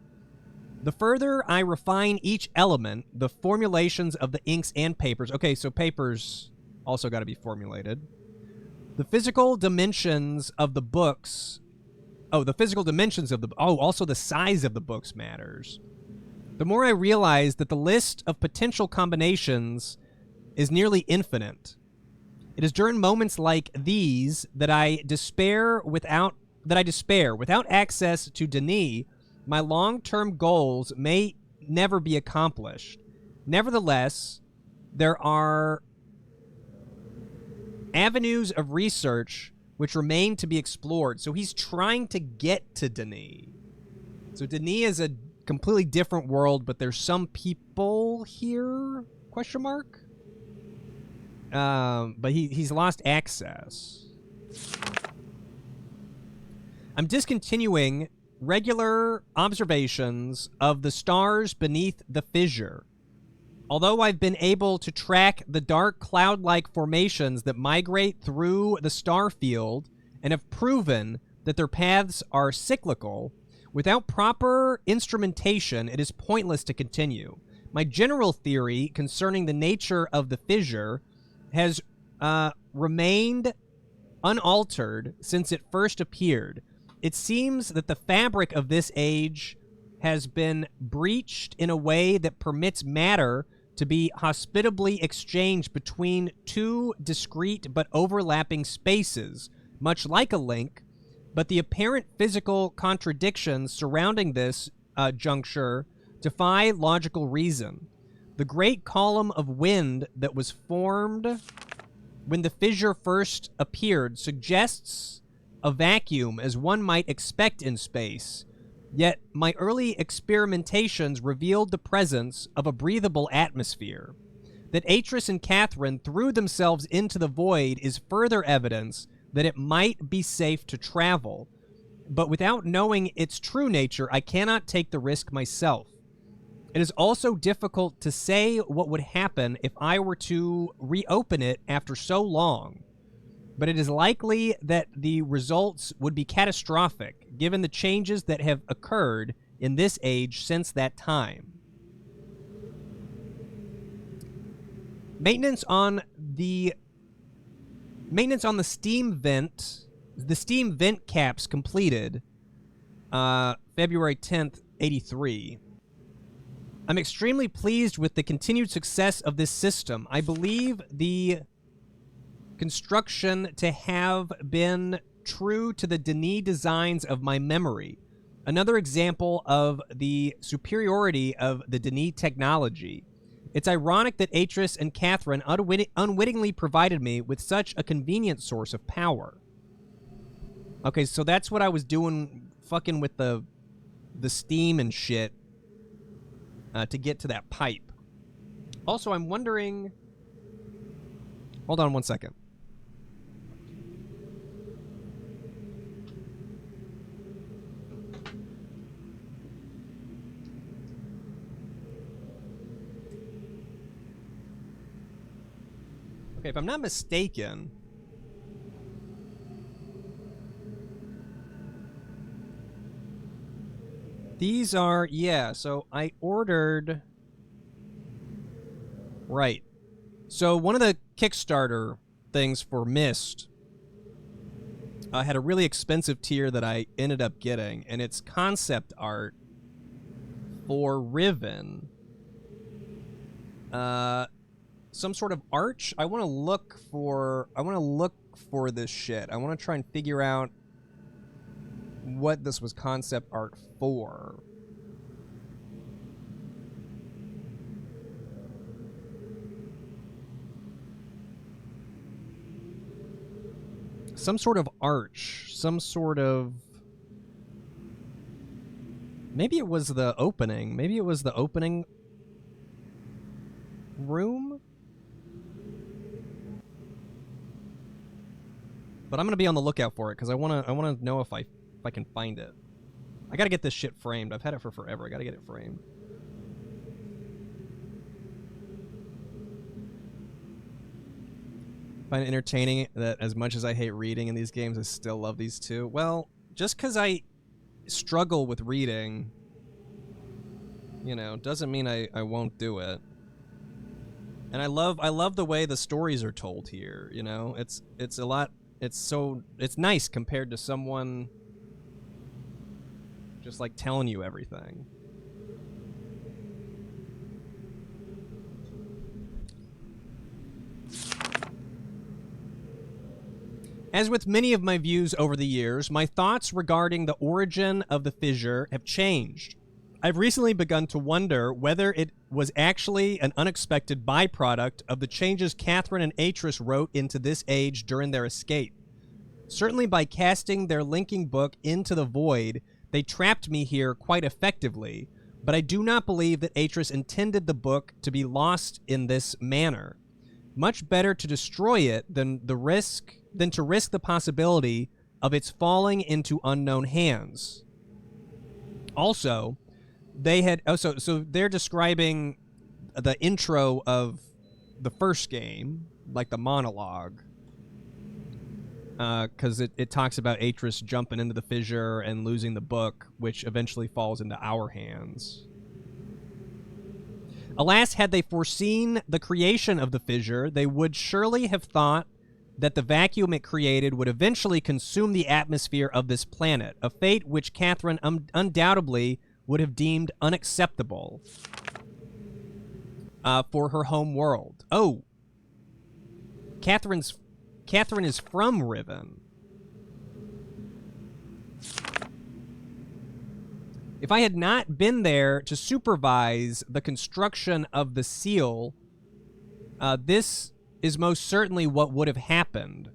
Speaker 10: The further I refine each element, the formulations of the inks and papers. Okay, so papers also got to be formulated. The physical dimensions of the books. Oh, the physical dimensions of the... Oh, also the size of the books matters. The more I realize that the list of potential combinations is nearly infinite. It is during moments like these that I despair without access to Denis. My long-term goals may never be accomplished. Nevertheless, there are avenues of research which remain to be explored. So he's trying to get to Denis. So Denis is a completely different world, but there's some people here? Question mark? But he's lost access. I'm discontinuing regular observations of the stars beneath the fissure. Although I've been able to track the dark cloud-like formations that migrate through the star field and have proven that their paths are cyclical, without proper instrumentation, it is pointless to continue. My general theory concerning the nature of the fissure has remained unaltered since it first appeared. It seems that the fabric of this age has been breached in a way that permits matter to be hospitably exchanged between two discrete but overlapping spaces, much like a link, but the apparent physical contradictions surrounding this juncture defy logical reason. The great column of wind that was formed when the fissure first appeared suggests a vacuum as one might expect in space, yet my early experimentations revealed the presence of a breathable atmosphere. That Atrus and Catherine threw themselves into the void is further evidence that it might be safe to travel, but without knowing its true nature, I cannot take the risk myself. It is also difficult to say what would happen if I were to reopen it after so long, but it is likely that the results would be catastrophic, given the changes that have occurred in this age since that time. Maintenance on the steam vent caps completed February 10th, 83. I'm extremely pleased with the continued success of this system. I believe the construction to have been true to the Denis designs of my memory. Another example of the superiority of the Denis technology. It's ironic that Atrus and Catherine unwittingly provided me with such a convenient source of power. Okay, so that's what I was doing, fucking with the steam and shit to get to that pipe. Also, I'm wondering... Hold on one second. Okay, if I'm not mistaken... These are, yeah, so I ordered... Right. So one of the Kickstarter things for Myst had a really expensive tier that I ended up getting, and it's concept art for Riven. Some sort of arch? I want to look for this shit. I want to try and figure out what this was concept art for. Some sort of arch. Some sort of... Maybe it was the opening. Maybe it was the opening room? But I'm gonna be on the lookout for it because I wanna know if I can find it. I gotta get this shit framed. I've had it for forever. I gotta get it framed. Find it entertaining that as much as I hate reading in these games, I still love these two. Well, just because I struggle with reading, you know, doesn't mean I won't do it. And I love the way the stories are told here, you know? It's a lot, it's nice compared to someone just like telling you everything. As with many of my views over the years, my thoughts regarding the origin of the fissure have changed. I've recently begun to wonder whether it was actually an unexpected byproduct of the changes Catherine and Atrus wrote into this age during their escape. Certainly by casting their linking book into the void, they trapped me here quite effectively, but I do not believe that Atrus intended the book to be lost in this manner. Much better to destroy it than to risk the possibility of its falling into unknown hands. Also, so they're describing the intro of the first game, like the monologue, because it talks about Atrus jumping into the fissure and losing the book, which eventually falls into our hands. Alas, had they foreseen the creation of the fissure, they would surely have thought that the vacuum it created would eventually consume the atmosphere of this planet, a fate which Catherine undoubtedly would have deemed unacceptable for her home world. Oh, Catherine is from Riven. If I had not been there to supervise the construction of the seal, this is most certainly what would have happened,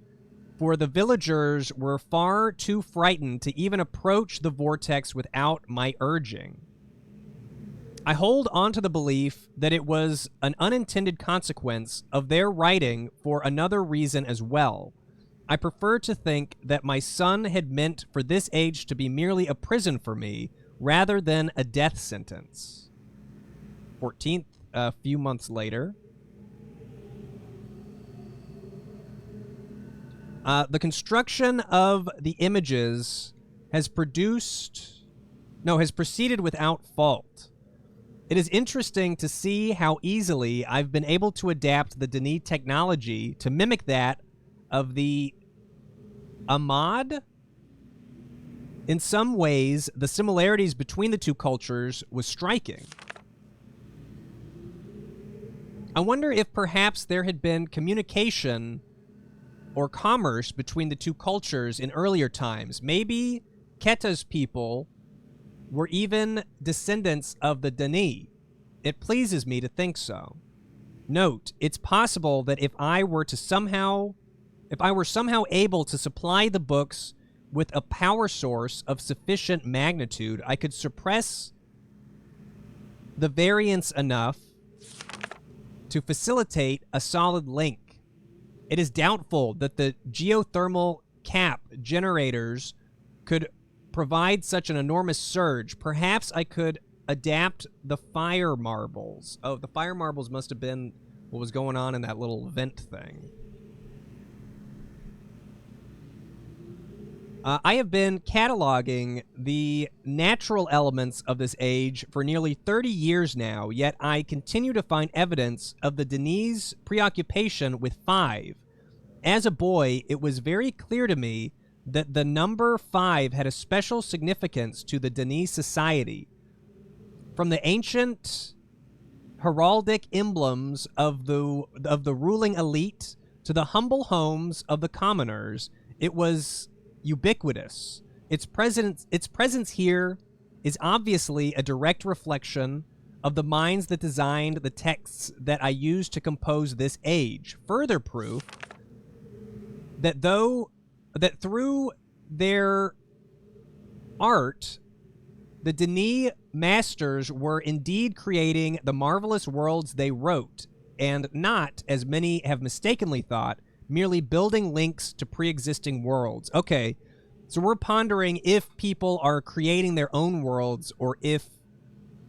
Speaker 10: for the villagers were far too frightened to even approach the vortex without my urging. I hold on to the belief that it was an unintended consequence of their writing for another reason as well. I prefer to think that my son had meant for this age to be merely a prison for me, rather than a death sentence. 14th, a few months later. The construction of the images has proceeded without fault. It is interesting to see how easily I've been able to adapt the Denis technology to mimic that of the Ahmad. In some ways, the similarities between the two cultures was striking. I wonder if perhaps there had been communication or commerce between the two cultures in earlier times. Maybe Keta's people were even descendants of the Denis. It pleases me to think so. Note, it's possible that if I were somehow able to supply the books with a power source of sufficient magnitude, I could suppress the variance enough to facilitate a solid link. It is doubtful that the geothermal cap generators could provide such an enormous surge. Perhaps I could adapt the fire marbles. Oh, the fire marbles must have been what was going on in that little vent thing. I have been cataloging the natural elements of this age for nearly 30 years now, yet I continue to find evidence of the Denis' preoccupation with 5. As a boy, it was very clear to me that the number 5 had a special significance to the Denis society. from the ancient heraldic emblems of the ruling elite to the humble homes of the commoners, it was ubiquitous. Its presence here is obviously a direct reflection of the minds that designed the texts that I used to compose this age. Further proof that through their art, the Denis masters were indeed creating the marvelous worlds they wrote, and not, as many have mistakenly thought, merely building links to pre-existing worlds. Okay, so we're pondering if people are creating their own worlds or if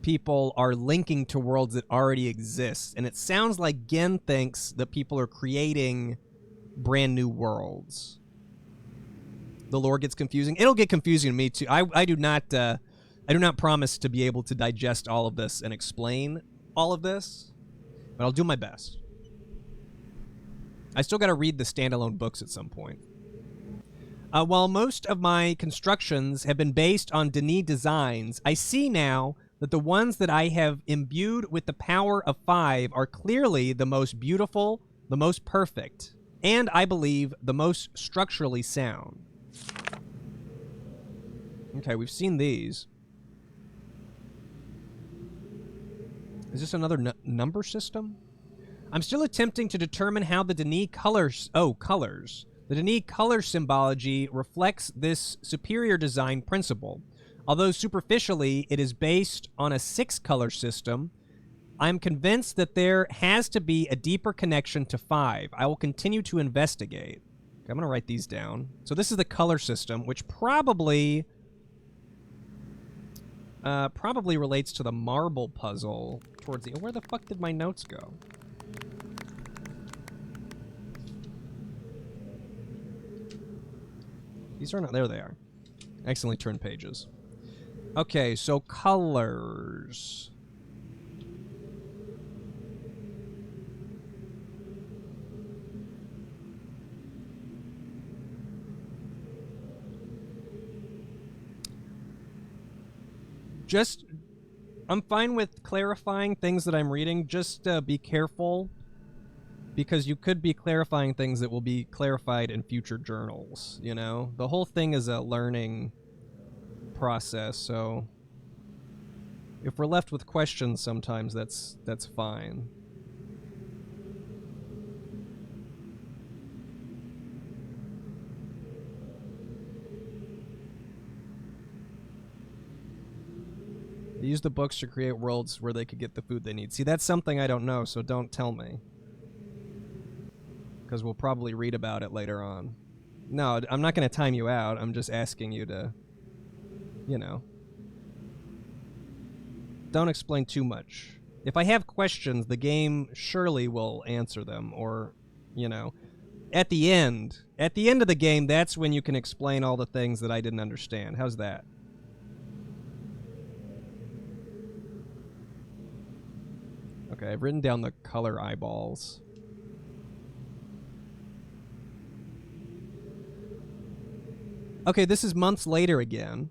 Speaker 10: people are linking to worlds that already exist. And it sounds like Ghen thinks that people are creating brand new worlds. The lore gets confusing. It'll get confusing to me too. I do not promise to be able to digest all of this and explain all of this, but I'll do my best. I still got to read the standalone books at some point. While most of my constructions have been based on Denis designs, I see now that the ones that I have imbued with the power of 5 are clearly the most beautiful, the most perfect, and I believe the most structurally sound. Okay, we've seen these. Is this another number system? I'm still attempting to determine how the Denis colors... Oh, colors. The Denis color symbology reflects this superior design principle. Although superficially it is based on a 6-color system, I'm convinced that there has to be a deeper connection to 5. I will continue to investigate. Okay, I'm going to write these down. So this is the color system, which probably relates to the marble puzzle towards the... Where the fuck did my notes go? These are not... There they are. Accidentally turned pages. Okay, so colors. I'm fine with clarifying things that I'm reading. Just be careful, because you could be clarifying things that will be clarified in future journals, you know? The whole thing is a learning process, so if we're left with questions sometimes, that's fine. They use the books to create worlds where they could get the food they need. See, that's something I don't know, so don't tell me. Because we'll probably read about it later on. No, I'm not going to time you out. I'm just asking you to, you know. Don't explain too much. If I have questions, the game surely will answer them, or, you know. At the end of the game, that's when you can explain all the things that I didn't understand. How's that? Okay, I've written down the color eyeballs. Okay, this is months later again.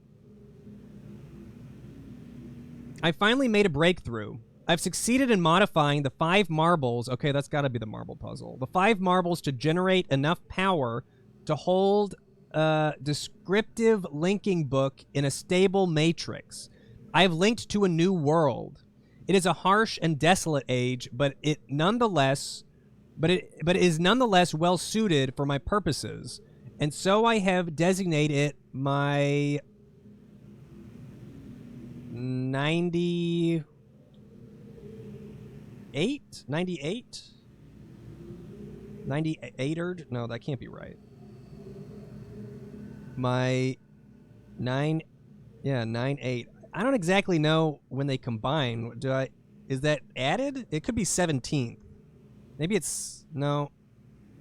Speaker 10: I finally made a breakthrough. I've succeeded in modifying the 5 marbles. Okay, that's got to be the marble puzzle. The 5 marbles to generate enough power to hold a descriptive linking book in a stable matrix. I have linked to a new world. It is a harsh and desolate age, but it is nonetheless well suited for my purposes. And so I have designated it my 98? 98erd? No, that can't be right. My 98. I don't exactly know when they combine. Is that added? It could be 17th. Maybe it's... No.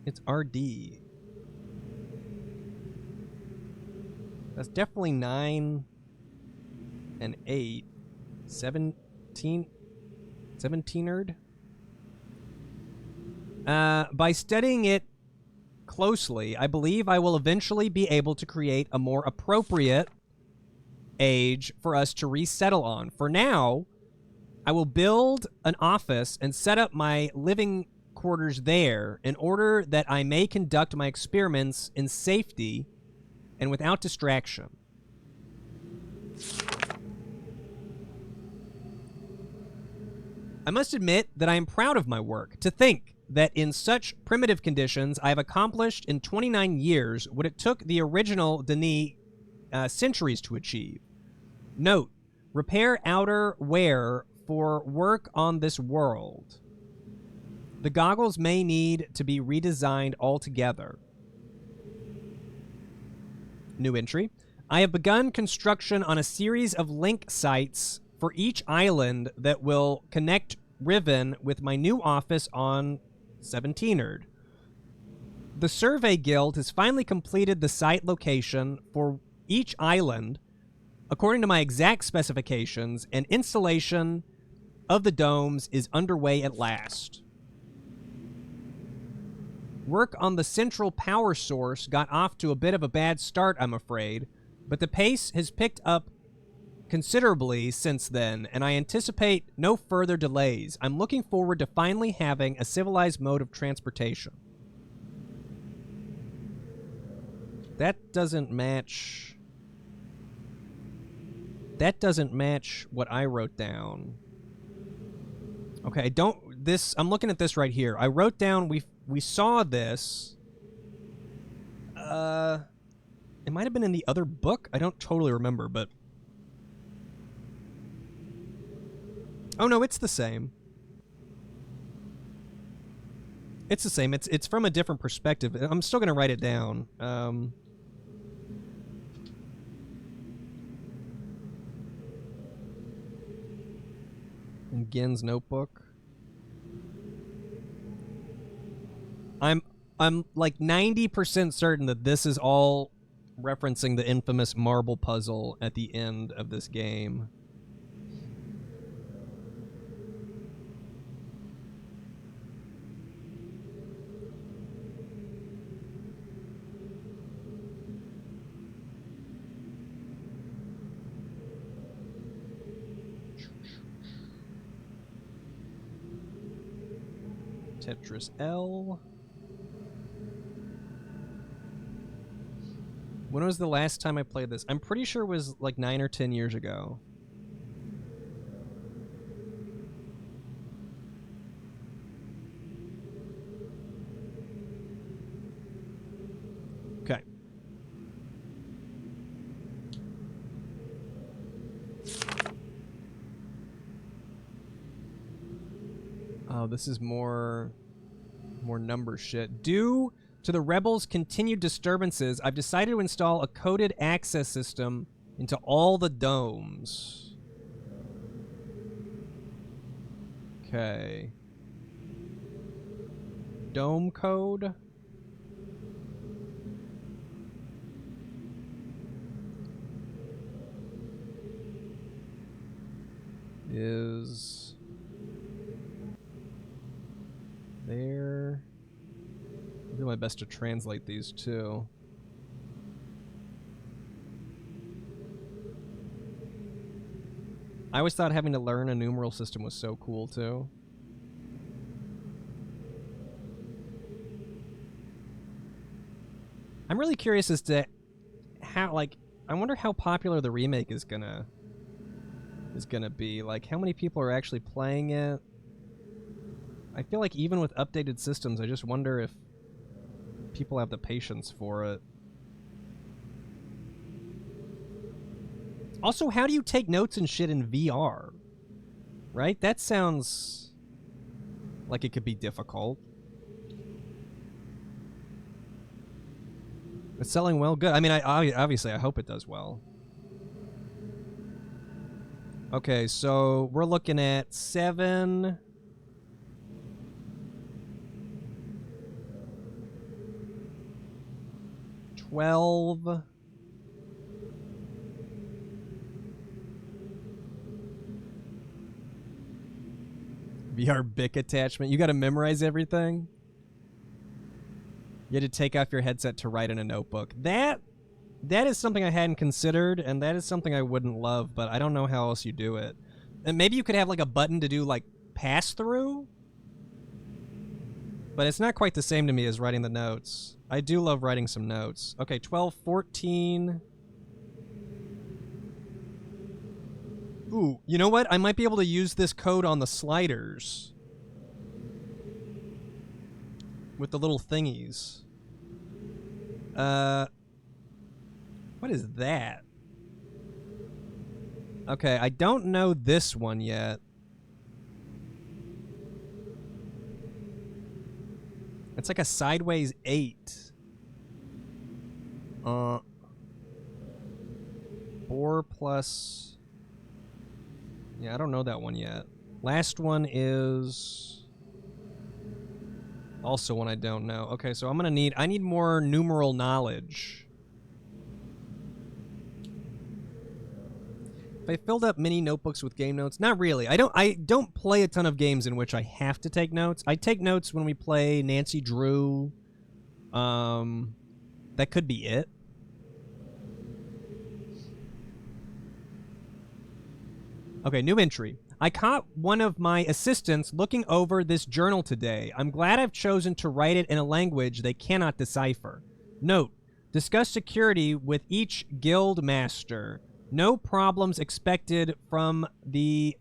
Speaker 10: It's RD. That's definitely 9 and 8. 17erd? By studying it closely, I believe I will eventually be able to create a more appropriate age for us to resettle on. For now, I will build an office and set up my living quarters there in order that I may conduct my experiments in safety and without distraction. I must admit that I am proud of my work. To think that in such primitive conditions I have accomplished in 29 years what it took the original Denis centuries to achieve. Note, repair outer wear for work on this world. The goggles may need to be redesigned altogether. New entry. I have begun construction on a series of link sites for each island that will connect Riven with my new office on 17erd. The Survey Guild has finally completed the site location for each island according to my exact specifications, and installation of the domes is underway at last. Work on the central power source got off to a bit of a bad start, I'm afraid, but the pace has picked up considerably since then, and I anticipate no further delays. I'm looking forward to finally having a civilized mode of transportation. That doesn't match... That doesn't match what I wrote down. Okay, I'm looking at this right here. I wrote down, we saw this. It might have been in the other book. I don't totally remember, but... Oh, no, it's the same. It's the same. It's from a different perspective. I'm still going to write it down. In Ghen's notebook. I'm like 90% certain that this is all referencing the infamous marble puzzle at the end of this game. Tetris L. When was the last time I played this? I'm pretty sure it was like 9 or 10 years ago. Okay. Oh, this is more number shit. Due to the rebels' continued disturbances, I've decided to install a coded access system into all the domes. Okay. Dome code. Is there. I'll do my best to translate these too. I always thought having to learn a numeral system was so cool too. I'm really curious as to how, like, I wonder how popular the remake is gonna be. Like, how many people are actually playing it? I feel like even with updated systems, I just wonder if people have the patience for it. Also, how do you take notes and shit in VR? Right? That sounds like it could be difficult. It's selling well. Good. I mean, obviously, I hope it does well. Okay, so we're looking at 7... 12... VR BIC attachment. You gotta memorize everything? You had to take off your headset to write in a notebook. That is something I hadn't considered, and that is something I wouldn't love, but I don't know how else you do it. And maybe you could have like a button to do like pass through. But it's not quite the same to me as writing the notes. I do love writing some notes. Okay, 12, 14. Ooh, you know what? I might be able to use this code on the sliders. With the little thingies. What is that? Okay, I don't know this one yet. It's like a sideways 8. 4 plus... Yeah, I don't know that one yet. Last one is... also one I don't know. Okay, so I'm gonna need... I need more numeral knowledge. If I filled up mini notebooks with game notes, not really. I don't play a ton of games in which I have to take notes. I take notes when we play Nancy Drew. That could be it. Okay, new entry. I caught one of my assistants looking over this journal today. I'm glad I've chosen to write it in a language they cannot decipher. Note, discuss security with each guild master. No problems expected from the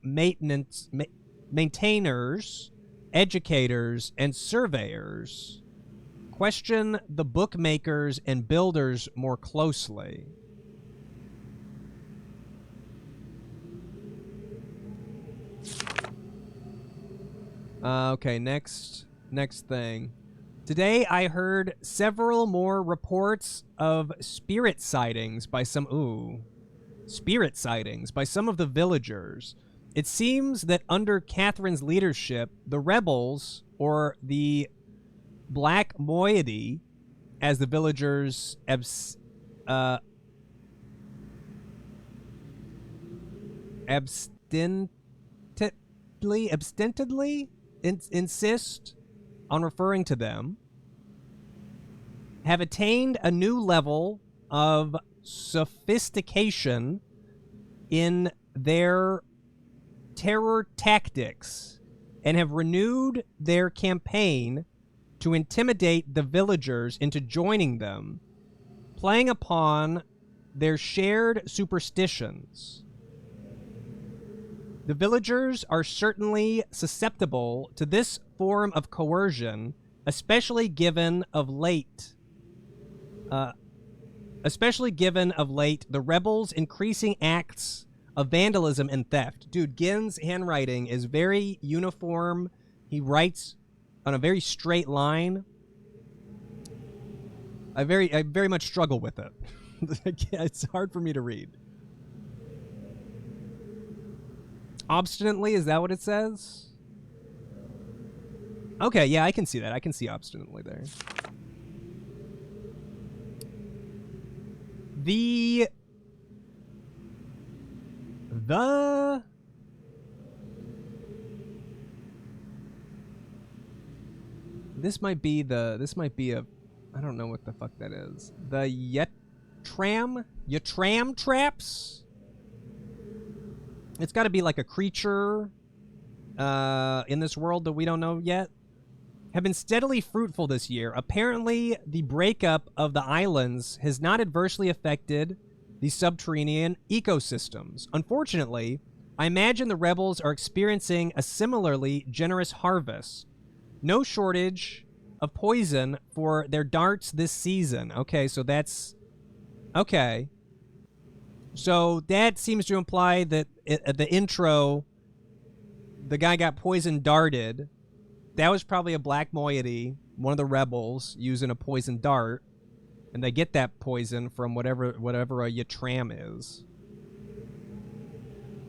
Speaker 10: maintainers, educators, and surveyors. Question the bookmakers and builders more closely. Okay, next thing. Today I heard several more reports of spirit sightings by some of the villagers. It seems that under Catherine's leadership, the rebels, or the Black Moiety, as the villagers abstentedly insist on referring to them, have attained a new level of sophistication in their terror tactics and have renewed their campaign to intimidate the villagers into joining them, playing upon their shared superstitions. The villagers are certainly susceptible to this form of coercion, especially given of late the rebels' increasing acts of vandalism and theft. Dude, Ghen's handwriting is very uniform. He writes on a very straight line. I very much struggle with it. It's hard for me to read. Obstinately, is that what it says? Okay, yeah, I can see that. I can see obstinately there. This might be a, I don't know what the fuck that is. The Yatram traps? It's got to be like a creature in this world that we don't know yet. Have been steadily fruitful this year. Apparently, the breakup of the islands has not adversely affected the subterranean ecosystems. Unfortunately, I imagine the rebels are experiencing a similarly generous harvest. No shortage of poison for their darts this season. Okay, so that's... okay. So that seems to imply that at the intro, the guy got poison darted. That was probably a black moiety, one of the rebels, using a poison dart. And they get that poison from whatever a Yatram is.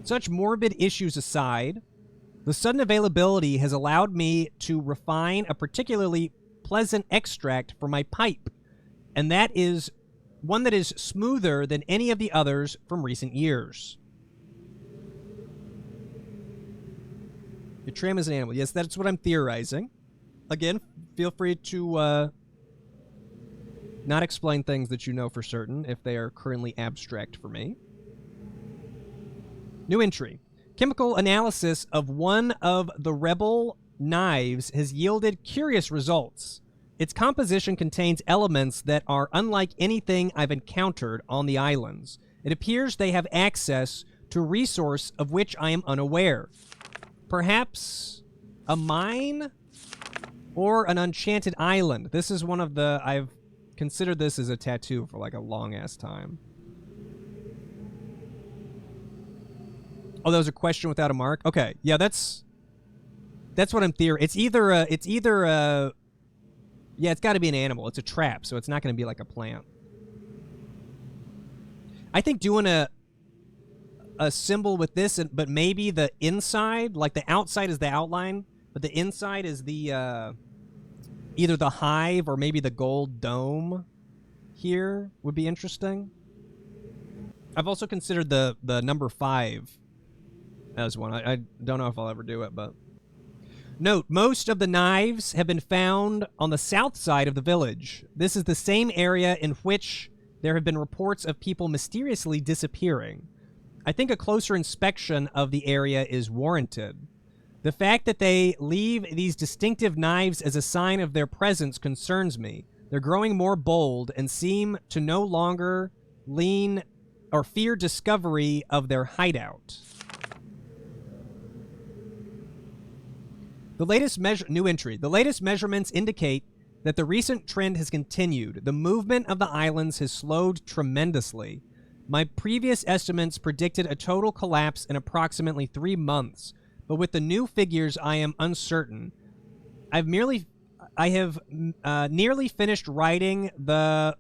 Speaker 10: Such morbid issues aside, the sudden availability has allowed me to refine a particularly pleasant extract for my pipe. And that is one that is smoother than any of the others from recent years. Yatram is an animal. Yes, that's what I'm theorizing. Again, feel free to not explain things that you know for certain if they are currently abstract for me. New entry. Chemical analysis of one of the rebel knives has yielded curious results. Its composition contains elements that are unlike anything I've encountered on the islands. It appears they have access to a resource of which I am unaware. Perhaps a mine or an enchanted island. This is one of the... I've considered this as a tattoo for like a long-ass time. Oh, that was a question without a mark? Okay, yeah, that's what I'm theorizing. Yeah, it's got to be an animal. It's a trap, so it's not going to be like a plant. I think doing a symbol with this, but maybe the inside, like the outside is the outline, but the inside is the either the hive or maybe the gold dome here would be interesting. I've also considered the number 5 as one. I don't know if I'll ever do it, but... Note, most of the knives have been found on the south side of the village. This is the same area in which there have been reports of people mysteriously disappearing. I think a closer inspection of the area is warranted. The fact that they leave these distinctive knives as a sign of their presence concerns me. They're growing more bold and seem to no longer lean or fear discovery of their hideout. The latest new entry. The latest measurements indicate that the recent trend has continued. The movement of the islands has slowed tremendously. My previous estimates predicted a total collapse in approximately 3 months, but with the new figures, I am uncertain. I have nearly finished writing the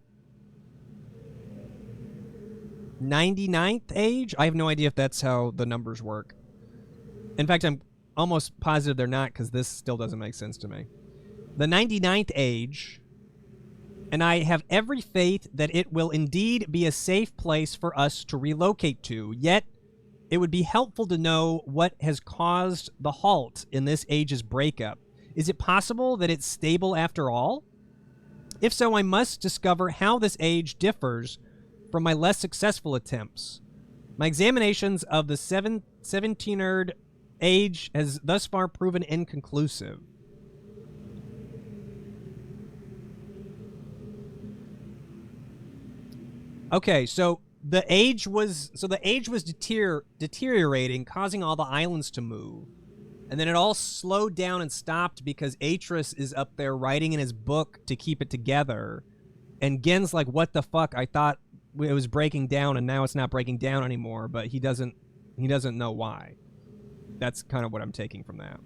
Speaker 10: 99th age. I have no idea if that's how the numbers work. In fact, I'm almost positive they're not, because this still doesn't make sense to me. The 99th age, and I have every faith that it will indeed be a safe place for us to relocate to, yet it would be helpful to know what has caused the halt in this age's breakup. Is it possible that it's stable after all? If so, I must discover how this age differs from my less successful attempts. My examinations of the 17th age has thus far proven inconclusive. Okay, so the age was deteriorating, causing all the islands to move. And then it all slowed down and stopped because Atrus is up there writing in his book to keep it together. And Ghen's like, what the fuck? I thought it was breaking down and now it's not breaking down anymore, but he doesn't know why. That's kind of what I'm taking from that.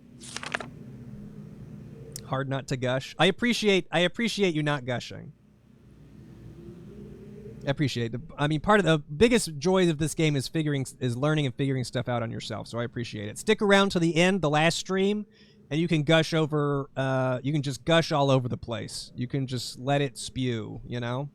Speaker 10: Hard not to gush. I appreciate you not gushing. I appreciate it. I mean, part of the biggest joy of this game is learning and figuring stuff out on yourself. So I appreciate it. Stick around to the end, the last stream, and you can gush over. You can just gush all over the place. You can just let it spew. You know.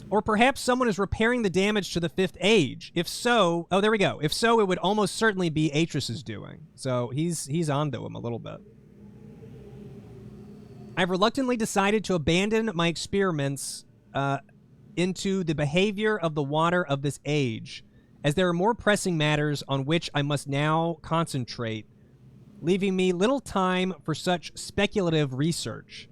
Speaker 10: Or perhaps someone is repairing the damage to the 5th age. If so, oh, there we go. If so, it would almost certainly be Atrus's doing. So he's onto him a little bit. I've reluctantly decided to abandon my experiments into the behavior of the water of this age, as there are more pressing matters on which I must now concentrate, leaving me little time for such speculative research.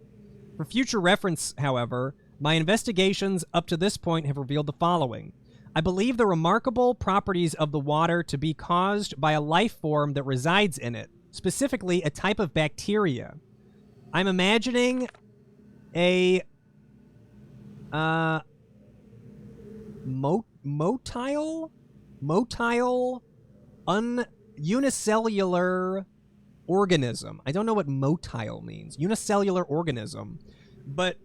Speaker 10: For future reference, however, my investigations up to this point have revealed the following. I believe the remarkable properties of the water to be caused by a life form that resides in it, specifically a type of bacteria. I'm imagining a motile unicellular organism. I don't know what motile means. Unicellular organism, but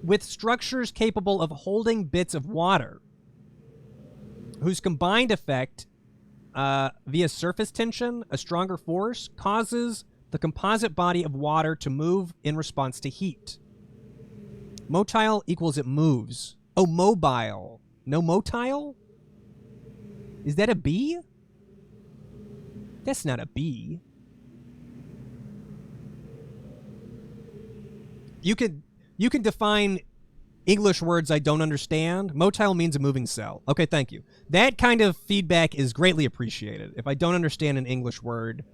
Speaker 10: with structures capable of holding bits of water, whose combined effect via surface tension, a stronger force, causes the composite body of water to move in response to heat. Motile equals it moves. Oh, mobile. No motile? Is that a bee? That's not a bee. You can define English words I don't understand. Motile means a moving cell. Okay, thank you. That kind of feedback is greatly appreciated. If I don't understand an English word,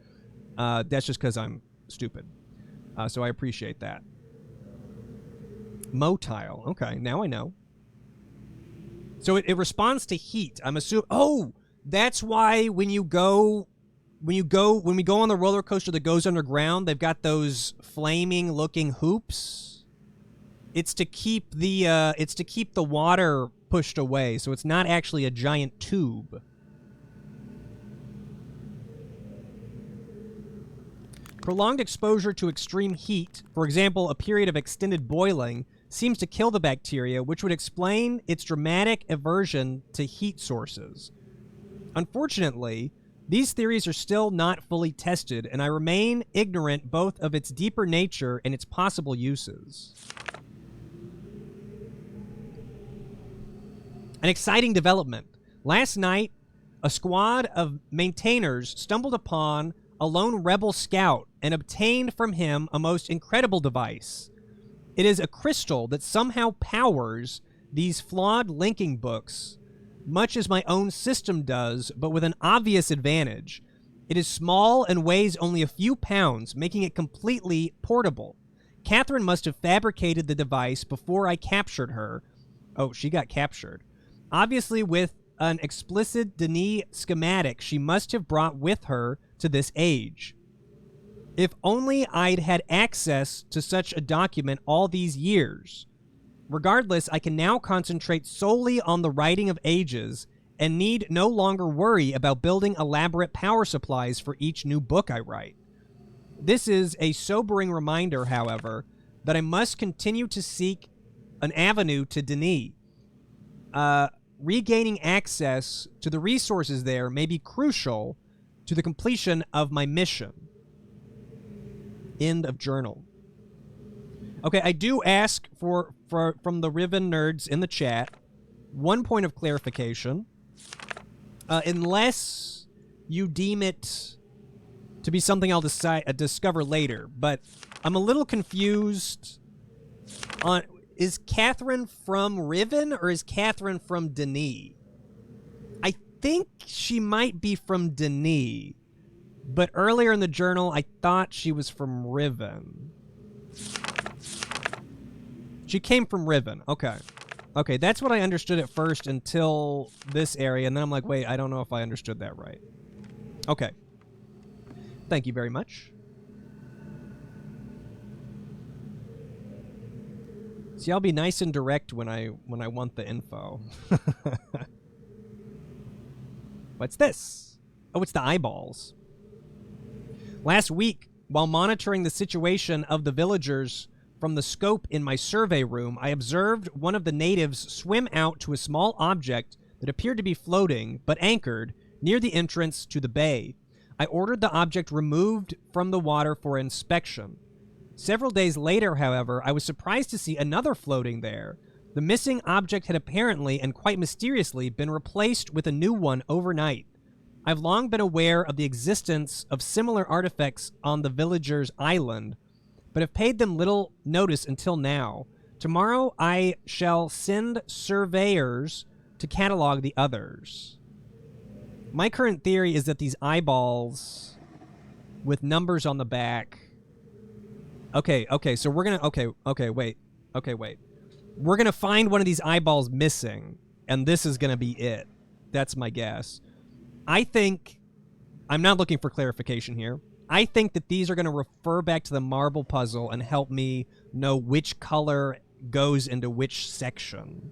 Speaker 10: that's just because I'm stupid. So I appreciate that. Motile. Okay, now I know. So it responds to heat. I'm assuming. Oh, that's why when we go on the roller coaster that goes underground, they've got those flaming looking hoops. It's to keep the water pushed away, so it's not actually a giant tube. Prolonged exposure to extreme heat, for example, a period of extended boiling, seems to kill the bacteria, which would explain its dramatic aversion to heat sources. Unfortunately, these theories are still not fully tested, and I remain ignorant both of its deeper nature and its possible uses. An exciting development. Last night, a squad of maintainers stumbled upon a lone rebel scout and obtained from him a most incredible device. It is a crystal that somehow powers these flawed linking books, much as my own system does, but with an obvious advantage. It is small and weighs only a few pounds, making it completely portable. Catherine must have fabricated the device before I captured her. Oh, she got captured. Obviously, with an explicit Denis schematic she must have brought with her to this age. If only I'd had access to such a document all these years. Regardless, I can now concentrate solely on the writing of ages and need no longer worry about building elaborate power supplies for each new book I write. This is a sobering reminder, however, that I must continue to seek an avenue to Denis. Regaining access to the resources there may be crucial to the completion of my mission. End of journal. Okay, I do ask from the Riven nerds in the chat one point of clarification. Unless you deem it to be something I'll discover later, but I'm a little confused on... Is Catherine from Riven or is Catherine from Denis? I think she might be from Denis, but earlier in the journal I thought she was from Riven. She came from Riven. Okay. Okay, that's what I understood at first until this area, and then I'm like, wait, I don't know if I understood that right. Okay. Thank you very much. See, I'll be nice and direct when I want the info. What's this? Oh, it's the eyeballs. Last week, while monitoring the situation of the villagers from the scope in my survey room, I observed one of the natives swim out to a small object that appeared to be floating, but anchored, near the entrance to the bay. I ordered the object removed from the water for inspection. Several days later, however, I was surprised to see another floating there. The missing object had apparently, and quite mysteriously, been replaced with a new one overnight. I've long been aware of the existence of similar artifacts on the villagers' island, but have paid them little notice until now. Tomorrow I shall send surveyors to catalog the others. My current theory is that these eyeballs with numbers on the back... Okay, so we're gonna... Okay, wait. We're gonna find one of these eyeballs missing, and this is gonna be it. That's my guess. I think... I'm not looking for clarification here. I think that these are gonna refer back to the marble puzzle and help me know which color goes into which section.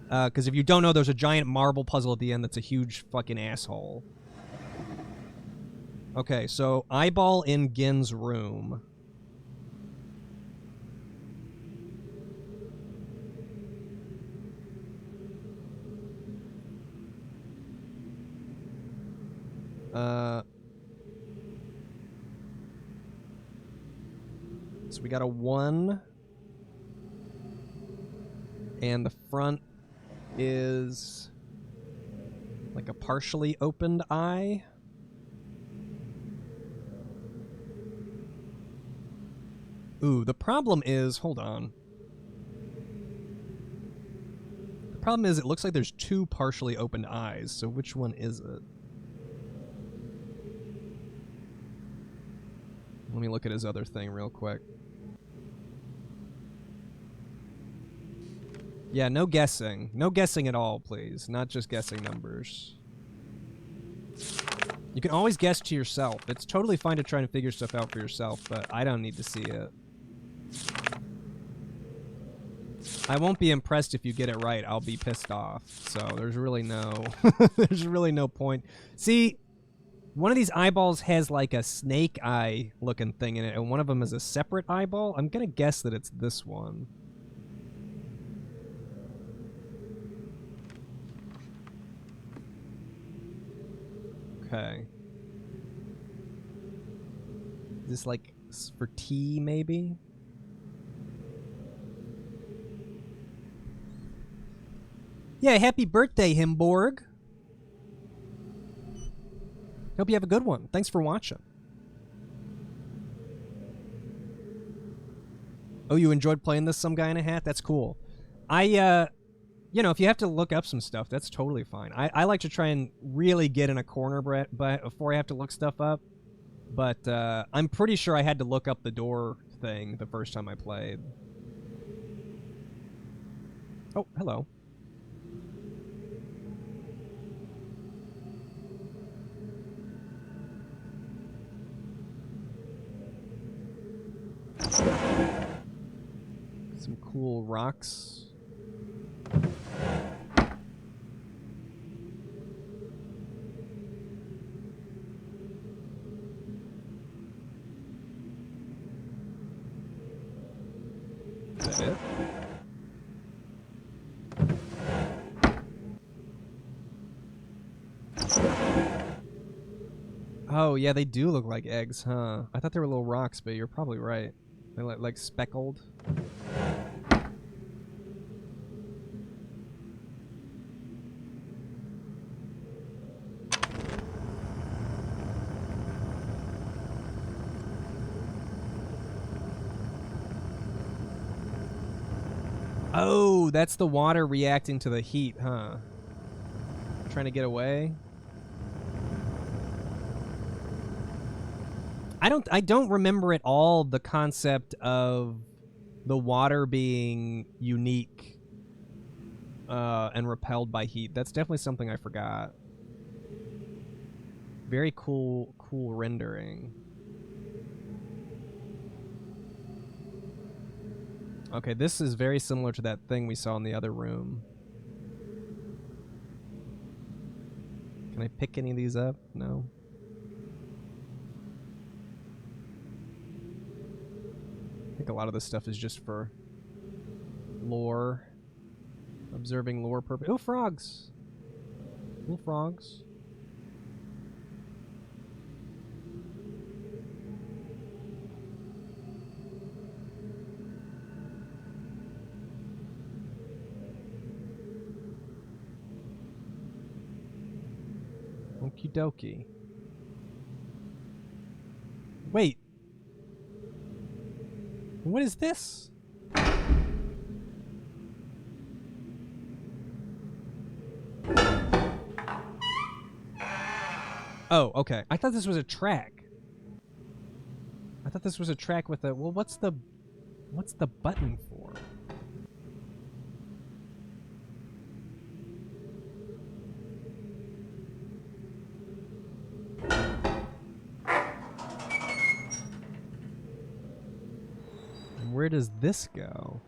Speaker 10: Because if you don't know, there's a giant marble puzzle at the end that's a huge fucking asshole. Okay, so eyeball in Ghen's room. So we got a 1. And the front is like a partially opened eye. Ooh, the problem is, hold on. The problem is it looks like there's two partially opened eyes, so which one is it? Let me look at his other thing real quick. Yeah, no guessing. No guessing at all, please. Not just guessing numbers. You can always guess to yourself. It's totally fine to try and figure stuff out for yourself, but I don't need to see it. I won't be impressed if you get it right. I'll be pissed off. So there's really no there's really no point. See, one of these eyeballs has like a snake eye looking thing in it, and one of them is a separate eyeball. I'm gonna guess that it's this one. Okay. Is this like for tea, maybe? Yeah, happy birthday, Himborg. Hope you have a good one. Thanks for watching. Oh, you enjoyed playing this, Some Guy in a Hat? That's cool. You know, if you have to look up some stuff, that's totally fine. I like to try and really get in a corner before I have to look stuff up. But I'm pretty sure I had to look up the door thing the first time I played. Oh, hello. Some cool rocks. Is that it? Oh, yeah, they do look like eggs, huh? I thought they were little rocks, but you're probably right. They're like speckled. Oh, that's the water reacting to the heat, huh? Trying to get away. I don't remember at all the concept of the water being unique and repelled by heat. That's definitely something I forgot. Very cool rendering. Okay, this is very similar to that thing we saw in the other room. Can I pick any of these up? No. I think a lot of this stuff is just for lore. Observing lore purpose. Oh, frogs! Little frogs. Okie dokie. Wait. What is this? Oh, okay. I thought this was a track. I thought this was a track with a... Well, what's the button for? Where does this go?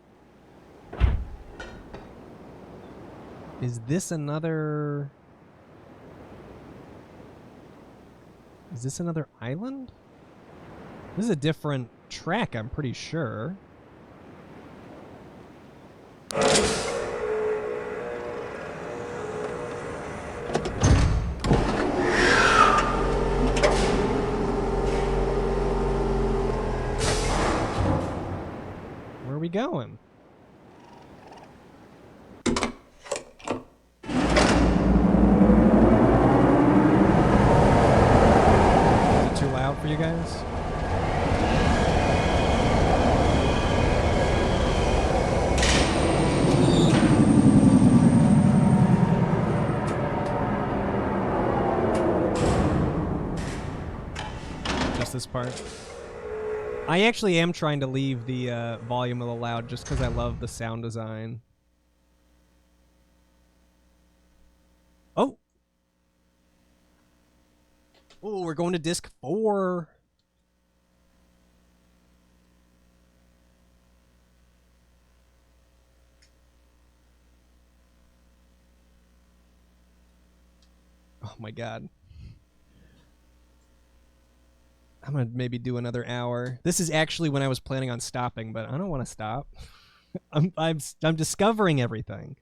Speaker 10: Is this another... Is this another island? This is a different track, I'm pretty sure. Where are we going? For you guys? most part. I actually am trying to leave the volume a little loud just because I love the sound design. Oh! Oh, we're going to disc 4. Oh my god. I'm gonna maybe do another hour. This is actually when I was planning on stopping, but I don't want to stop. I'm discovering everything.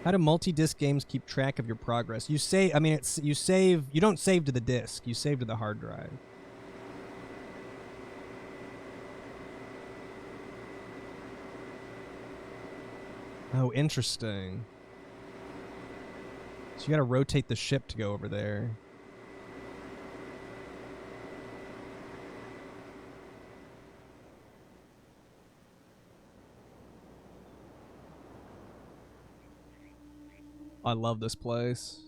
Speaker 10: How do multi-disc games keep track of your progress? You say, I mean, you save. You don't save to the disc. You save to the hard drive. Oh, interesting. So you gotta rotate the ship to go over there. I love this place.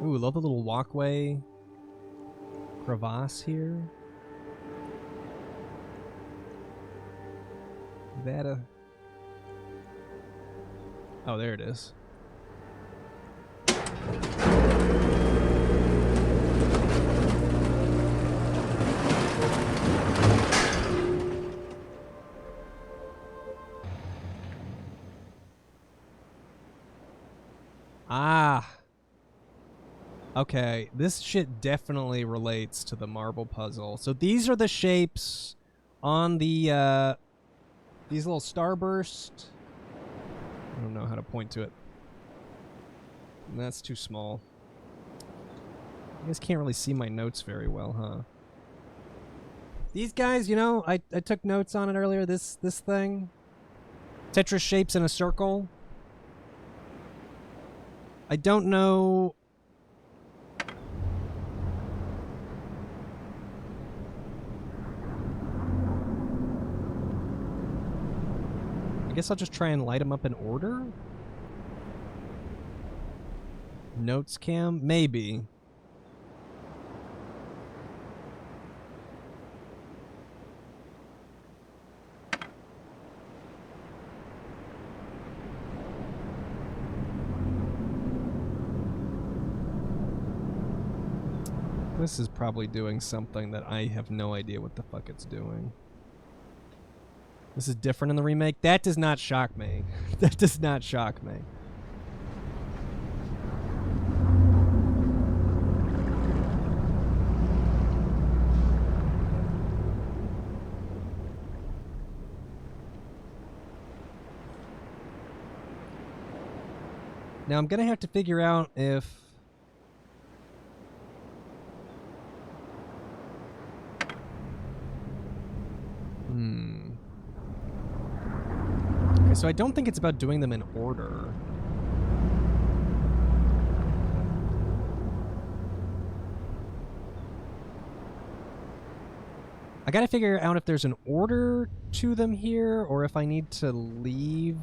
Speaker 10: Ooh, love the little walkway crevasse here. Is that a... Oh, there it is. Ah. Okay, this shit definitely relates to the marble puzzle. So these are the shapes on the, these little starburst. I don't know how to point to it. That's too small. You guys can't really see my notes very well, huh? These guys, you know, I took notes on it earlier, this thing. Tetris shapes in a circle. I don't know... I guess I'll just try and light them up in order? Notes cam? Maybe. This is probably doing something that I have no idea what the fuck it's doing. This is different in the remake. That does not shock me. That does not shock me. Now I'm gonna have to figure out if... Okay, so I don't think it's about doing them in order. I gotta figure out if there's an order to them here, or if I need to leave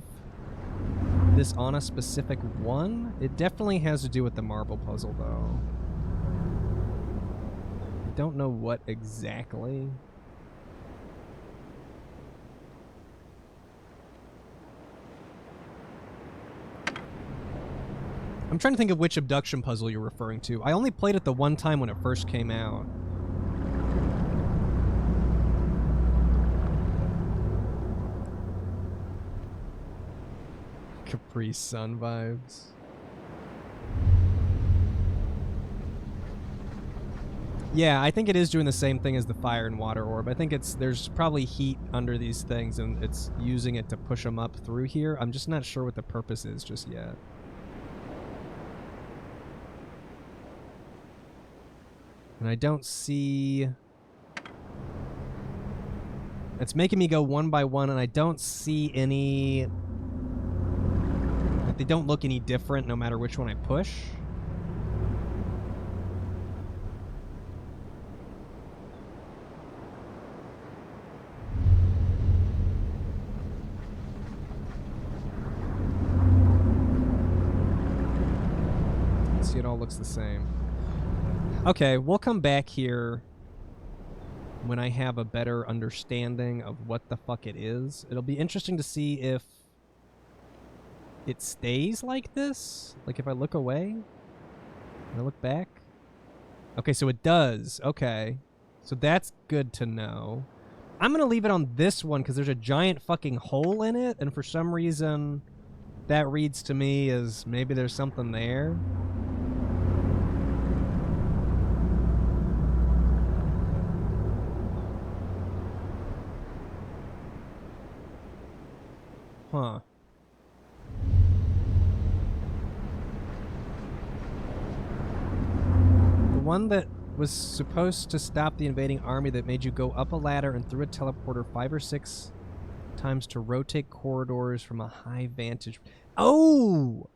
Speaker 10: this on a specific one. It definitely has to do with the marble puzzle, though. I don't know what exactly. I'm trying to think of which abduction puzzle you're referring to. I only played it the one time when it first came out. Capri Sun vibes. Yeah, I think it is doing the same thing as the fire and water orb. I think there's probably heat under these things and it's using it to push them up through here. I'm just not sure what the purpose is just yet. And I don't see... It's making me go one by one, and I don't see any... Like, they don't look any different no matter which one I push. See, it all looks the same. Okay, we'll come back here when I have a better understanding of what the fuck it is. It'll be interesting to see if it stays like this. Like if I look away, and I look back. Okay, so it does. Okay. So that's good to know. I'm going to leave it on this one because there's a giant fucking hole in it, and for some reason that reads to me as maybe there's something there. Huh. The one that was supposed to stop the invading army that made you go up a ladder and through a teleporter 5 or 6 times to rotate corridors from a high vantage. Oh!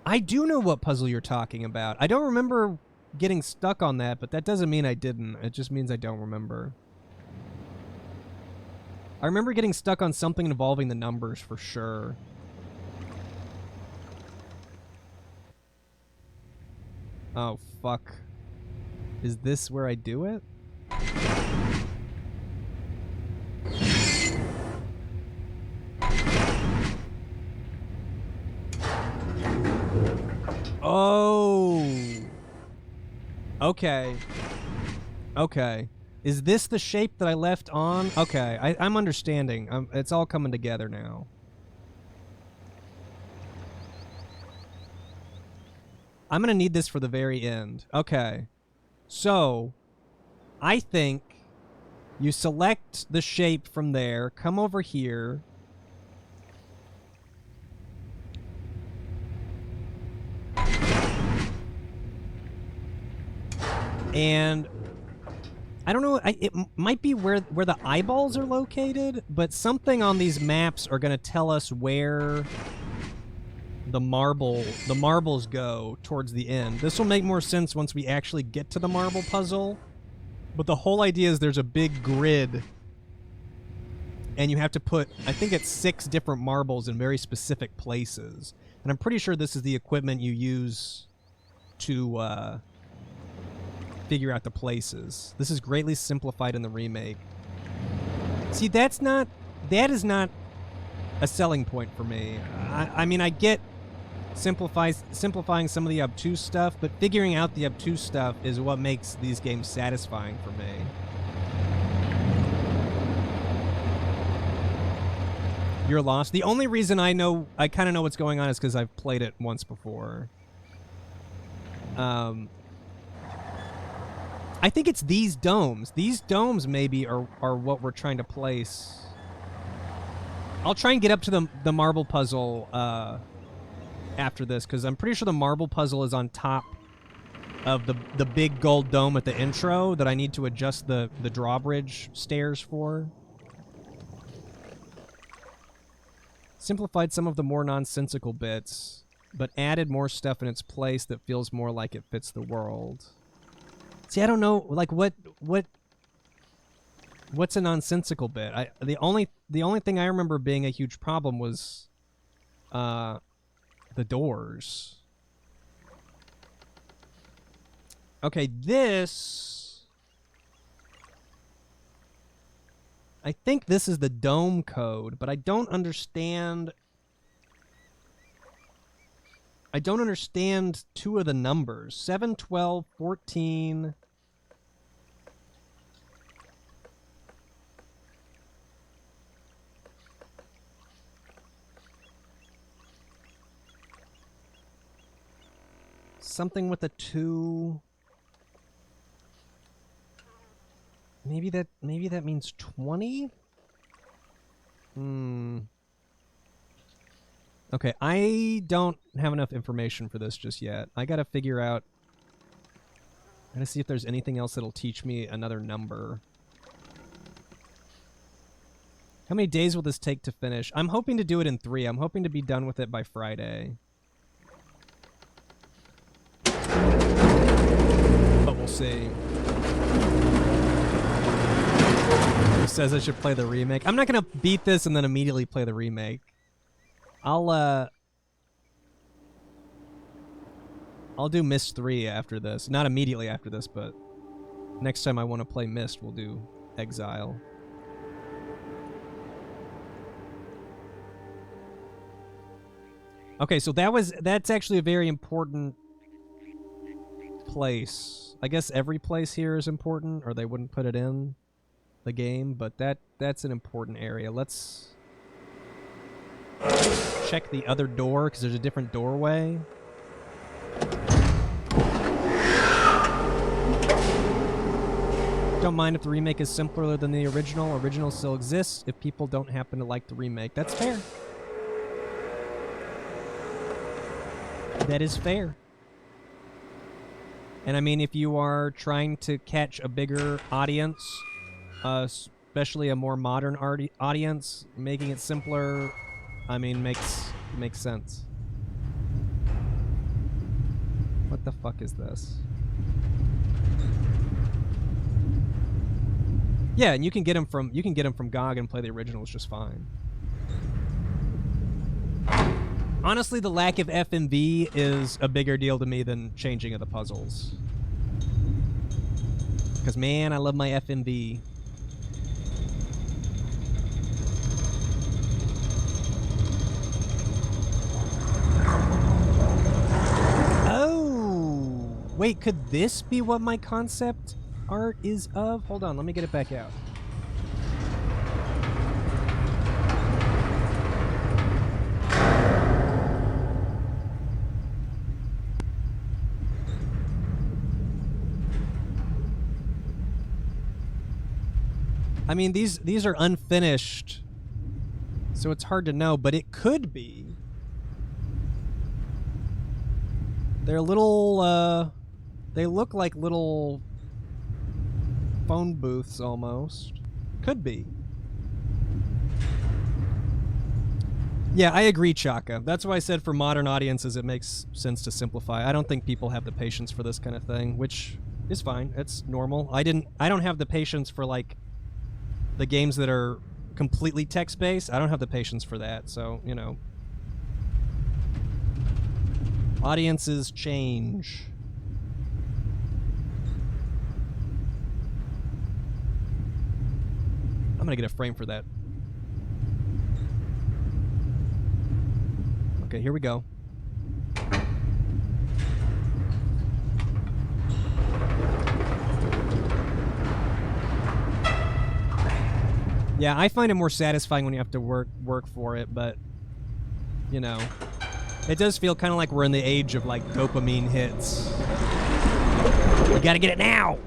Speaker 10: I do know what puzzle you're talking about. I don't remember getting stuck on that, but that doesn't mean I didn't. It just means I don't remember. I remember getting stuck on something involving the numbers for sure. Oh, fuck. Is this where I do it? Oh. Okay. Okay. Is this the shape that I left on? Okay, I'm understanding. It's all coming together now. I'm going to need this for the very end. Okay. So, I think you select the shape from there, come over here. And I don't know, it might be where the eyeballs are located, but something on these maps are going to tell us where the marbles go towards the end. This will make more sense once we actually get to the marble puzzle. But the whole idea is there's a big grid, and you have to put, I think it's 6 different marbles in very specific places. And I'm pretty sure this is the equipment you use to figure out the places. This is greatly simplified in the remake. See, that is not a selling point for me. I mean, I get simplifying some of the obtuse stuff, but figuring out the obtuse stuff is what makes these games satisfying for me. You're lost. The only reason I kind of know what's going on is because I've played it once before. I think it's these domes. These domes maybe are what we're trying to place. I'll try and get up to the marble puzzle after this, because I'm pretty sure the marble puzzle is on top of the big gold dome at the intro that I need to adjust the drawbridge stairs for. Simplified some of the more nonsensical bits, but added more stuff in its place that feels more like it fits the world. See, I don't know, like what's a nonsensical bit? The only thing I remember being a huge problem was the doors. Okay, this, I think this is the dome code, but I don't understand 2 of the numbers. 7, 12, 14. Something with a 2. Maybe that means 20? Okay, I don't have enough information for this just yet. I gotta figure out I'm gonna see if there's anything else that'll teach me another number. How many days will this take to finish? I'm hoping to do it in 3. I'm hoping to be done with it by Friday. But we'll see. Who says I should play the remake? I'm not gonna beat this and then immediately play the remake. I'll do Myst 3 after this. Not immediately after this, but next time I want to play Myst, we'll do Exile. Okay, so that's actually a very important place. I guess every place here is important, or they wouldn't put it in the game, but that's an important area. Let's check the other door, because there's a different doorway. Don't mind if the remake is simpler than the original. Original still exists if people don't happen to like the remake. That's fair. That is fair. And I mean, if you are trying to catch a bigger audience, especially a more modern audience, making it simpler, I mean, makes sense. What the fuck is this? Yeah, and you can get them from GOG and play the originals just fine. Honestly, the lack of FMV is a bigger deal to me than changing of the puzzles. Because, man, I love my FMV. Oh! Wait, could this be what my concept art is of? Hold on, let me get it back out. I mean, these are unfinished, so it's hard to know, but it could be. They're little, they look like little phone booths almost. Could be. Yeah, I agree, Chaka. That's why I said for modern audiences it makes sense to simplify. I don't think people have the patience for this kind of thing, which is fine. It's normal. I don't have the patience for, like, the games that are completely text-based. I don't have the patience for that, so, you know. Audiences change. I'm gonna get a frame for that. Okay, here we go. Yeah, I find it more satisfying when you have to work for it, but, you know, it does feel kind of like we're in the age of, like, dopamine hits. You gotta get it now!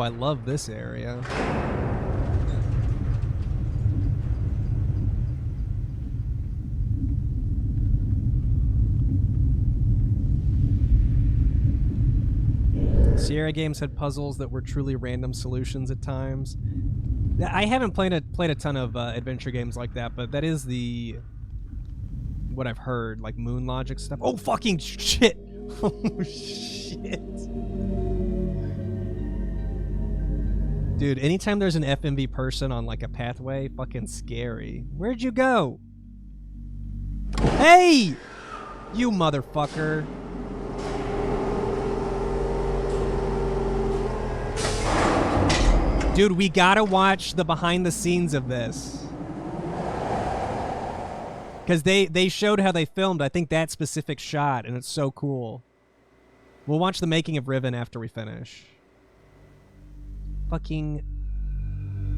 Speaker 10: I love this area. Sierra Games had puzzles that were truly random solutions at times. I haven't played a ton of adventure games like that, but that is what I've heard, like Moon Logic stuff. Oh, fucking shit! Oh, shit. Dude, anytime there's an FMV person on, like, a pathway, fucking scary. Where'd you go? Hey! You motherfucker. Dude, we gotta watch the behind the scenes of this. Because they showed how they filmed, I think, that specific shot, and it's so cool. We'll watch the making of Riven after we finish. Fucking...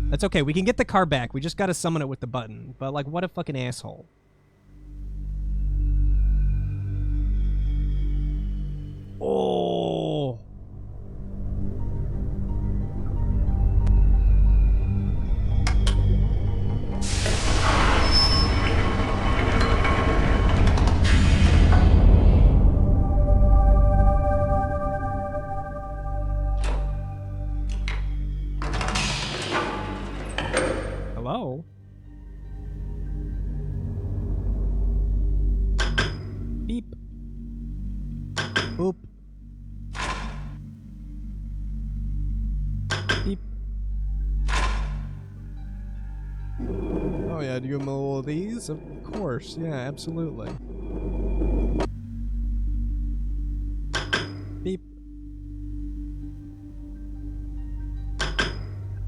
Speaker 10: That's okay, we can get the car back. We just gotta summon it with the button. But, like, what a fucking asshole. Beep. Boop. Beep. Oh yeah, do you give him a little of these? Of course, yeah, absolutely. Beep.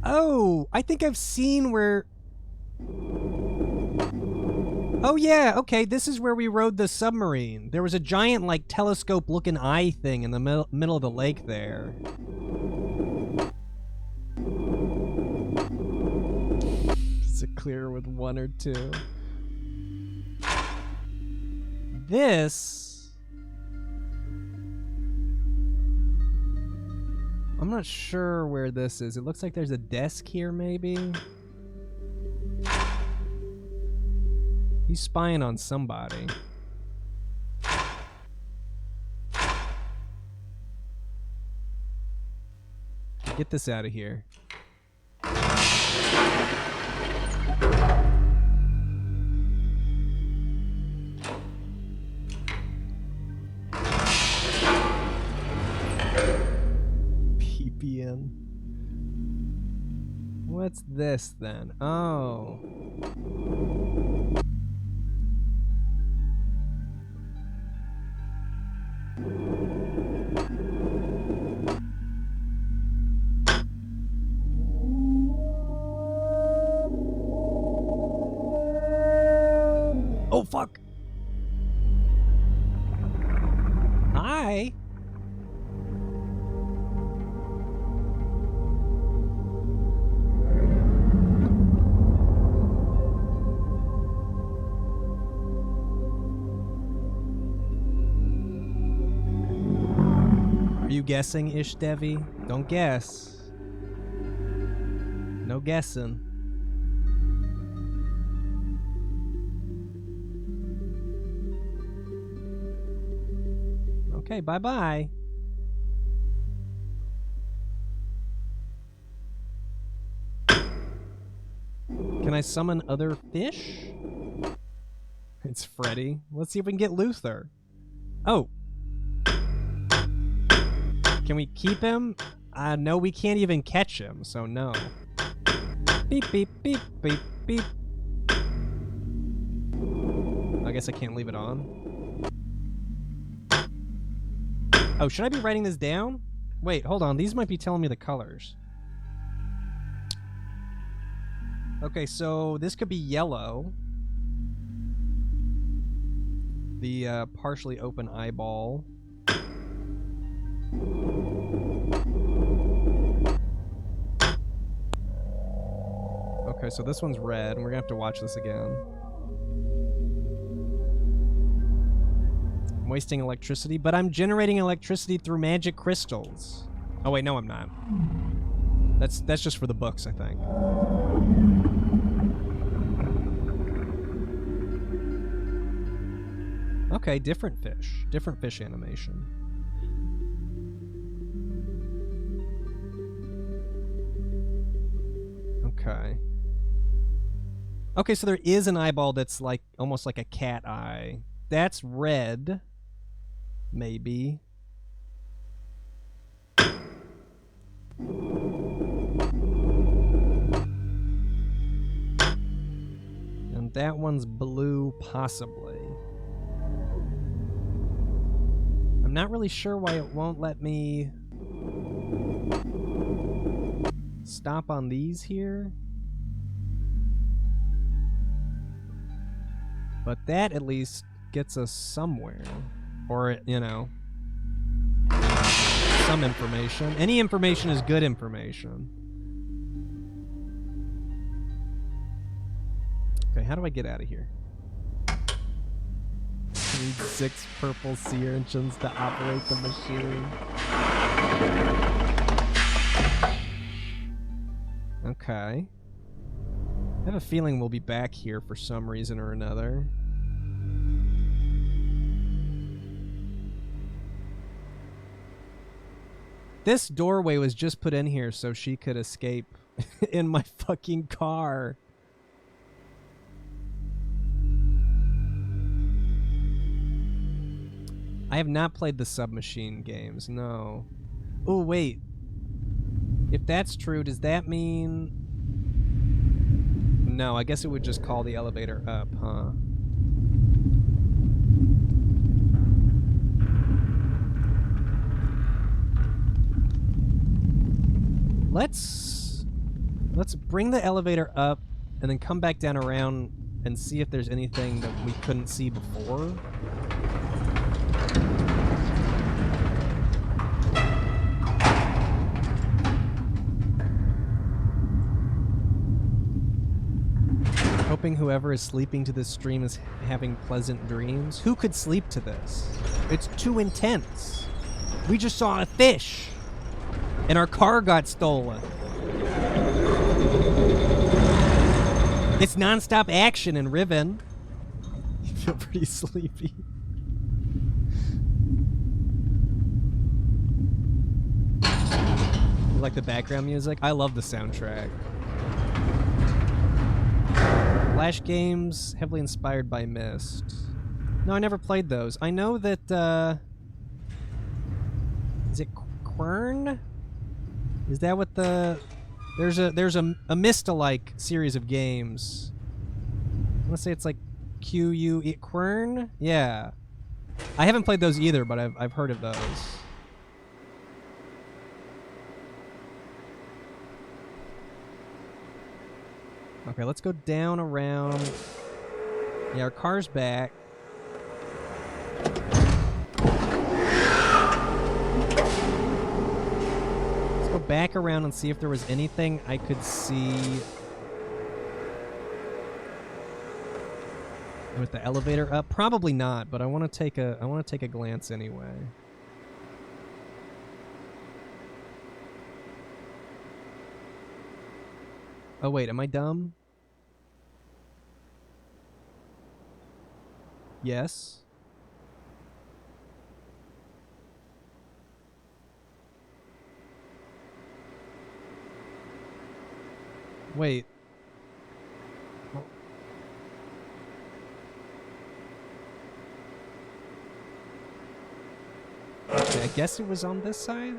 Speaker 10: Oh, I think I've seen where... Oh yeah, okay, this is where we rode the submarine. There was a giant, like, telescope-looking eye thing in the middle of the lake there. Is it clear with 1 or 2? This... I'm not sure where this is. It looks like there's a desk here, maybe? He's spying on somebody. Get this out of here. PPN. What's this then? Oh. Oh, fuck. Hi. Are you guessing, Ish Devi? Don't guess. No guessing. Okay, bye-bye. Can I summon other fish? It's Freddy. Let's see if we can get Luther. Oh. Can we keep him? No, we can't even catch him, so no. Beep, beep, beep, beep, beep. I guess I can't leave it on. Oh, should I be writing this down? Wait, hold on. These might be telling me the colors. Okay, so this could be yellow. The partially open eyeball. Okay, so this one's red, and we're gonna have to watch this again. I'm wasting electricity, but I'm generating electricity through magic crystals. Oh wait, no I'm not. That's just for the books, I think. Okay, different fish animation. Okay. Okay, so there is an eyeball that's like almost like a cat eye. That's red. Maybe. And that one's blue, possibly. I'm not really sure why it won't let me stop on these here. But that at least gets us somewhere. Or, you know, some information. Any information is good information. Okay, how do I get out of here? Need 6 purple sea urchins to operate the machine. Okay. I have a feeling we'll be back here for some reason or another. This doorway was just put in here so she could escape in my fucking car. I have not played the Submachine games, no. Oh, wait. If that's true, does that mean... No, I guess it would just call the elevator up, huh? Let's bring the elevator up and then come back down around and see if there's anything that we couldn't see before. Hoping whoever is sleeping to this stream is having pleasant dreams. Who could sleep to this? It's too intense. We just saw a fish. And our car got stolen. It's non-stop action in Riven. You feel pretty sleepy. You like the background music? I love the soundtrack. Flash games, heavily inspired by Myst. No, I never played those. I know that, is it Quern? Is that what the... There's a Myst-alike series of games. I want to say it's like Q-U-E... Quern? Yeah. I haven't played those either, but I've heard of those. Okay, let's go down around. Yeah, our car's back. Go back around and see if there was anything I could see with the elevator up. Probably not, but I want to take a glance anyway. Oh wait, am I dumb? Yes. Wait. Okay, I guess it was on this side?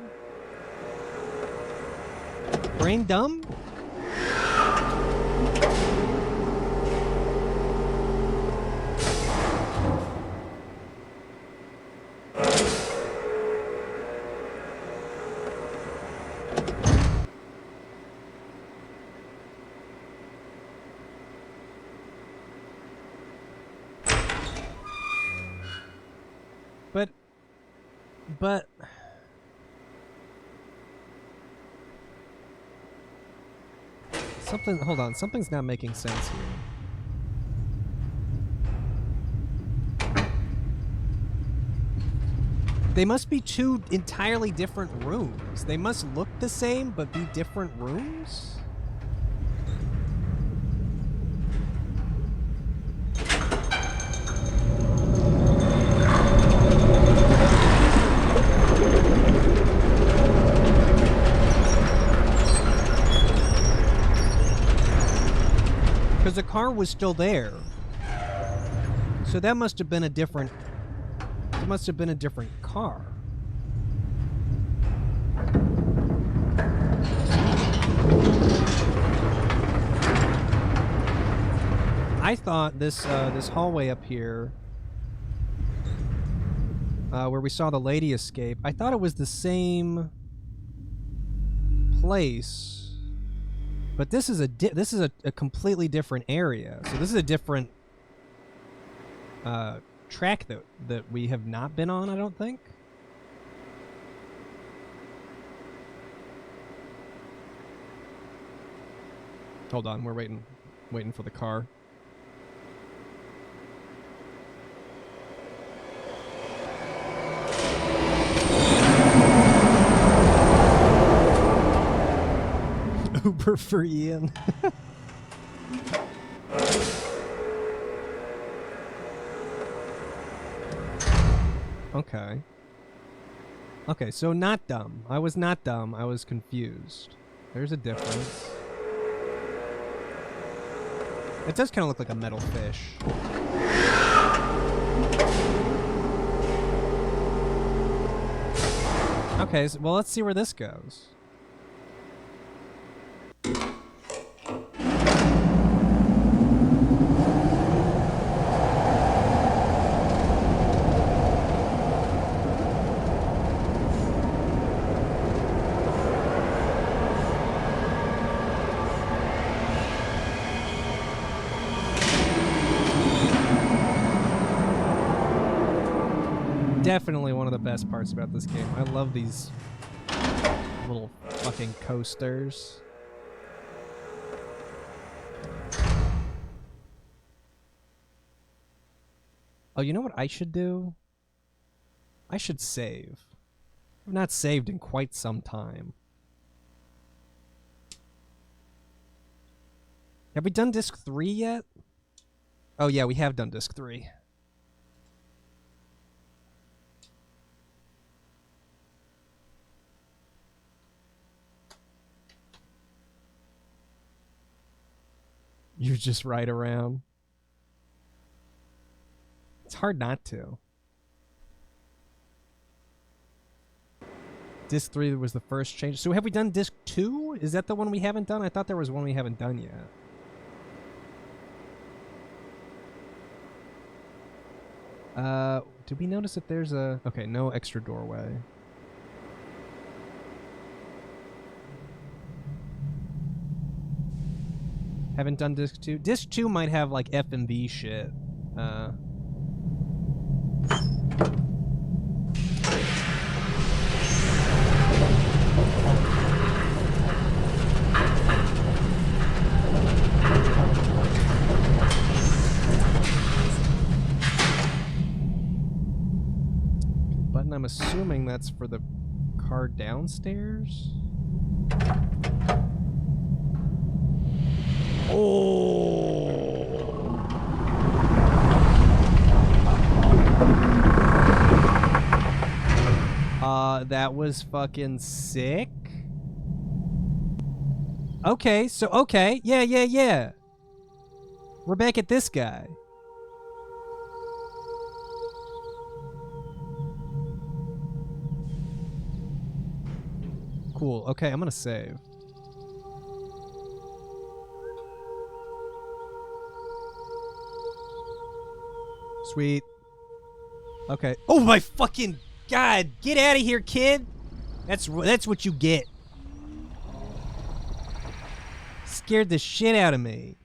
Speaker 10: Brain dumb? But hold on, something's not making sense here. They must be two entirely different rooms. They must look the same but be different rooms? The car was still there, so that must have been a different. It must have been a different car. I thought this this hallway up here, where we saw the lady escape, I thought it was the same place. But this is a completely different area. So this is a different track that we have not been on, I don't think. Hold on, we're waiting for the car. Uber for Ian. Okay. Okay, so not dumb. I was not dumb. I was confused. There's a difference. It does kind of look like a metal fish. Okay, well, let's see where this goes. Definitely one of the best parts about this game. I love these little fucking coasters. Oh, you know what I should do? I should save. I've not saved in quite some time. Have we done disc 3 yet? Oh yeah, we have done disc 3. You just ride around. It's hard not to. Disc 3 was the first change. So have we done disc 2? Is that the one we haven't done? I thought there was one we haven't done yet. Did we notice that there's a... Okay, no extra doorway. Haven't done disc 2. Disc 2 might have like FMV shit. Button, I'm assuming that's for the car downstairs. That was fucking sick. Okay, so okay. Yeah. We're back at this guy. Cool. Okay, I'm gonna save. Sweet. Okay. Oh my fucking God! Get out of here, kid! That's what you get. Scared the shit out of me.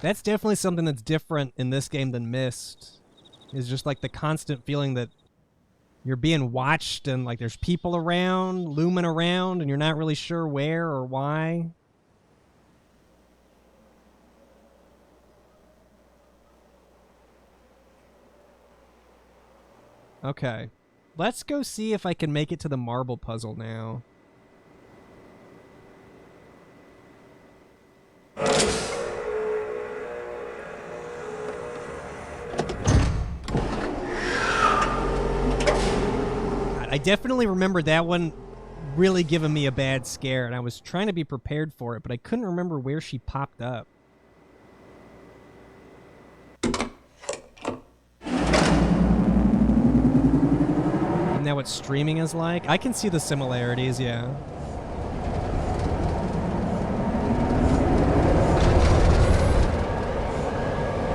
Speaker 10: That's definitely something that's different in this game than Myst. Is just like the constant feeling that you're being watched and like there's people around, looming around, and you're not really sure where or why. Okay. Let's go see if I can make it to the marble puzzle now. I definitely remember that one really giving me a bad scare, and I was trying to be prepared for it, but I couldn't remember where she popped up. Isn't that what streaming is like? I can see the similarities, yeah.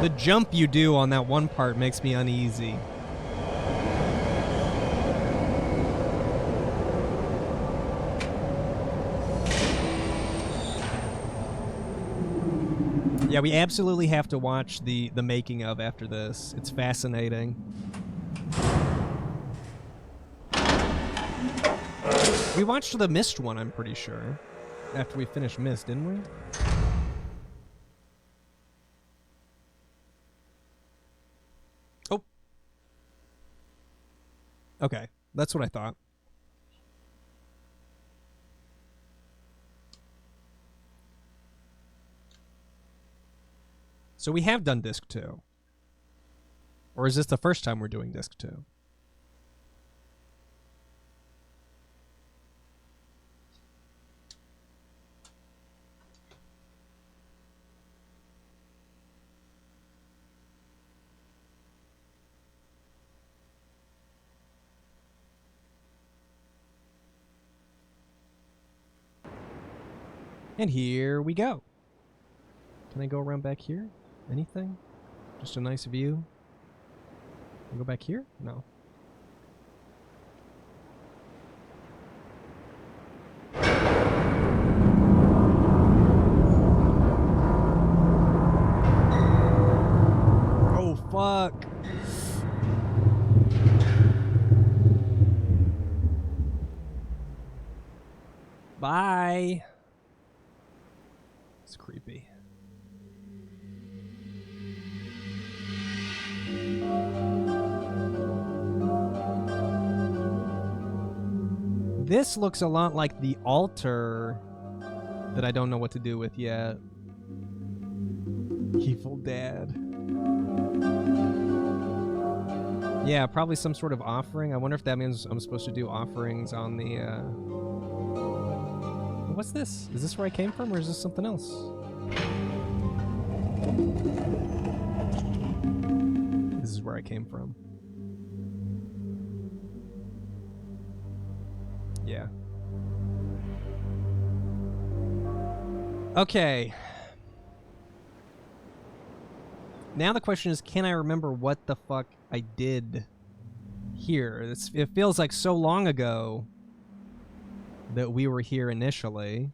Speaker 10: The jump you do on that one part makes me uneasy. Yeah, we absolutely have to watch the making of after this. It's fascinating. We watched the Myst one, I'm pretty sure. After we finished Myst, didn't we? Oh. Okay, that's what I thought. So we have done disc 2. Or is this the first time we're doing disc 2? And here we go. Can I go around back here? Anything? Just a nice view? Can I go back here? No. Oh, fuck. Bye. It's creepy. This looks a lot like the altar that I don't know what to do with yet. Evil Dad. Yeah, probably some sort of offering. I wonder if that means I'm supposed to do offerings on the, What's this? Is this where I came from, or is this something else? This is where I came from. Yeah. Okay. Now the question is, can I remember what the fuck I did here? It feels like so long ago that we were here initially.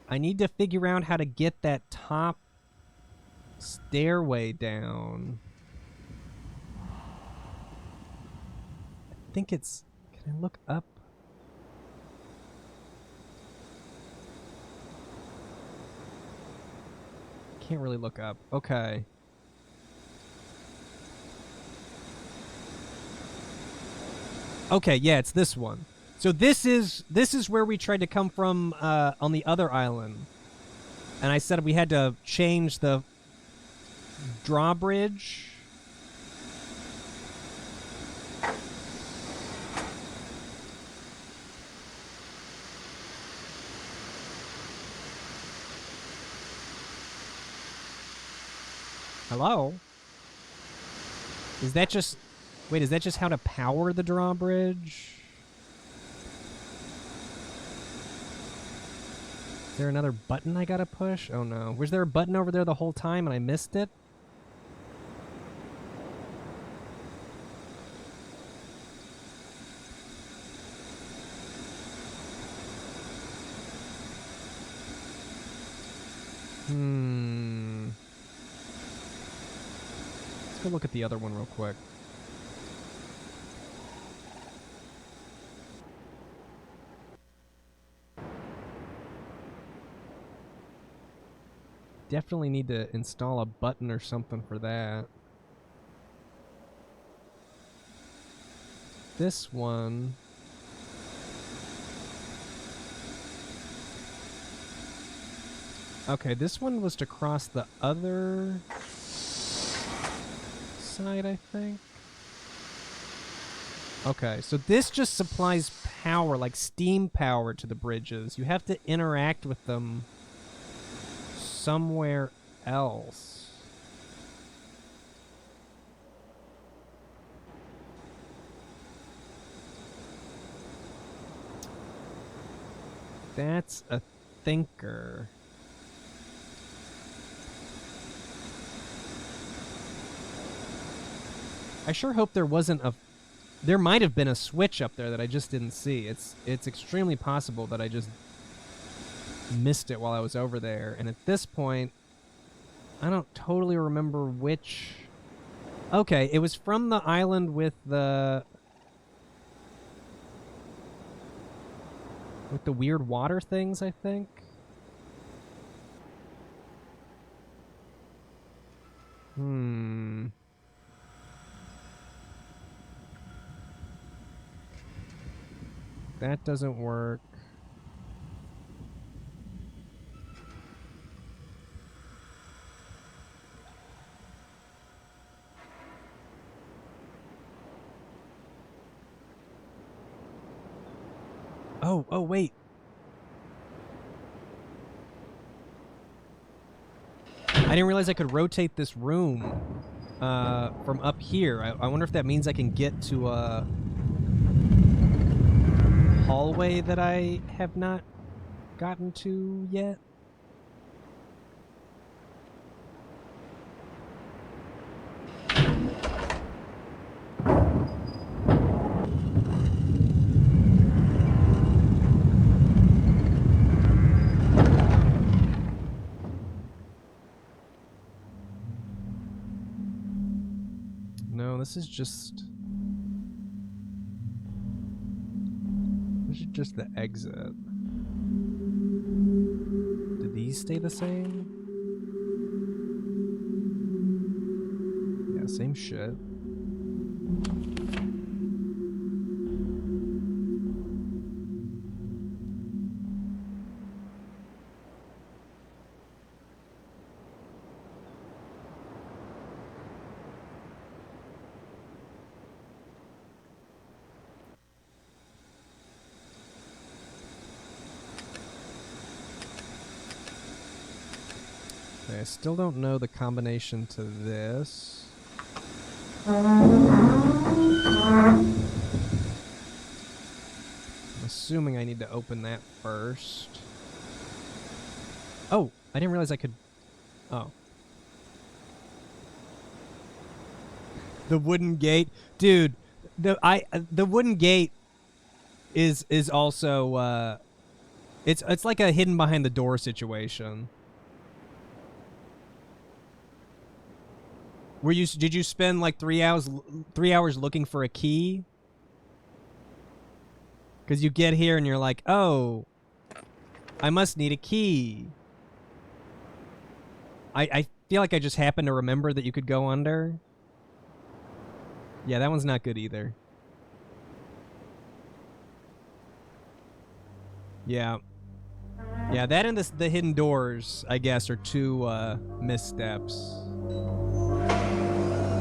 Speaker 10: I need to figure out how to get that top stairway down. I think it's... Can I look up? Can't really look up. Okay. Okay, yeah, it's this one. So this is where we tried to come from on the other island. And I said we had to change the drawbridge. Hello? Is that just... Wait, is that just how to power the drawbridge? Is there another button I gotta push? Oh no. Was there a button over there the whole time and I missed it? Let's go look at the other one real quick. Definitely need to install a button or something for that. This one... Okay, this one was to cross the other side, I think. Okay, so this just supplies power, like steam power to the bridges. You have to interact with them somewhere else. That's a thinker. I sure hope there wasn't a... There might have been a switch up there that I just didn't see. It's extremely possible that I just missed it while I was over there. And at this point, I don't totally remember which... Okay, it was from the island with the... With the weird water things, I think. That doesn't work. Oh, wait. I didn't realize I could rotate this room from up here. I wonder if that means I can get to a hallway that I have not gotten to yet. No, this is just the exit. Did these stay the same? Yeah, same shit. I still don't know the combination to this. I'm assuming I need to open that first. Oh, I didn't realize I could... Oh. The wooden gate. Dude, the wooden gate is also, it's like a hidden behind the door situation. Did you spend like 3 hours looking for a key? Because you get here and you're like, oh, I must need a key. I feel like I just happened to remember that you could go under. Yeah, that one's not good either. Yeah. Yeah, that and the hidden doors, I guess, are two missteps.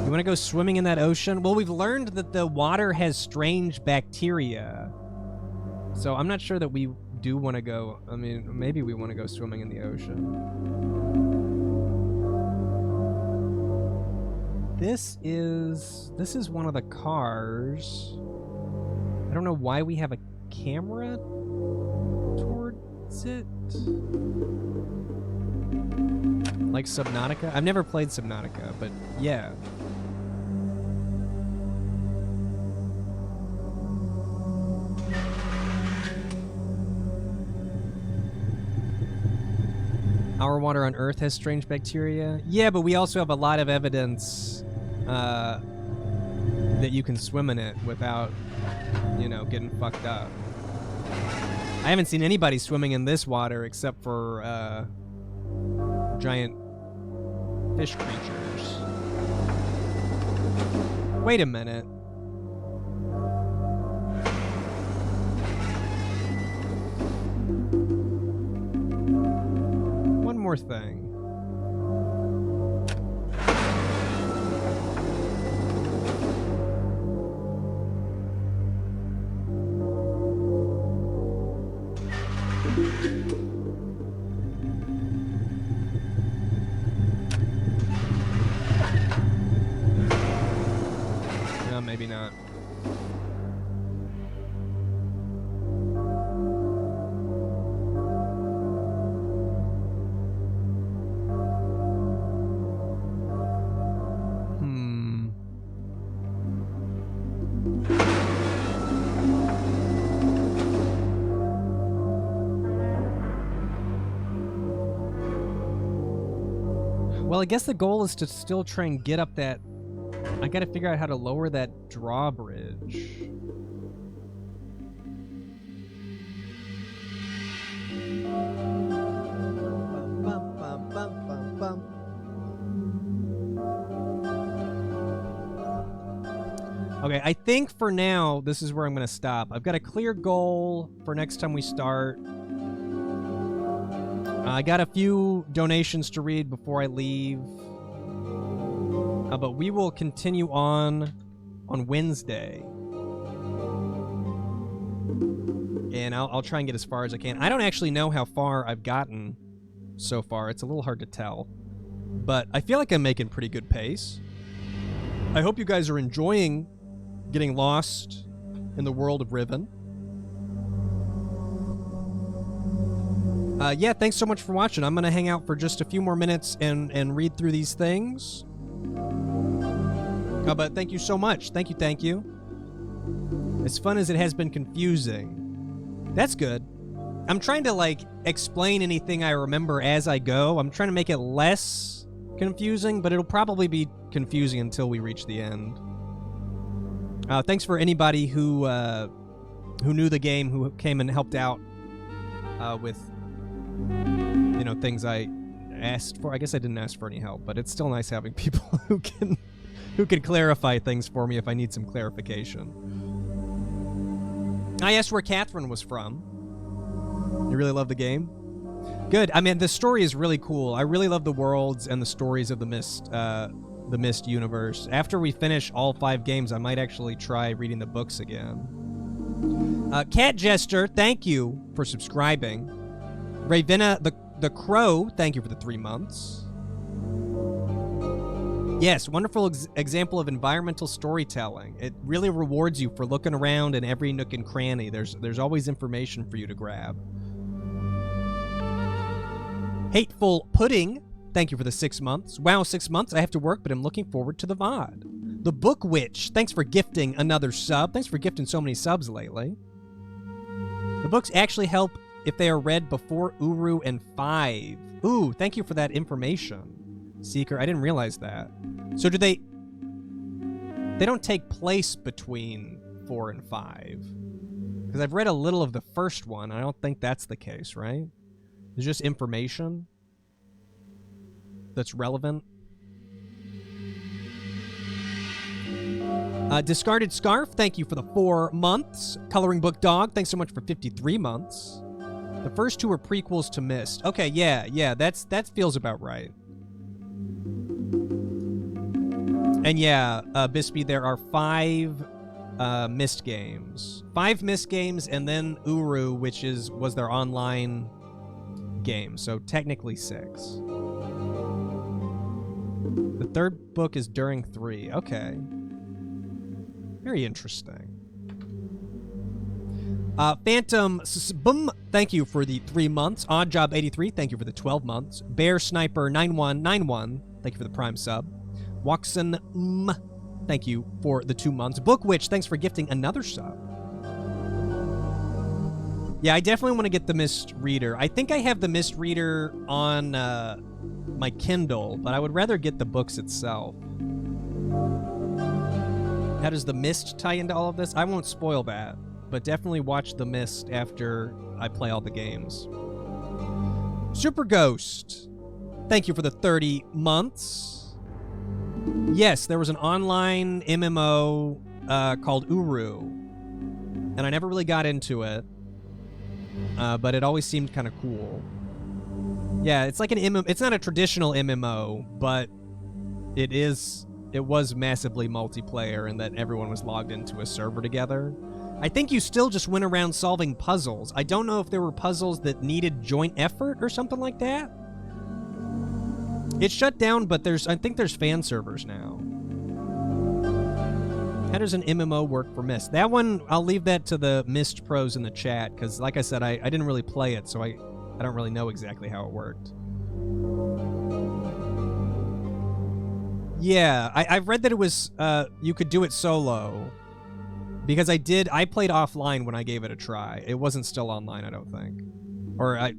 Speaker 10: You want to go swimming in that ocean? Well, we've learned that the water has strange bacteria. So I'm not sure that we do want to go... I mean, maybe we want to go swimming in the ocean. This is one of the cars. I don't know why we have a camera towards it. Like Subnautica? I've never played Subnautica, but yeah. Our water on Earth has strange bacteria. Yeah, but we also have a lot of evidence that you can swim in it without, you know, getting fucked up. I haven't seen anybody swimming in this water except for giant fish creatures. Wait a minute. One more thing. No, maybe not. Well, I guess the goal is to still try and get up that... I gotta figure out how to lower that drawbridge. Okay, I think for now, this is where I'm gonna stop. I've got a clear goal for next time we start. I got a few donations to read before I leave. But we will continue on Wednesday. And I'll try and get as far as I can. I don't actually know how far I've gotten so far. It's a little hard to tell. But I feel like I'm making pretty good pace. I hope you guys are enjoying getting lost in the world of Riven. Yeah, thanks so much for watching. I'm going to hang out for just a few more minutes and read through these things. But thank you so much. Thank you. As fun as it has been confusing. That's good. I'm trying to, like, explain anything I remember as I go. I'm trying to make it less confusing, but it'll probably be confusing until we reach the end. Thanks for anybody who knew the game, who came and helped out with, you know, things I asked for. I guess I didn't ask for any help, but it's still nice having people who can clarify things for me if I need some clarification. I asked where Catherine was from. You really love the game? Good. I mean, the story is really cool. I really love the worlds and the stories of the Myst universe. After we finish all 5 games, I might actually try reading the books again. Cat Jester, thank you for subscribing. Ravenna the Crow, thank you for the 3 months. Yes, wonderful example of environmental storytelling. It really rewards you for looking around in every nook and cranny. There's always information for you to grab. Hateful Pudding, thank you for the 6 months. Wow, 6 months. I have to work, but I'm looking forward to the VOD. The Book Witch, thanks for gifting another sub. Thanks for gifting so many subs lately. The books actually help if they are read before Uru and 5. Ooh, thank you for that information. Seeker, I didn't realize that. So do they don't take place between 4 and 5? Because I've read a little of the first one. I don't think that's the case, right? There's just information that's relevant. Discarded Scarf, thank you for the 4 months. Coloring Book Dog, thanks so much for 53 months. The first 2 are prequels to Myst. Okay, yeah, that feels about right. And yeah, Bispy, there are 5 Myst games. 5 Myst games, and then Uru, which was their online game. So technically 6. The 3rd book is during 3. Okay. Very interesting. Phantom Boom, thank you for the 3 months. Odd Job 83, thank you for the 12 months. Bear Sniper 9191, thank you for the Prime sub. Waxen, thank you for the 2 months. Book Witch, thanks for gifting another sub. Yeah, I definitely want to get the Myst Reader. I think I have the Myst Reader on my Kindle, but I would rather get the books itself. How does the Myst tie into all of this? I won't spoil that, but definitely watch the Myst after I play all the games. Super Ghost, thank you for the 30 months. Yes, there was an online MMO called Uru, and I never really got into it, but it always seemed kind of cool. Yeah, it's like an MMO. It's not a traditional MMO, but it was massively multiplayer in that everyone was logged into a server together. I think you still just went around solving puzzles. I don't know if there were puzzles that needed joint effort or something like that. It's shut down, but I think there's fan servers now. How does an MMO work for Myst? That one, I'll leave that to the Myst pros in the chat, because like I said, I didn't really play it, so I don't really know exactly how it worked. Yeah, I've read that it was, you could do it solo. Because I played offline when I gave it a try. It wasn't still online, I don't think. Or I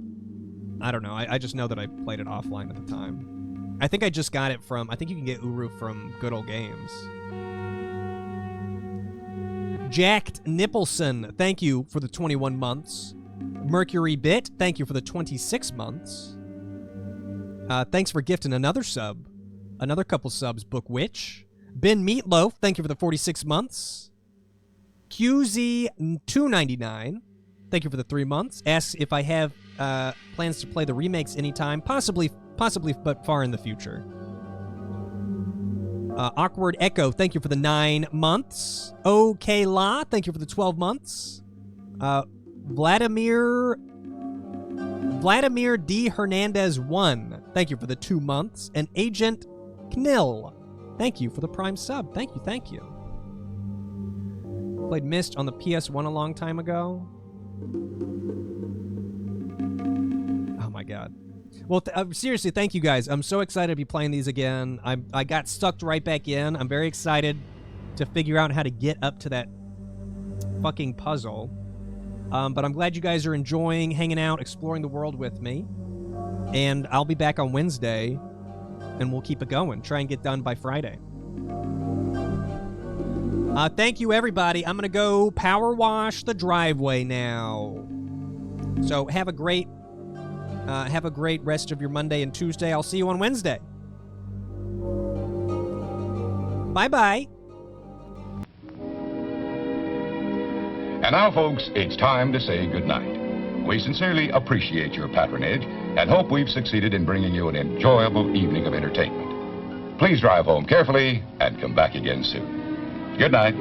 Speaker 10: don't know, I just know that I played it offline at the time. I think I just got it from, I think you can get Uru from Good Old Games. Jacked Nippleson, thank you for the 21 months. Mercury Bit, thank you for the 26 months. Thanks for gifting another sub. Another couple subs, Book Witch. Ben Meatloaf, thank you for the 46 months. QZ299, thank you for the 3 months. Asks if I have plans to play the remakes anytime. Possibly, but far in the future. Awkward Echo, thank you for the 9 months. OK La, thank you for the 12 months. Vladimir D. Hernandez 1, thank you for the 2 months. And Agent Knill, thank you for the Prime sub. Thank you. Played Myst on the PS1 a long time ago. Well, seriously, thank you guys. I'm so excited to be playing these again. I got sucked right back in. I'm very excited to figure out how to get up to that fucking puzzle. But I'm glad you guys are enjoying hanging out, exploring the world with me. And I'll be back on Wednesday, and we'll keep it going. Try and get done by Friday. Thank you, everybody. I'm going to go power wash the driveway now. So have a great rest of your Monday and Tuesday. I'll see you on Wednesday. Bye-bye.
Speaker 15: And now, folks, it's time to say goodnight. We sincerely appreciate your patronage and hope we've succeeded in bringing you an enjoyable evening of entertainment. Please drive home carefully and come back again soon. Good night.